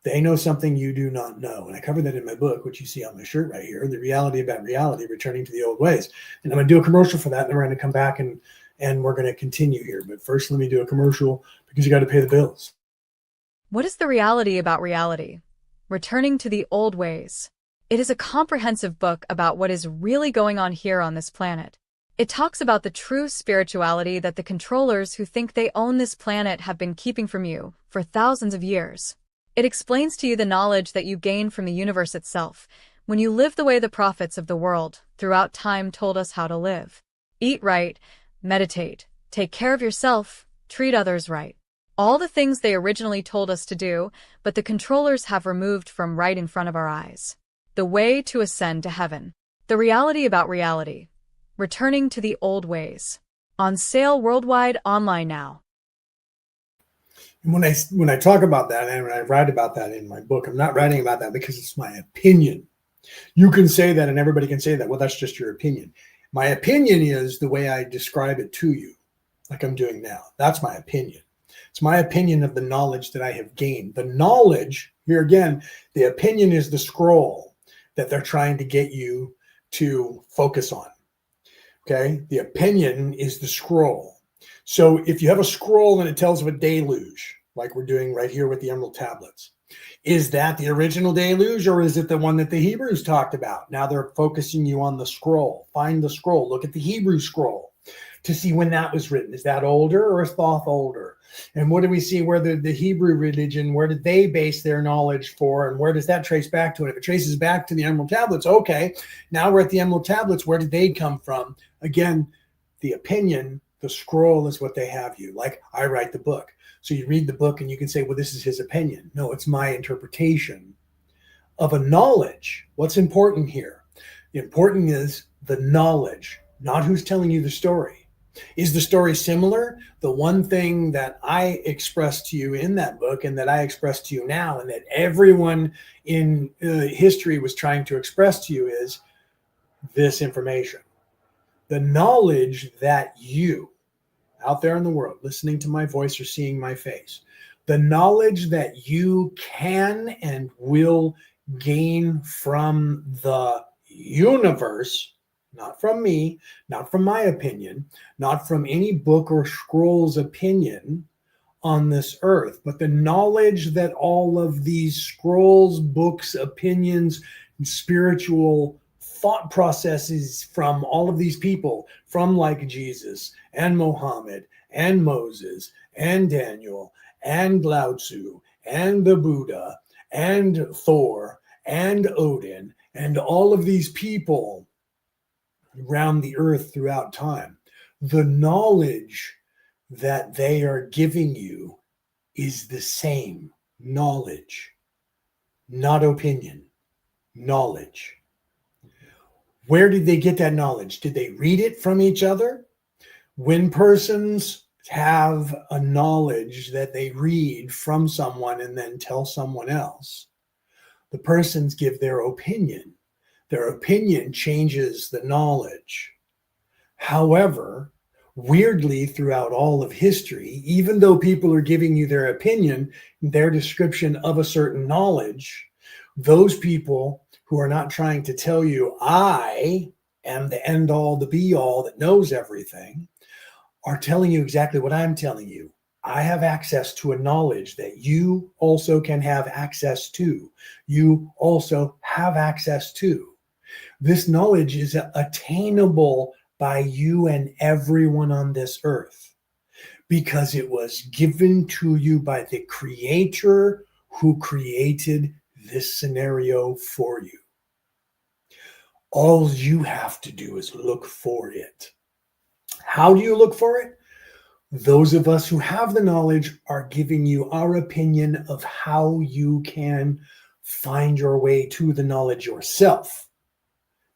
They know something you do not know. And I covered that in my book, which you see on my shirt right here, The Reality About Reality, Returning to the Old Ways. And I'm going to do a commercial for that, and then we're going to come back and we're going to continue here. But first, let me do a commercial because you got to pay the bills. What is the reality about reality? Returning to the Old Ways. It is a comprehensive book about what is really going on here on this planet. It talks about the true spirituality that the controllers who think they own this planet have been keeping from you for thousands of years. It explains to you the knowledge that you gain from the universe itself when you live the way the prophets of the world throughout time told us how to live. Eat right, meditate, take care of yourself, treat others right. All the things they originally told us to do, but the controllers have removed from right in front of our eyes. The way to ascend to heaven. The reality about reality. Returning to the Old Ways. On sale worldwide, online now. When I talk about that, and when I write about that in my book, I'm not writing about that because it's my opinion. You can say that and everybody can say that. Well, that's just your opinion. My opinion is the way I describe it to you, like I'm doing now. That's my opinion. It's my opinion of the knowledge that I have gained. The knowledge, here again, the opinion is the scroll that they're trying to get you to focus on. Okay, the opinion is the scroll. So if you have a scroll and it tells of a deluge, like we're doing right here with the Emerald Tablets, is that the original deluge, or is it the one that the Hebrews talked about? Now they're focusing you on the scroll. Find the scroll. Look at the Hebrew scroll to see when that was written. Is that older, or is Thoth older? And what do we see where the Hebrew religion, where did they base their knowledge for, and where does that trace back to? And if it traces back to the Emerald Tablets, okay, now we're at the Emerald Tablets. Where did they come from? Again, the opinion, the scroll is what they have you. Like I write the book. So you read the book and you can say, well, this is his opinion. No, it's my interpretation of a knowledge. What's important here? The important is the knowledge, not who's telling you the story. Is the story similar? The one thing that I expressed to you in that book and that I expressed to you now and that everyone in history was trying to express to you is this information. The knowledge that you, out there in the world, listening to my voice or seeing my face, the knowledge that you can and will gain from the universe, not from me, not from my opinion, not from any book or scroll's opinion on this earth, but the knowledge that all of these scrolls, books, opinions, and spiritual thought processes from all of these people, from like Jesus and Mohammed and Moses and Daniel and Lao Tzu and the Buddha and Thor and Odin and all of these people around the earth throughout time, the knowledge that they are giving you is the same knowledge, not opinion, knowledge. Where did they get that knowledge? Did they read it from each other? When persons have a knowledge that they read from someone and then tell someone else, the persons give their opinion. Their opinion changes the knowledge. However, weirdly, throughout all of history, even though people are giving you their opinion, their description of a certain knowledge, those people who are not trying to tell you, I am the end all, the be all that knows everything, are telling you exactly what I'm telling you. I have access to a knowledge that you also can have access to. You also have access to. This knowledge is attainable by you and everyone on this earth because it was given to you by the Creator who created this scenario for you. All you have to do is look for it. How do you look for it? Those of us who have the knowledge are giving you our opinion of how you can find your way to the knowledge yourself.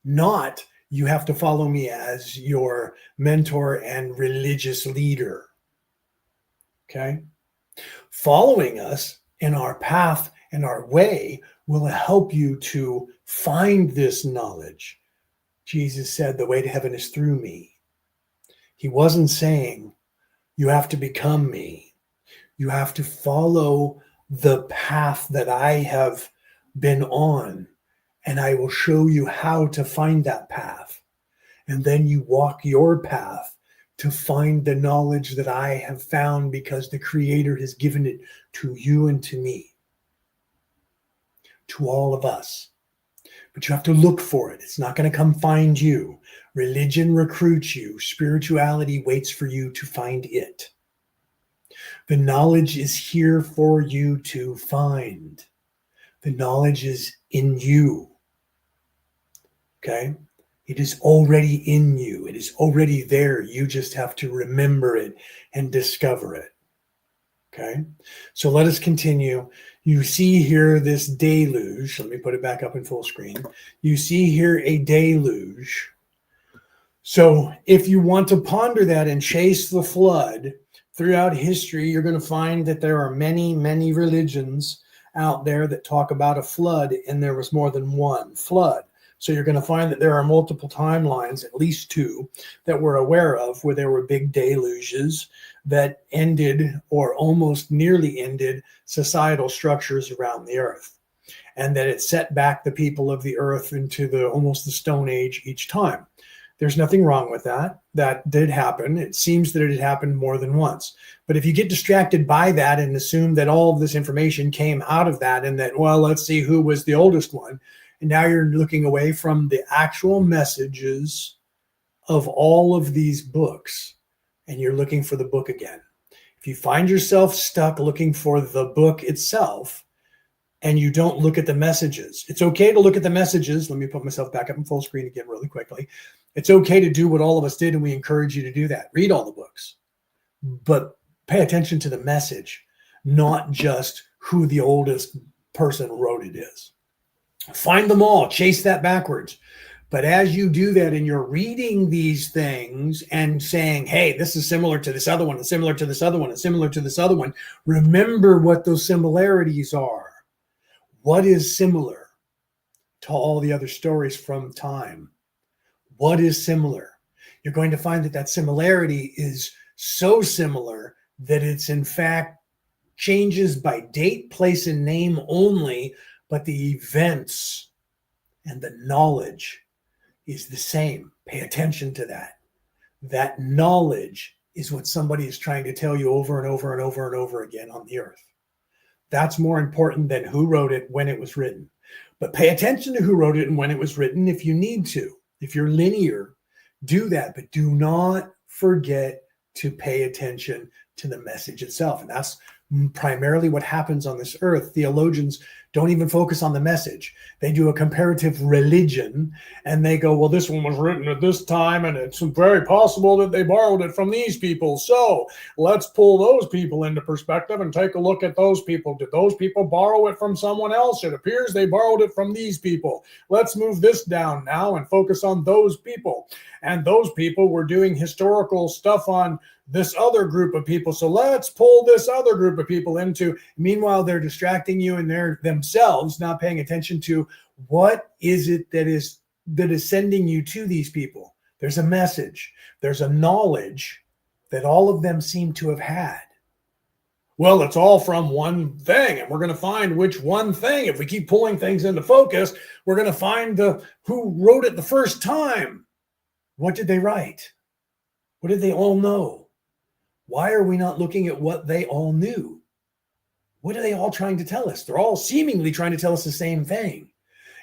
Not you have to follow me as your mentor and religious leader. Okay? Following us in our path and our way will help you to find this knowledge. Jesus said, the way to heaven is through me. He wasn't saying, you have to become me. You have to follow the path that I have been on, and I will show you how to find that path. And then you walk your path to find the knowledge that I have found because the Creator has given it to you and to me, to all of us. But you have to look for it. It's not going to come find you. Religion recruits you. Spirituality waits for you to find it. The knowledge is here for you to find. The knowledge is in you. Okay? It is already in you. It is already there. You just have to remember it and discover it. Okay? So let us continue. You see here this deluge. Let me put it back up in full screen. You see here a deluge. So if you want to ponder that and chase the flood throughout history, you're going to find that there are many, many religions out there that talk about a flood, and there was more than one flood. So you're going to find that there are multiple timelines, at least two, that we're aware of, where there were big deluges that ended or almost nearly ended societal structures around the earth, and that it set back the people of the earth into almost the Stone Age each time. There's nothing wrong with that. That did happen. It seems that it had happened more than once. But if you get distracted by that and assume that all of this information came out of that and that, well, let's see who was the oldest one, and now you're looking away from the actual messages of all of these books, and you're looking for the book again. If you find yourself stuck looking for the book itself, and you don't look at the messages, it's okay to look at the messages. Let me put myself back up in full screen again really quickly. It's okay to do what all of us did, and we encourage you to do that. Read all the books, but pay attention to the message, not just who the oldest person wrote it is. Find them all, chase that backwards. But as you do that and you're reading these things and saying, hey, this is similar to this other one, and similar to this other one, and similar to this other one, remember what those similarities are. What is similar to all the other stories from time? What is similar? You're going to find that that similarity is so similar that it's in fact changes by date, place, and name only, but the events and the knowledge is the same. Pay attention to that. That knowledge is what somebody is trying to tell you over and over and over and over again on the earth. That's more important than who wrote it, when it was written. But pay attention to who wrote it and when it was written if you need to. If you're linear, do that. But do not forget to pay attention to the message itself. And that's primarily what happens on this earth. Theologians don't even focus on the message. They do a comparative religion, and they go, well, this one was written at this time, and it's very possible that they borrowed it from these people. So let's pull those people into perspective and take a look at those people. Did those people borrow it from someone else? It appears they borrowed it from these people. Let's move this down now and focus on those people. And those people were doing historical stuff on this other group of people. So let's pull this other group of people into. Meanwhile, they're distracting you, and they're themselves not paying attention to what is it that is sending you to these people. There's a message. There's a knowledge that all of them seem to have had. Well, it's all from one thing, and we're going to find which one thing. If we keep pulling things into focus, we're going to find who wrote it the first time. What did they write? What did they all know? Why are we not looking at what they all knew? What are they all trying to tell us? They're all seemingly trying to tell us the same thing.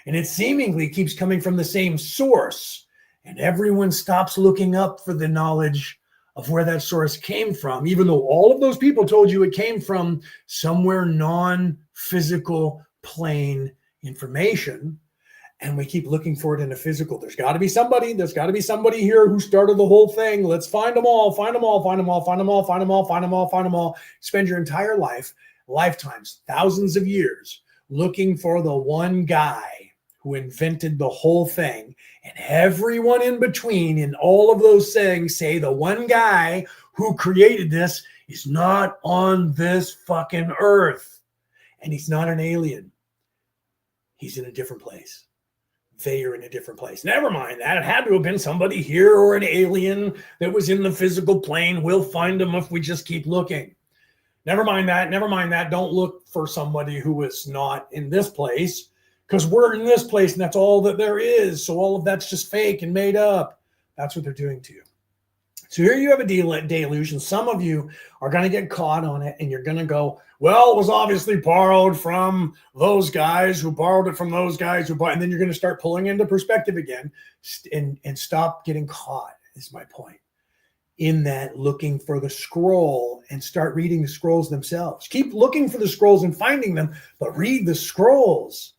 And it seemingly keeps coming from the same source. And everyone stops looking up for the knowledge of where that source came from, even though all of those people told you it came from somewhere non-physical plane information. And we keep looking for it in a physical. There's got to be somebody here who started the whole thing. Let's find them all, find them all, find them all, find them all, find them all, find them all, find them all. Spend your entire lifetimes, thousands of years, looking for the one guy who invented the whole thing. And everyone in between in all of those things say the one guy who created this is not on this fucking earth. And he's not an alien. He's in a different place. They are in a different place. Never mind that. It had to have been somebody here or an alien that was in the physical plane. We'll find them if we just keep looking. Never mind that. Never mind that. Don't look for somebody who is not in this place, because we're in this place and that's all that there is. So all of that's just fake and made up. That's what they're doing to you. So here you have a delusion. Some of you are going to get caught on it and you're going to go, well, it was obviously borrowed from those guys who borrowed it from those guys who bought, and then you're going to start pulling into perspective again and stop getting caught, is my point. In that, looking for the scroll and start reading the scrolls themselves. Keep looking for the scrolls and finding them, but read the scrolls.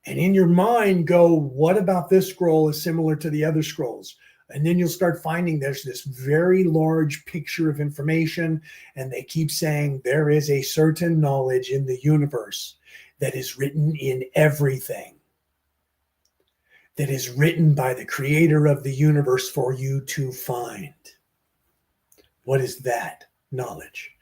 And in your mind go, what about this scroll is similar to the other scrolls? And then you'll start finding there's this very large picture of information, and they keep saying there is a certain knowledge in the universe that is written in everything, that is written by the creator of the universe for you to find. What is that knowledge?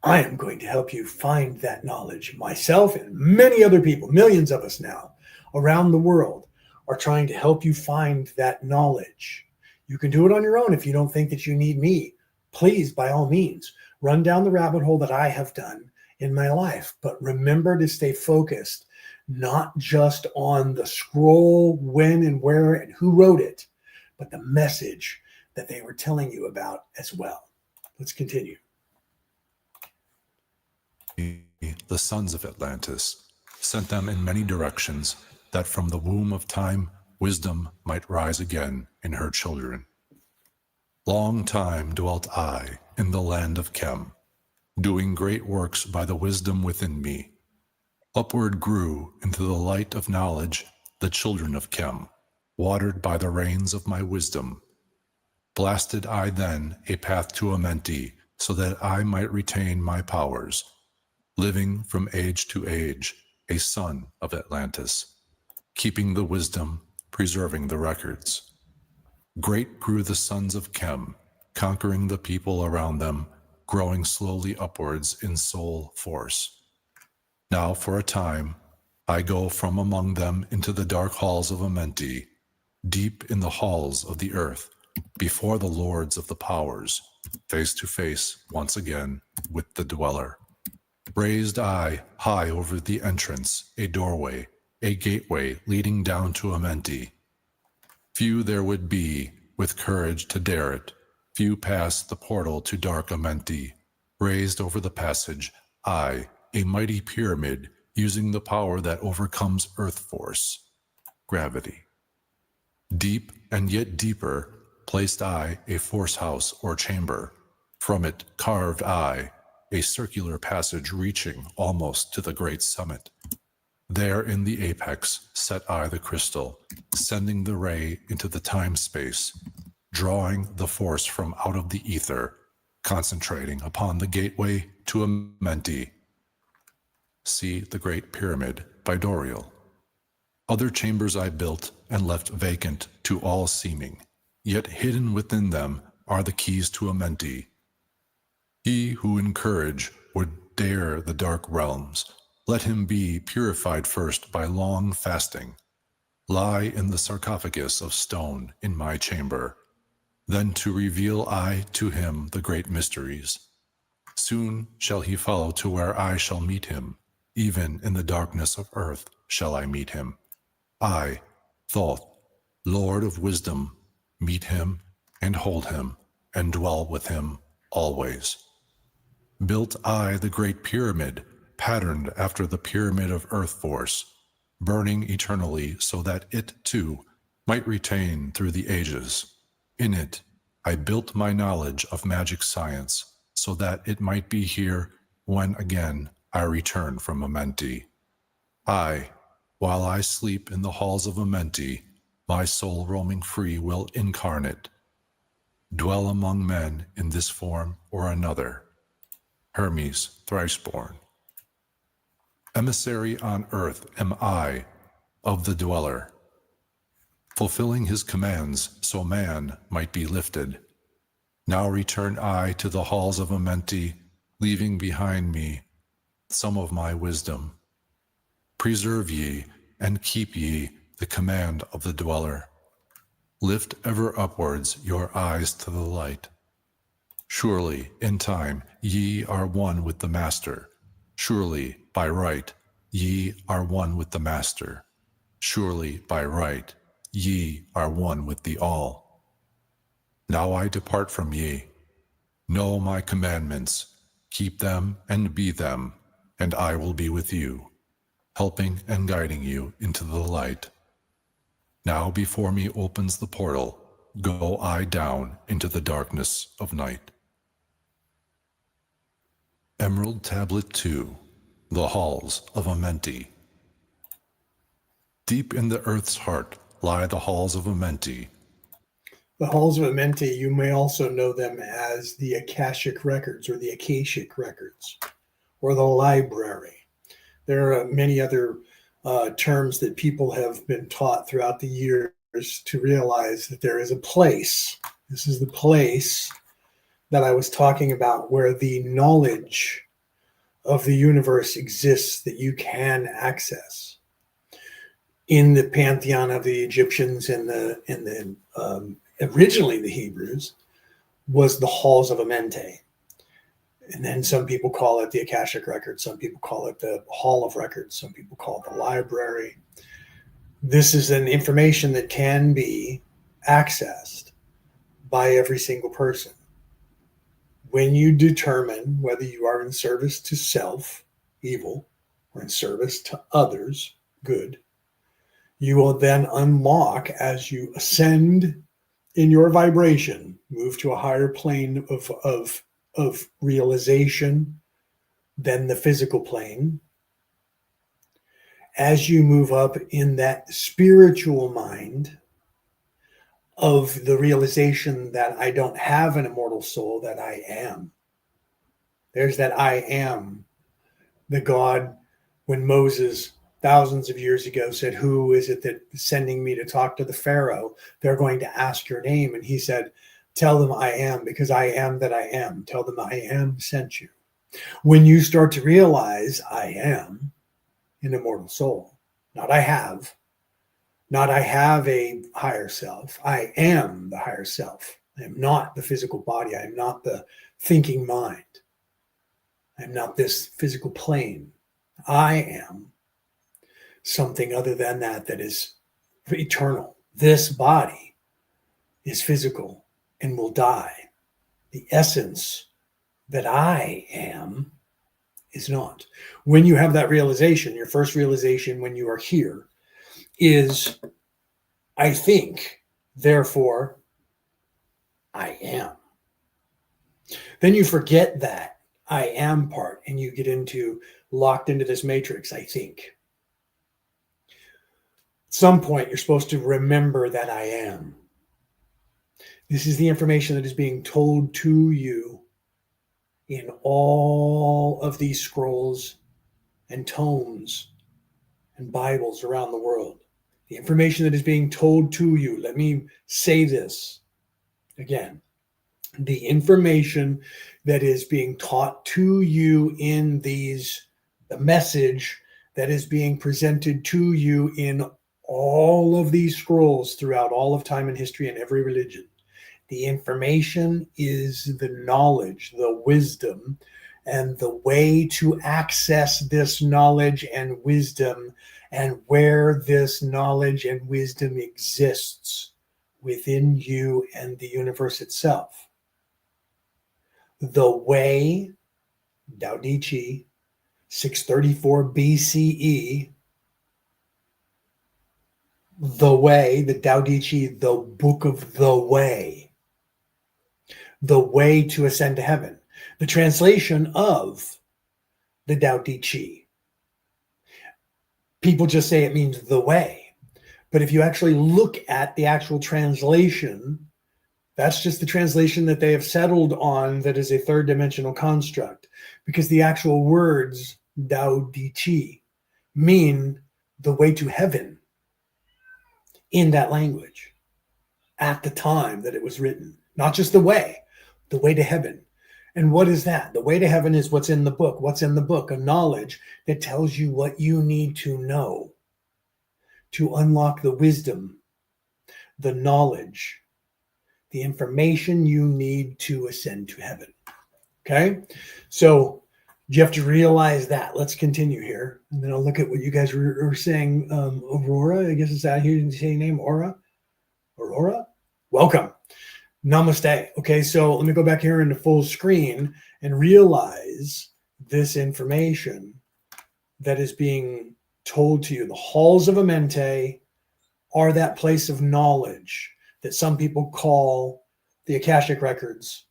I am going to help you find that knowledge. Myself and many other people, millions of us now around the world, are trying to help you find that knowledge. You can do it on your own if you don't think that you need me. Please, by all means, run down the rabbit hole that I have done in my life. But remember to stay focused, not just on the scroll, when and where and who wrote it, but the message that they were telling you about as well. Let's continue. The sons of Atlantis sent them in many directions, that from the womb of time wisdom might rise again in her children. Long time dwelt I in the land of Chem, doing great works by the wisdom within me. Upward grew into the light of knowledge the children of Chem, watered by the rains of my wisdom. Blasted I then a path to Amenti, so that I might retain my powers, living from age to age, a son of Atlantis, keeping the wisdom, preserving the records. Great grew the sons of Chem, conquering the people around them, growing slowly upwards in soul force. Now for a time I go from among them into the dark halls of Amenti, deep in the halls of the earth, before the lords of the powers, face to face once again with the dweller. Raised I high over the entrance, a doorway, a gateway leading down to Amenti. Few there would be with courage to dare it. Few passed the portal to dark Amenti. Raised over the passage, I, a mighty pyramid, using the power that overcomes earth force, gravity. Deep and yet deeper, placed I a force house or chamber. From it carved I a circular passage reaching almost to the great summit. There in the apex set I the crystal, sending the ray into the time-space, drawing the force from out of the ether, concentrating upon the gateway to Amenti. See the Great Pyramid by Doriel. Other chambers I built and left vacant to all seeming, yet hidden within them are the keys to Amenti. He who in courage would dare the dark realms, let him be purified first by long fasting. Lie in the sarcophagus of stone in my chamber, then to reveal I to him the great mysteries. Soon shall he follow to where I shall meet him, even in the darkness of earth shall I meet him. I, Thoth, Lord of wisdom, meet him and hold him and dwell with him always. Built I the great pyramid, patterned after the pyramid of earth force, burning eternally so that it, too, might retain through the ages. In it, I built my knowledge of magic science, so that it might be here when again I return from Amenti. I, while I sleep in the halls of Amenti, my soul roaming free will incarnate, dwell among men in this form or another. Hermes thrice-born. Emissary on earth am I, of the dweller, fulfilling his commands so man might be lifted. Now return I to the halls of Amenti, leaving behind me some of my wisdom. Preserve ye and keep ye the command of the dweller. Lift ever upwards your eyes to the light. Surely, in time, ye are one with the Master. Surely, by right, ye are one with the Master. Surely, by right, ye are one with the All. Now I depart from ye. Know my commandments, keep them and be them, and I will be with you, helping and guiding you into the light. Now before me opens the portal, go I down into the darkness of night. Emerald Tablet 2, The Halls of Amenti. Deep in the earth's heart lie the halls of Amenti. The halls of Amenti, you may also know them as the Akashic records or the Akashic records or the library. There are many other terms that people have been taught throughout the years to realize that there is a place. This is the place that I was talking about where the knowledge of the universe exists that you can access. In the pantheon of the Egyptians and originally the Hebrews was the halls of Amenti. And then some people call it the Akashic record. Some people call it the Hall of Records. Some people call it the library. This is an information that can be accessed by every single person. When you determine whether you are in service to self, evil, or in service to others, good, you will then unlock as you ascend in your vibration, move to a higher plane of realization than the physical plane. As you move up in that spiritual mind of the realization that I don't have an immortal soul, that I am. There's that I am. The God, when Moses thousands of years ago said, who is it that is sending me to talk to the Pharaoh? They're going to ask your name. And he said, tell them I am, because I am that I am. Tell them I am sent you. When you start to realize I am an immortal soul, not I have a higher self. I am the higher self. I am not the physical body. I am not the thinking mind. I am not this physical plane. I am something other than that is eternal. This body is physical and will die. The essence that I am is not. When you have that realization, your first realization when you are here is, I think, therefore, I am. Then you forget that I am part and you get locked into this matrix, I think. At some point, you're supposed to remember that I am. This is the information that is being told to you in all of these scrolls and tomes and Bibles around the world. The information that is being told to you. Let me say this again. The information that is being taught to you in the message that is being presented to you in all of these scrolls throughout all of time and history and every religion. The information is the knowledge, the wisdom, and the way to access this knowledge and wisdom and where this knowledge and wisdom exists within you and the universe itself. The way Tao Te Ching, 634 BCE, the way, the Tao Te Ching, the book of the way to ascend to heaven. The translation of the Tao Te Ching. People just say it means the way. But if you actually look at the actual translation, that's just the translation that they have settled on, that is a third dimensional construct, because the actual words Tao Te Ching mean the way to heaven in that language at the time that it was written. Not just the way to heaven. And what is that? The way to heaven is what's in the book. What's in the book? A knowledge that tells you what you need to know to unlock the wisdom, the knowledge, the information you need to ascend to heaven. Okay? So you have to realize that. Let's continue here. And then I'll look at what you guys were saying. Aurora, I guess it's out here. Did you say your name? Aurora? Welcome. Namaste. Okay, so let me go back here into full screen and realize this information that is being told to you. The halls of Amente are that place of knowledge that some people call the Akashic records,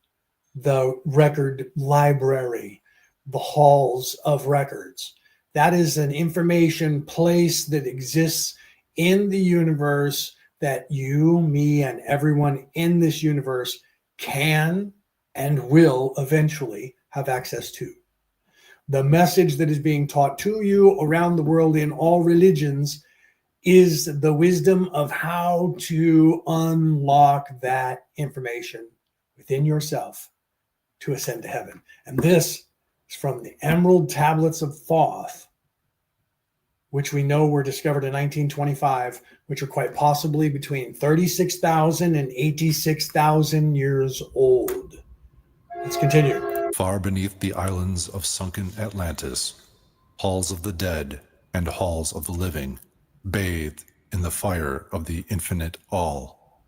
the record library, the halls of records. That is an information place that exists in the universe that you, me, and everyone in this universe can and will eventually have access to. The message that is being taught to you around the world in all religions is the wisdom of how to unlock that information within yourself to ascend to heaven. And this is from the Emerald Tablets of Thoth, which we know were discovered in 1925, which are quite possibly between 36,000 and 86,000 years old. Let's continue. Far beneath the islands of sunken Atlantis, halls of the dead and halls of the living bathed in the fire of the infinite all.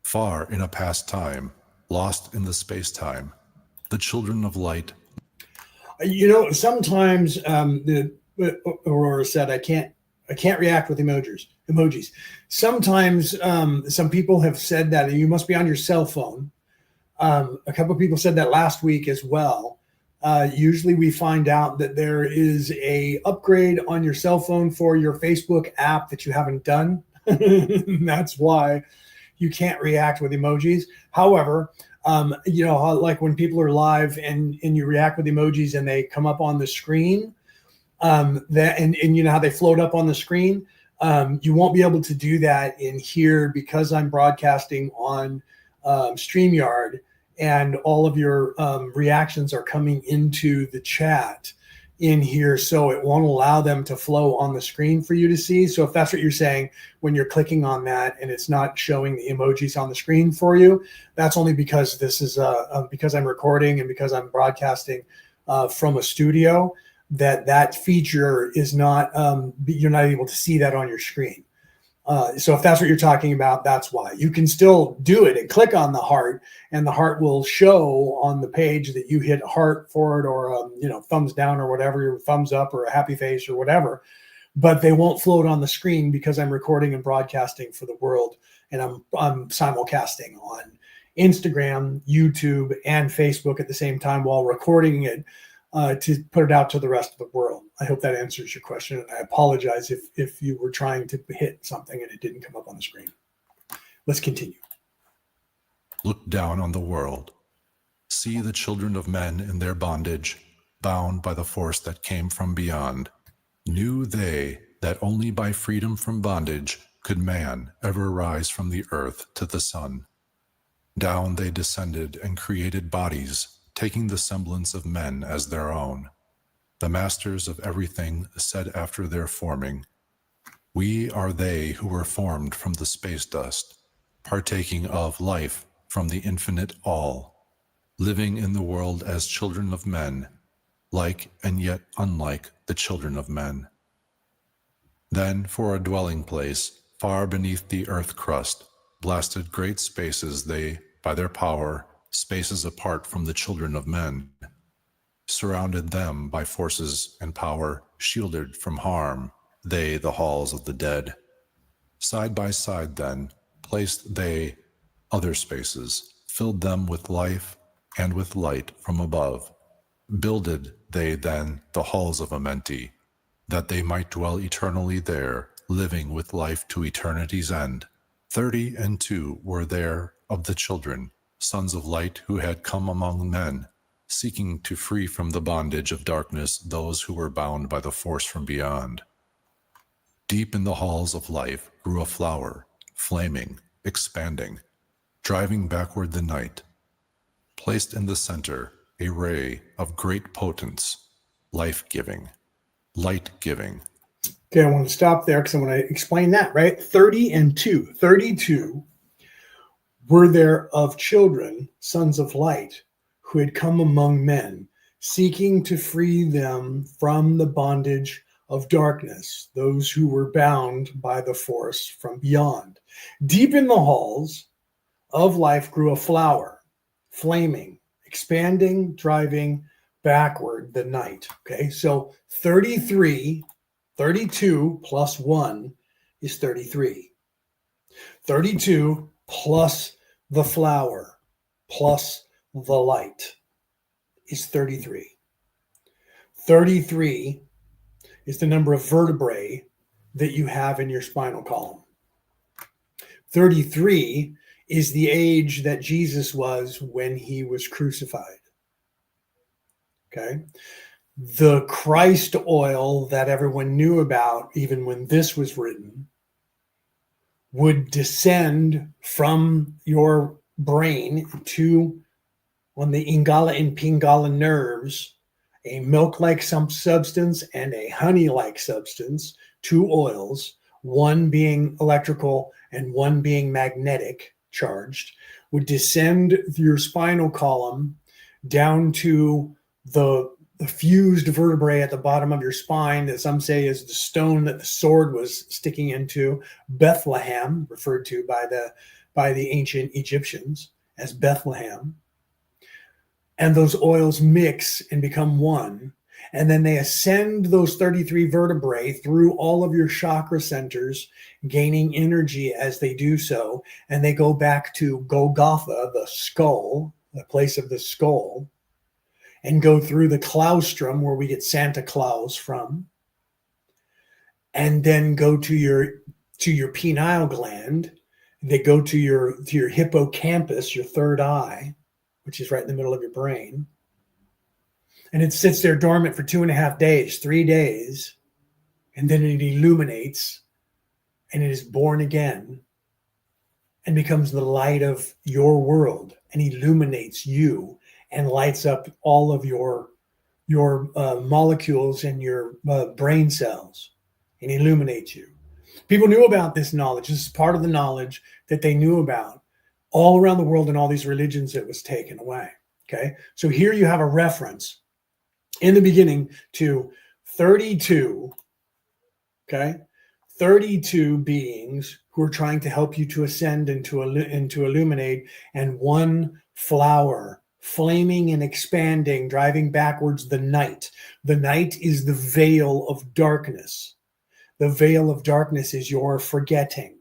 Far in a past time, lost in the space-time, the children of light. You know, sometimes Aurora said, I can't react with emojis. Sometimes some people have said that you must be on your cell phone. A couple of people said that last week as well. Usually we find out that there is a upgrade on your cell phone for your Facebook app that you haven't done. That's why you can't react with emojis. However, you know, like when people are live and you react with emojis and they come up on the screen, that and you know how they float up on the screen, you won't be able to do that in here because I'm broadcasting on StreamYard, and all of your reactions are coming into the chat in here, so it won't allow them to flow on the screen for you to see. So if that's what you're saying, when you're clicking on that and it's not showing the emojis on the screen for you, that's only because this is because I'm recording and because I'm broadcasting from a studio, that feature is not, you're not able to see that on your screen. So if that's what you're talking about, that's why. You can still do it and click on the heart, and the heart will show on the page that you hit heart for it, or you know, thumbs down or whatever, or thumbs up or a happy face or whatever. But they won't float on the screen because I'm recording and broadcasting for the world, and I'm simulcasting on Instagram, YouTube, and Facebook at the same time while recording it to put it out to the rest of the world. I hope that answers your question. And I apologize if you were trying to hit something and it didn't come up on the screen. Let's continue. Look down on the world. See the children of men in their bondage, bound by the force that came from beyond. Knew they that only by freedom from bondage could man ever rise from the earth to the sun. Down they descended and created bodies, taking the semblance of men as their own. The masters of everything said after their forming, we are they who were formed from the space dust, partaking of life from the infinite all, living in the world as children of men, like and yet unlike the children of men. Then for a dwelling place, far beneath the earth crust, blasted great spaces they, by their power, spaces apart from the children of men. surrounded them by forces and power, shielded from harm, they the halls of the dead. Side by side then, placed they other spaces, filled them with life and with light from above. Builded they then the halls of Amenti, that they might dwell eternally there, living with life to eternity's end. 32 were there of the children, sons of light, who had come among men, seeking to free from the bondage of darkness those who were bound by the force from beyond. Deep in the halls of life grew a flower, flaming, expanding, driving backward the night. Placed in the center, a ray of great potence, life-giving, light-giving. Okay, I want to stop there because I want to explain that, right? 30 and 2. 32 were there of children, sons of light, who had come among men, seeking to free them from the bondage of darkness, those who were bound by the force from beyond. Deep in the halls of life grew a flower, flaming, expanding, driving backward the night. Okay, so 32 plus 1 is 33. 32 plus the flower plus the light is 33. 33 is the number of vertebrae that you have in your spinal column. 33 is the age that Jesus was when he was crucified. Okay? The Christ oil that everyone knew about, even when this was written, would descend from your brain to, on the Ingala and Pingala nerves, a milk-like substance and a honey-like substance, two oils, one being electrical and one being magnetic charged, would descend your spinal column down to the fused vertebrae at the bottom of your spine that some say is the stone that the sword was sticking into, Bethlehem, referred to by the ancient Egyptians as Bethlehem. And those oils mix and become one. And then they ascend those 33 vertebrae through all of your chakra centers, gaining energy as they do so. And they go back to Golgotha, the skull, the place of the skull, and go through the claustrum, where we get Santa Claus from, and then go to your pineal gland. They go to your hippocampus, your third eye, which is right in the middle of your brain. And it sits there dormant for 2.5 days, 3 days, and then it illuminates, and it is born again and becomes the light of your world and illuminates you and lights up all of your molecules and your brain cells and illuminates you. People knew about this knowledge. This is part of the knowledge that they knew about all around the world in all these religions that was taken away. Okay, so here you have a reference in the beginning to 32, okay, 32 beings who are trying to help you to ascend and to illuminate, and one flower flaming and expanding, driving backwards the night. The night is the veil of darkness. The veil of darkness is your forgetting,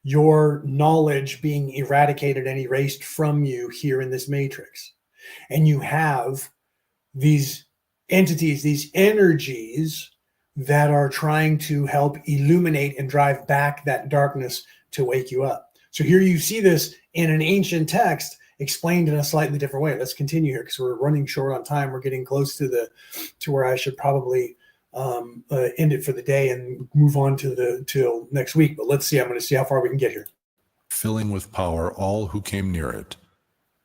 your knowledge being eradicated and erased from you here in this matrix. And you have these entities, these energies that are trying to help illuminate and drive back that darkness to wake you up. So here you see this in an ancient text explained in a slightly different way. Let's continue here because we're running short on time. We're getting close to where I should probably end it for the day and move on till next week. But let's see. I'm going to see how far we can get here. Filling with power all who came near it,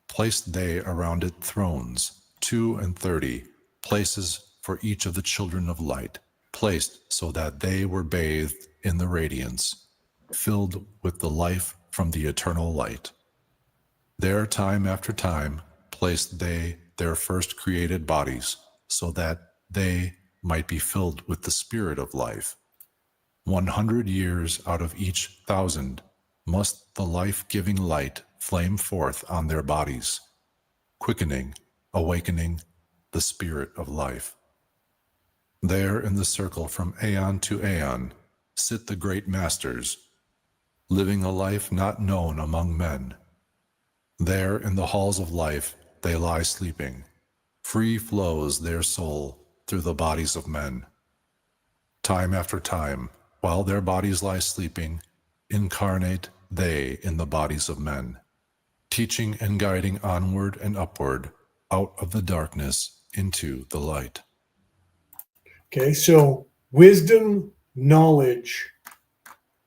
placed they around it thrones, 32, places for each of the children of light, placed so that they were bathed in the radiance, filled with the life from the eternal light. There, time after time, placed they their first created bodies, so that they might be filled with the spirit of life. 100 years out of each 1,000 must the life-giving light flame forth on their bodies, quickening, awakening, the spirit of life. There in the circle from aeon to aeon sit the great masters, living a life not known among men. There in the halls of life they lie sleeping. Free flows their soul through the bodies of men. Time after time, while their bodies lie sleeping, incarnate they in the bodies of men, teaching and guiding onward and upward, out of the darkness into the light. Okay, so wisdom, knowledge,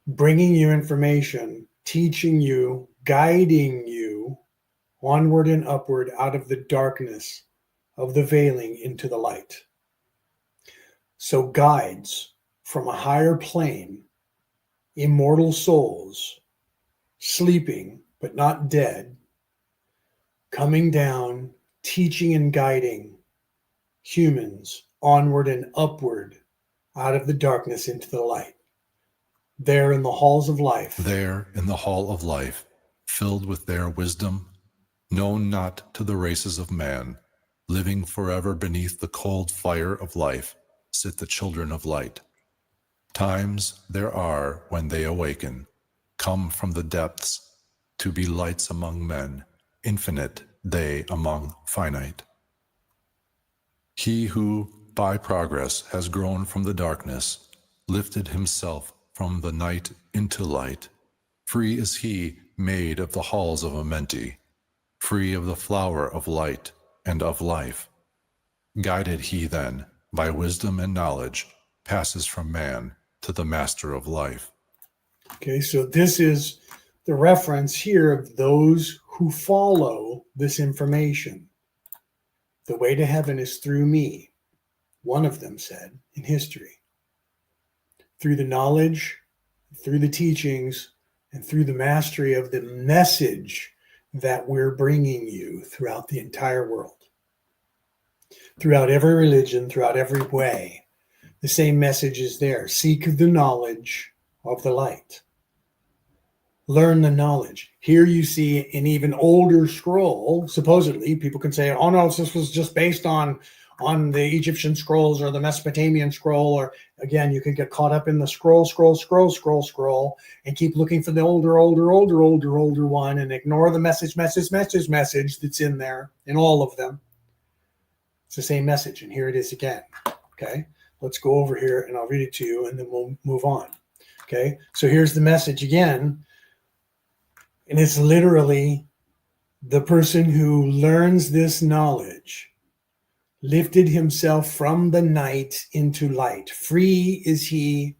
bringing you information, teaching you, guiding you onward and upward out of the darkness of the veiling into the light. So guides from a higher plane, immortal souls, sleeping but not dead, coming down, teaching and guiding humans onward and upward out of the darkness into the light. There in the halls of life. There in the hall of life, filled with their wisdom, known not to the races of man, living forever beneath the cold fire of life, sit the children of light. Times there are when they awaken, come from the depths, to be lights among men, infinite they among finite. He who, by progress, has grown from the darkness, lifted himself from the night into light. Free is he made of the halls of Amenti, free of the flower of light and of life. Guided he then, by wisdom and knowledge, passes from man to the master of life. Okay, so this is the reference here of those who follow this information. The way to heaven is through me, one of them said in history. Through the knowledge, through the teachings, and through the mastery of the message that we're bringing you throughout the entire world. Throughout every religion, throughout every way, the same message is there. Seek the knowledge of the light. Learn the knowledge. Here you see an even older scroll. Supposedly, people can say, oh no, this was just based on the Egyptian scrolls or the Mesopotamian scroll, or again, you can get caught up in the scroll, and keep looking for the older one and ignore the message that's in there, in all of them. It's the same message, and here it is again. Okay, let's go over here and I'll read it to you and then we'll move on. Okay, so here's the message again. And it's literally the person who learns this knowledge lifted himself from the night into light. Free is he,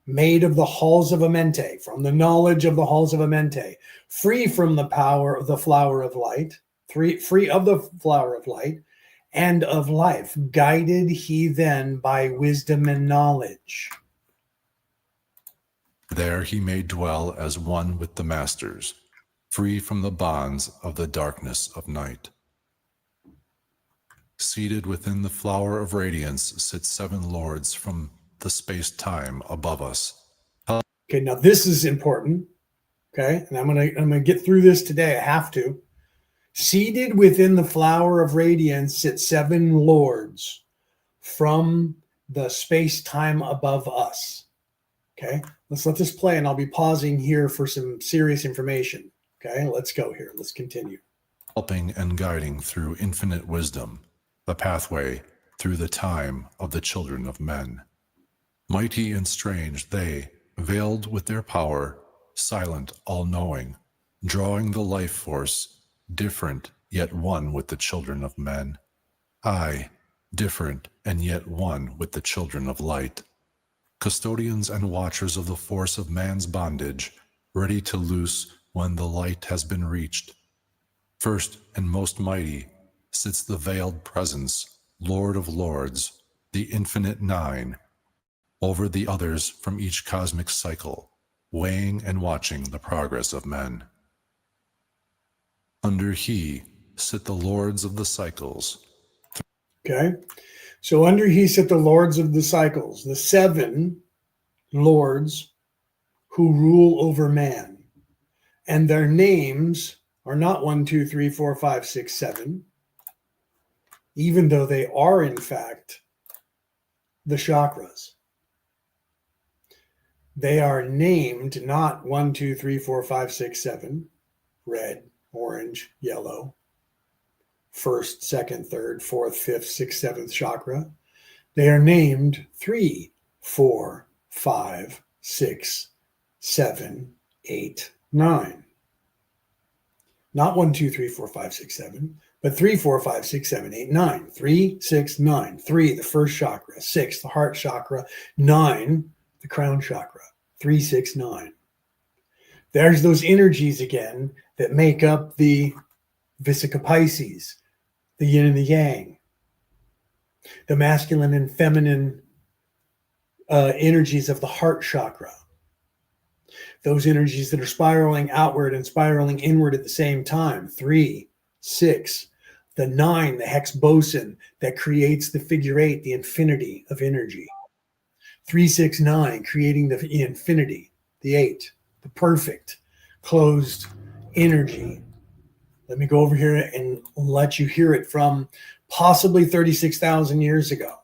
made of the halls of Amenti, from the knowledge of the halls of Amenti, free from the power of the flower of light, free of the flower of light and of life. Guided he then by wisdom and knowledge. There he may dwell as one with the masters, free from the bonds of the darkness of night. Seated within the flower of radiance sit 7 lords from the space-time above us. Okay, now this is important. Okay, and I'm gonna get through this today. I have to. Seated within the flower of radiance sit 7 lords from the space-time above us. Okay, let's let this play, and I'll be pausing here for some serious information. Okay, let's go here. Let's continue. Helping and guiding through infinite wisdom, the pathway through the time of the children of men. Mighty and strange they, veiled with their power, silent, all-knowing, drawing the life force, different yet one with the children of men. I, different and yet one with the children of light. Custodians and watchers of the force of man's bondage, ready to loose when the light has been reached. First and most mighty sits the veiled presence, Lord of Lords, the infinite 9, over the others from each cosmic cycle, weighing and watching the progress of men. Under he sit the lords of the cycles. Okay, so under he sit the lords of the cycles, the 7 lords who rule over man. And their names are not 1, 2, 3, 4, 5, 6, 7. even though they are, in fact, the chakras. They are named not 1, 2, 3, 4, 5, 6, 7, red, orange, yellow, first, second, third, fourth, fifth, sixth, seventh chakra. They are named 3, 4, 5, 6, 7, 8, 9. Not 1, 2, 3, 4, 5, 6, 7, but 3, 4, 5, 6, 7, 8, 9. 3, 6, 9. 3, the first chakra. 6, the heart chakra. 9, the crown chakra. 3, 6, 9. There's those energies again that make up the Vesica Pisces, the yin and the yang, the masculine and feminine energies of the heart chakra. Those energies that are spiraling outward and spiraling inward at the same time. 3, 6, the 9, the hex boson that creates the figure 8, the infinity of energy. 3, 6, 9, creating the infinity, the 8, the perfect closed energy. Let me go over here and let you hear it from possibly 36,000 years ago.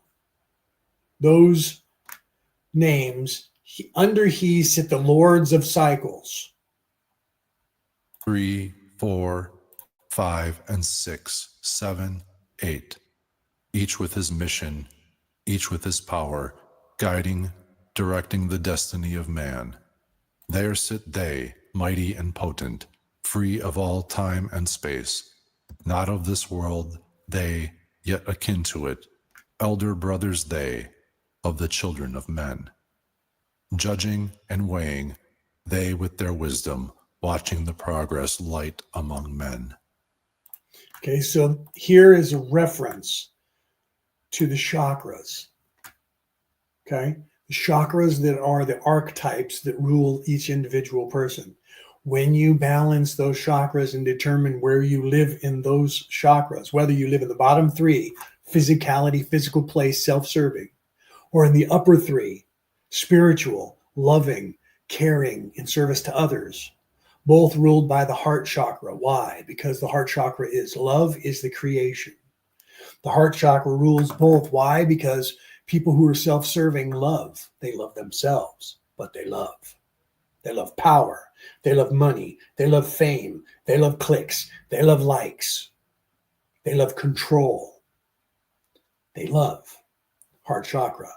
Those names, under he sit the lords of cycles. 3, 4, 5, and 6, 7, 8, each with his mission, each with his power, guiding, directing the destiny of man. There sit they, mighty and potent, free of all time and space, not of this world, they, yet akin to it, elder brothers they, of the children of men. Judging and weighing, they with their wisdom, watching the progress light among men. Okay, so here is a reference to the chakras. Okay, the chakras that are the archetypes that rule each individual person. When you balance those chakras and determine where you live in those chakras, whether you live in the bottom 3, physicality, physical place, self-serving, or in the upper 3, spiritual, loving, caring, in service to others, both ruled by the heart chakra. Why? Because the heart chakra is love, is the creation. The heart chakra rules both. Why? Because people who are self-serving love. They love themselves, but they love. They love power. They love money. They love fame. They love clicks. They love likes. They love control. They love. Heart chakra.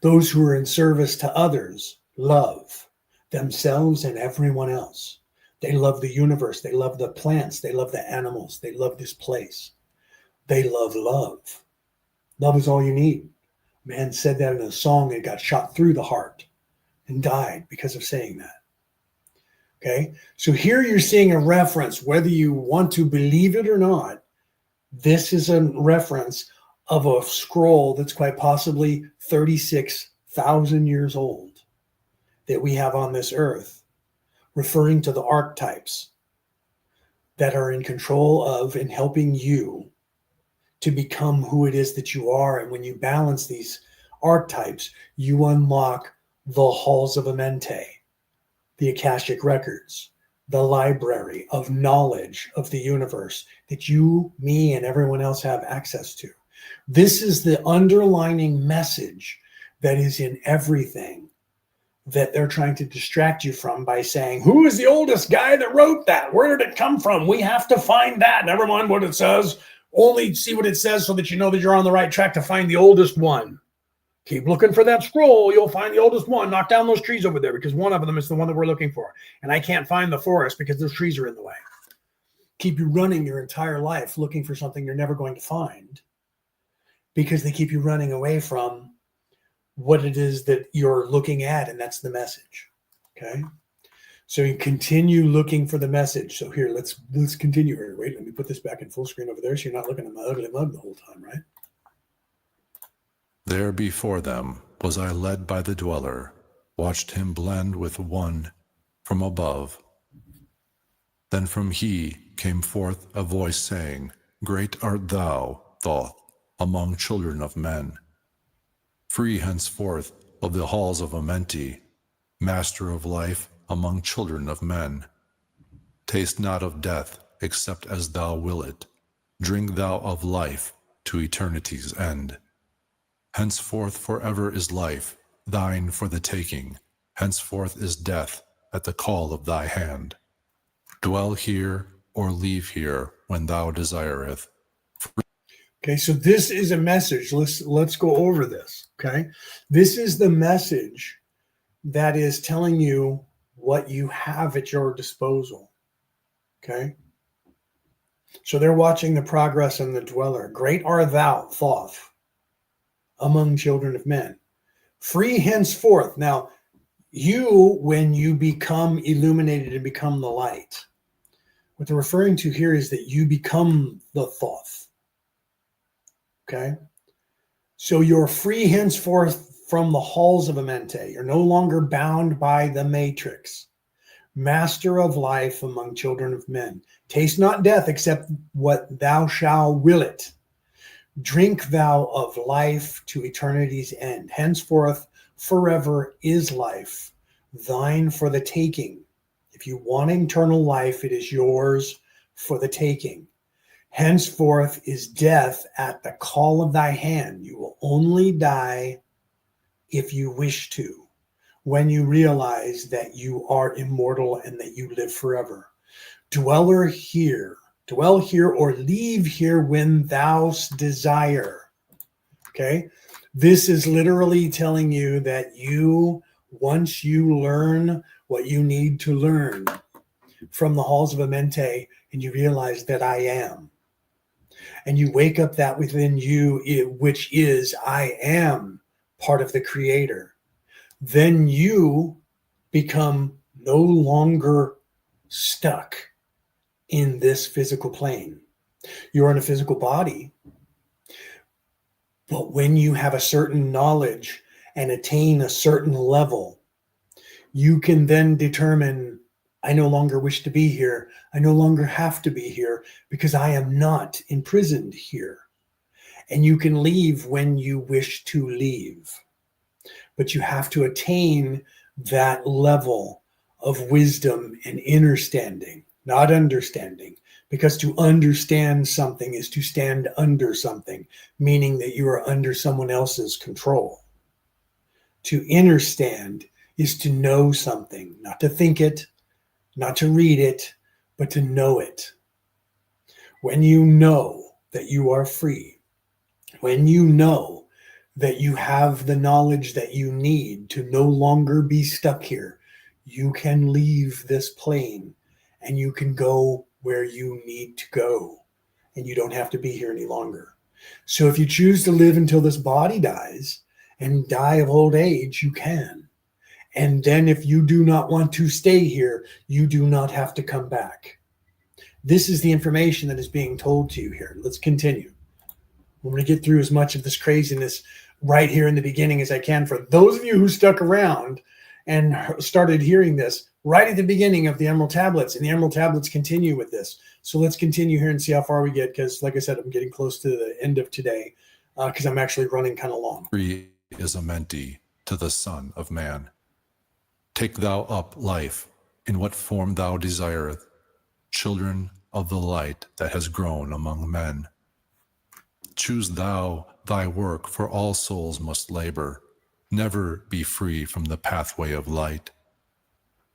Those who are in service to others love themselves and everyone else. They love the universe. They love the plants. They love the animals. They love this place. They love love. Love is all you need. Man said that in a song that got shot through the heart and died because of saying that. Okay, so here you're seeing a reference, whether you want to believe it or not. This is a reference of a scroll that's quite possibly 36,000 years old that we have on this earth, referring to the archetypes that are in control of and helping you to become who it is that you are. And when you balance these archetypes, you unlock the halls of Amente, the Akashic records, the library of knowledge of the universe that you, me, and everyone else have access to. This is the underlining message that is in everything that they're trying to distract you from by saying, who is the oldest guy that wrote that? Where did it come from? We have to find that. Never mind what it says. Only see what it says so that you know that you're on the right track to find the oldest one. Keep looking for that scroll. You'll find the oldest one. Knock down those trees over there because one of them is the one that we're looking for. And I can't find the forest because those trees are in the way. Keep you running your entire life looking for something you're never going to find because they keep you running away from what it is that you're looking at, and that's the message. Okay? So you continue looking for the message. So here, let's continue here. Wait, let me put this back in full screen over there so you're not looking at my ugly mug the whole time, right? There before them was I led by the dweller, watched him blend with one from above. Then from he came forth a voice saying, Great art thou, Thoth, among children of men. Free henceforth of the halls of Amenti, master of life among children of men. Taste not of death, except as thou will it. Drink thou of life, to eternity's end. Henceforth forever is life, thine for the taking. Henceforth is death at the call of thy hand. Dwell here or leave here when thou desireth. Okay, so this is a message. Let's go over this. Okay, this is the message that is telling you what you have at your disposal. Okay, so they're watching the progress and the dweller. Great art thou, Thoth, among children of men. Free henceforth. Now, you, when you become illuminated and become the light, what they're referring to here is that you become the Thoth. Okay, so you're free henceforth from the halls of Amente. You're no longer bound by the matrix. Master of life among children of men. Taste not death except what thou shalt will it. Drink thou of life to eternity's end. Henceforth forever is life, thine for the taking. If you want eternal life, it is yours for the taking. Henceforth is death at the call of thy hand. You will only die if you wish to, when you realize that you are immortal and that you live forever. Dwell here or leave here when thou desire. Okay? This is literally telling you that you, once you learn what you need to learn from the halls of Amente, and you realize that I am, and you wake up that within you, which is I am part of the Creator, then you become no longer stuck in this physical plane. You're in a physical body, but when you have a certain knowledge and attain a certain level, you can then determine, I no longer wish to be here. I no longer have to be here because I am not imprisoned here. And you can leave when you wish to leave. But you have to attain that level of wisdom and understanding, not understanding. Because to understand something is to stand under something, meaning that you are under someone else's control. To understand is to know something, not to think it, not to read it, but to know it. When you know that you are free, when you know that you have the knowledge that you need to no longer be stuck here, you can leave this plane and you can go where you need to go, and you don't have to be here any longer. So if you choose to live until this body dies and die of old age, you can. And then if you do not want to stay here, you do not have to come back. This is the information that is being told to you here. Let's continue. I'm going to get through as much of this craziness right here in the beginning as I can. For those of you who stuck around and started hearing this right at the beginning of the Emerald Tablets, and the Emerald Tablets continue with this. So let's continue here and see how far we get, because like I said, I'm getting close to the end of today because I'm actually running kind of long. Free is Amenti to the Son of Man. Take thou up life in what form thou desireth, children of the light that has grown among men. Choose thou thy work, for all souls must labor, never be free from the pathway of light.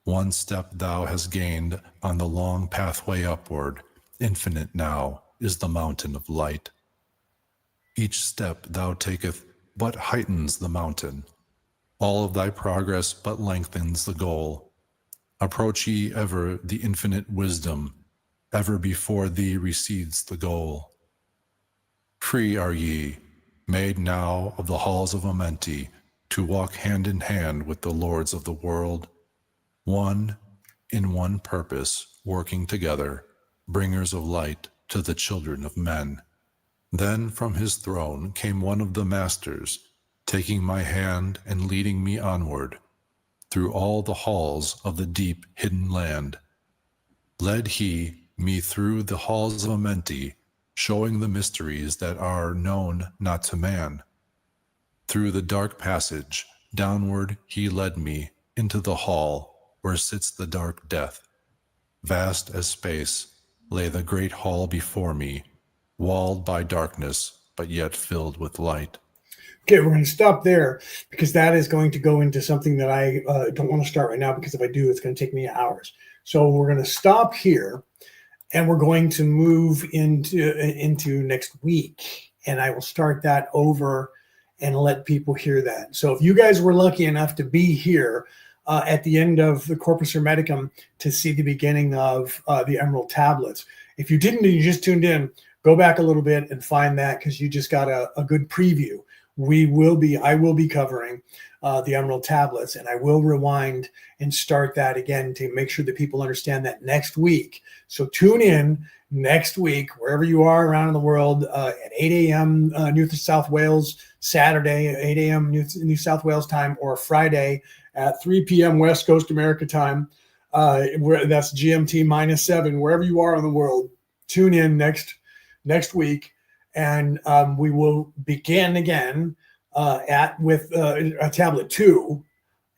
One step thou hast gained on the long pathway upward, infinite now is the mountain of light. Each step thou taketh but heightens the mountain. All of thy progress but lengthens the goal. Approach ye ever the infinite wisdom, ever before thee recedes the goal. Free are ye, made now of the halls of Amenti, to walk hand in hand with the lords of the world, one in one purpose, working together, bringers of light to the children of men. Then from his throne came one of the masters, taking my hand and leading me onward, through all the halls of the deep hidden land. Led he me through the halls of Amenti, showing the mysteries that are known not to man. Through the dark passage, downward he led me into the hall where sits the dark death. Vast as space lay the great hall before me, walled by darkness, but yet filled with light. Okay, we're going to stop there because that is going to go into something that I don't want to start right now, because if I do, it's going to take me hours. So we're going to stop here, and we're going to move into next week, and I will start that over and let people hear that. So if you guys were lucky enough to be here at the end of the Corpus Hermeticum to see the beginning of the Emerald Tablets, if you didn't and you just tuned in, go back a little bit and find that, because you just got a good preview. I will be covering the Emerald Tablets, and I will rewind and start that again to make sure that people understand that next week. So tune in next week, wherever you are around in the world, at 8 a.m. New South Wales, Saturday, 8 a.m. New South Wales time, or Friday at 3 p.m. West Coast America time. That's GMT -7, wherever you are in the world. Tune in next week. And we will begin again with tablet 2,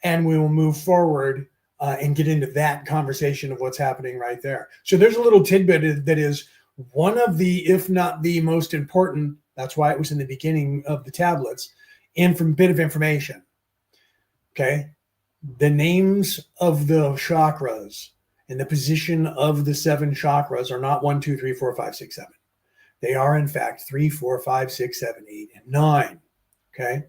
and we will move forward and get into that conversation of what's happening right there. So there's a little tidbit that is one of the, if not the most important, that's why it was in the beginning of the tablets, bit of information. Okay. The names of the chakras and the position of the 7 chakras are not 1, 2, 3, 4, 5, 6, 7. They are, in fact, 3, 4, 5, 6, 7, 8, and 9. Okay.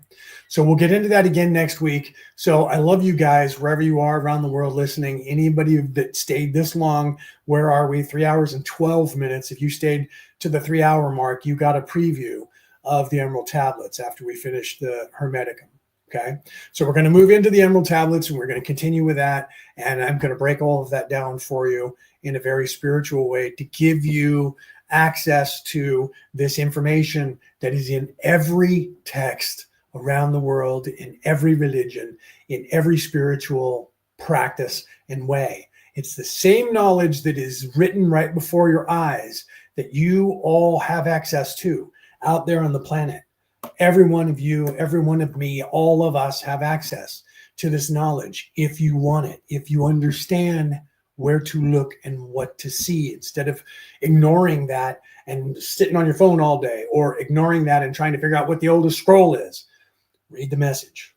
So we'll get into that again next week. So I love you guys, wherever you are around the world listening. Anybody that stayed this long, where are we? 3 hours and 12 minutes. If you stayed to the 3-hour mark, you got a preview of the Emerald Tablets after we finish the Hermeticum. Okay. So we're going to move into the Emerald Tablets, and we're going to continue with that. And I'm going to break all of that down for you in a very spiritual way to give you access to this information that is in every text around the world, in every religion, in every spiritual practice and way. It's the same knowledge that is written right before your eyes that you all have access to out there on the planet. Every one of you, every one of me, all of us have access to this knowledge if you want it, if you understand where to look and what to see, instead of ignoring that and sitting on your phone all day, or ignoring that and trying to figure out what the oldest scroll is. Read the message.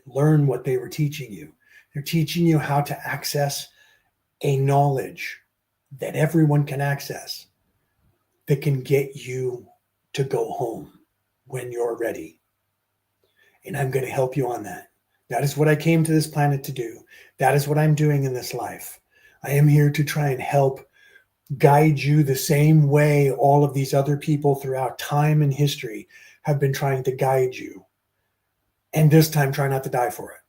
Learn what they were teaching you. They're teaching you how to access a knowledge that everyone can access, that can get you to go home when you're ready. And I'm going to help you on that. That is what I came to this planet to do. That is what I'm doing in this life. I am here to try and help guide you the same way all of these other people throughout time and history have been trying to guide you. And this time, try not to die for it.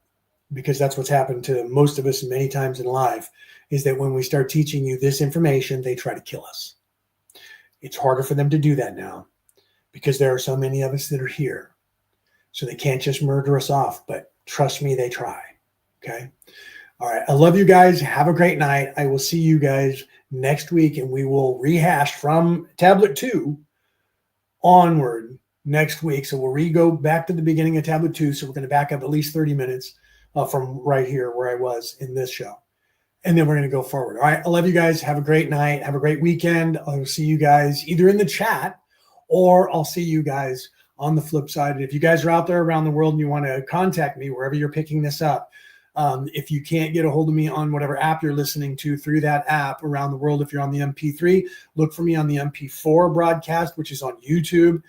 Because that's what's happened to most of us many times in life, is that when we start teaching you this information, they try to kill us. It's harder for them to do that now because there are so many of us that are here. So they can't just murder us off, but trust me, they try. Okay. All right. I love you guys. Have a great night. I will see you guys next week, and we will rehash from tablet 2 onward next week. So we'll go back to the beginning of tablet 2. So we're going to back up at least 30 minutes from right here where I was in this show. And then we're going to go forward. All right. I love you guys. Have a great night. Have a great weekend. I'll see you guys either in the chat, or I'll see you guys on the flip side. And if you guys are out there around the world and you want to contact me wherever you're picking this up, if you can't get a hold of me on whatever app you're listening to through that app around the world, if you're on the MP3, look for me on the MP4 broadcast, which is on YouTube,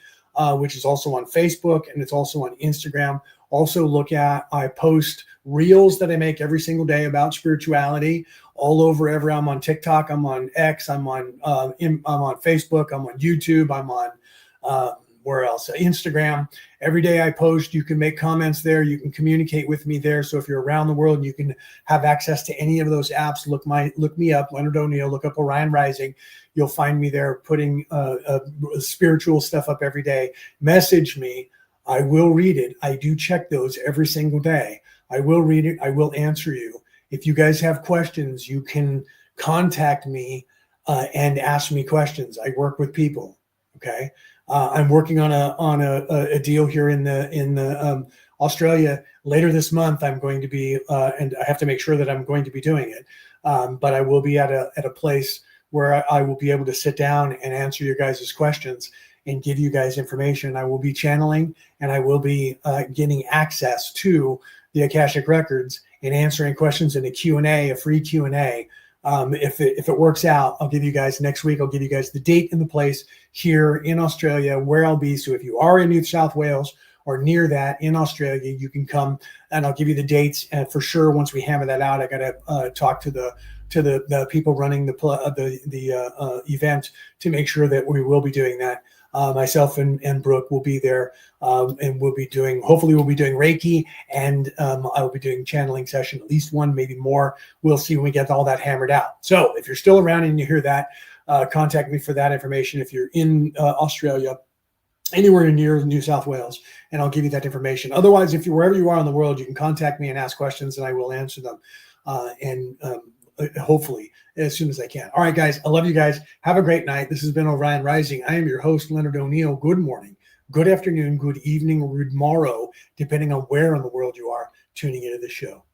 which is also on Facebook, and it's also on Instagram. Also I post reels that I make every single day about spirituality all over. I'm on TikTok, I'm on X, I'm on Facebook, I'm on YouTube, I'm on where else? Instagram. Every day I post. You can make comments there. You can communicate with me there. So if you're around the world and you can have access to any of those apps, look me up, Leonard O'Neill, look up Orion Rising. You'll find me there putting spiritual stuff up every day. Message me. I will read it. I do check those every single day. I will read it. I will answer you. If you guys have questions, you can contact me and ask me questions. I work with people. Okay. I'm working on a deal here in Australia later this month. I'm going to be, and I have to make sure that I'm going to be doing it. But I will be at a place where I will be able to sit down and answer your guys' questions and give you guys information. I will be channeling, and I will be getting access to the Akashic records and answering questions in a Q&A, a free Q&A. If it works out, I'll give you guys next week. I'll give you guys the date and the place here in Australia where I'll be. So if you are in New South Wales or near that in Australia, you can come, and I'll give you the dates. And for sure, once we hammer that out, I got to talk to the people running the event to make sure that we will be doing that. Myself and Brooke will be there, and hopefully we'll be doing Reiki, and I will be doing channeling session, at least one, maybe more. We'll see when we get all that hammered out. So if you're still around and you hear that, contact me for that information. If you're in Australia, anywhere near New South Wales, and I'll give you that information. Otherwise, if you're wherever you are in the world, you can contact me and ask questions, and I will answer them. Hopefully as soon as I can. All right, guys, I love you guys. Have a great night. This has been Orion Rising. I am your host, Leonard O'Neill. Good morning, good afternoon, good evening, or good morrow, depending on where in the world you are tuning into the show.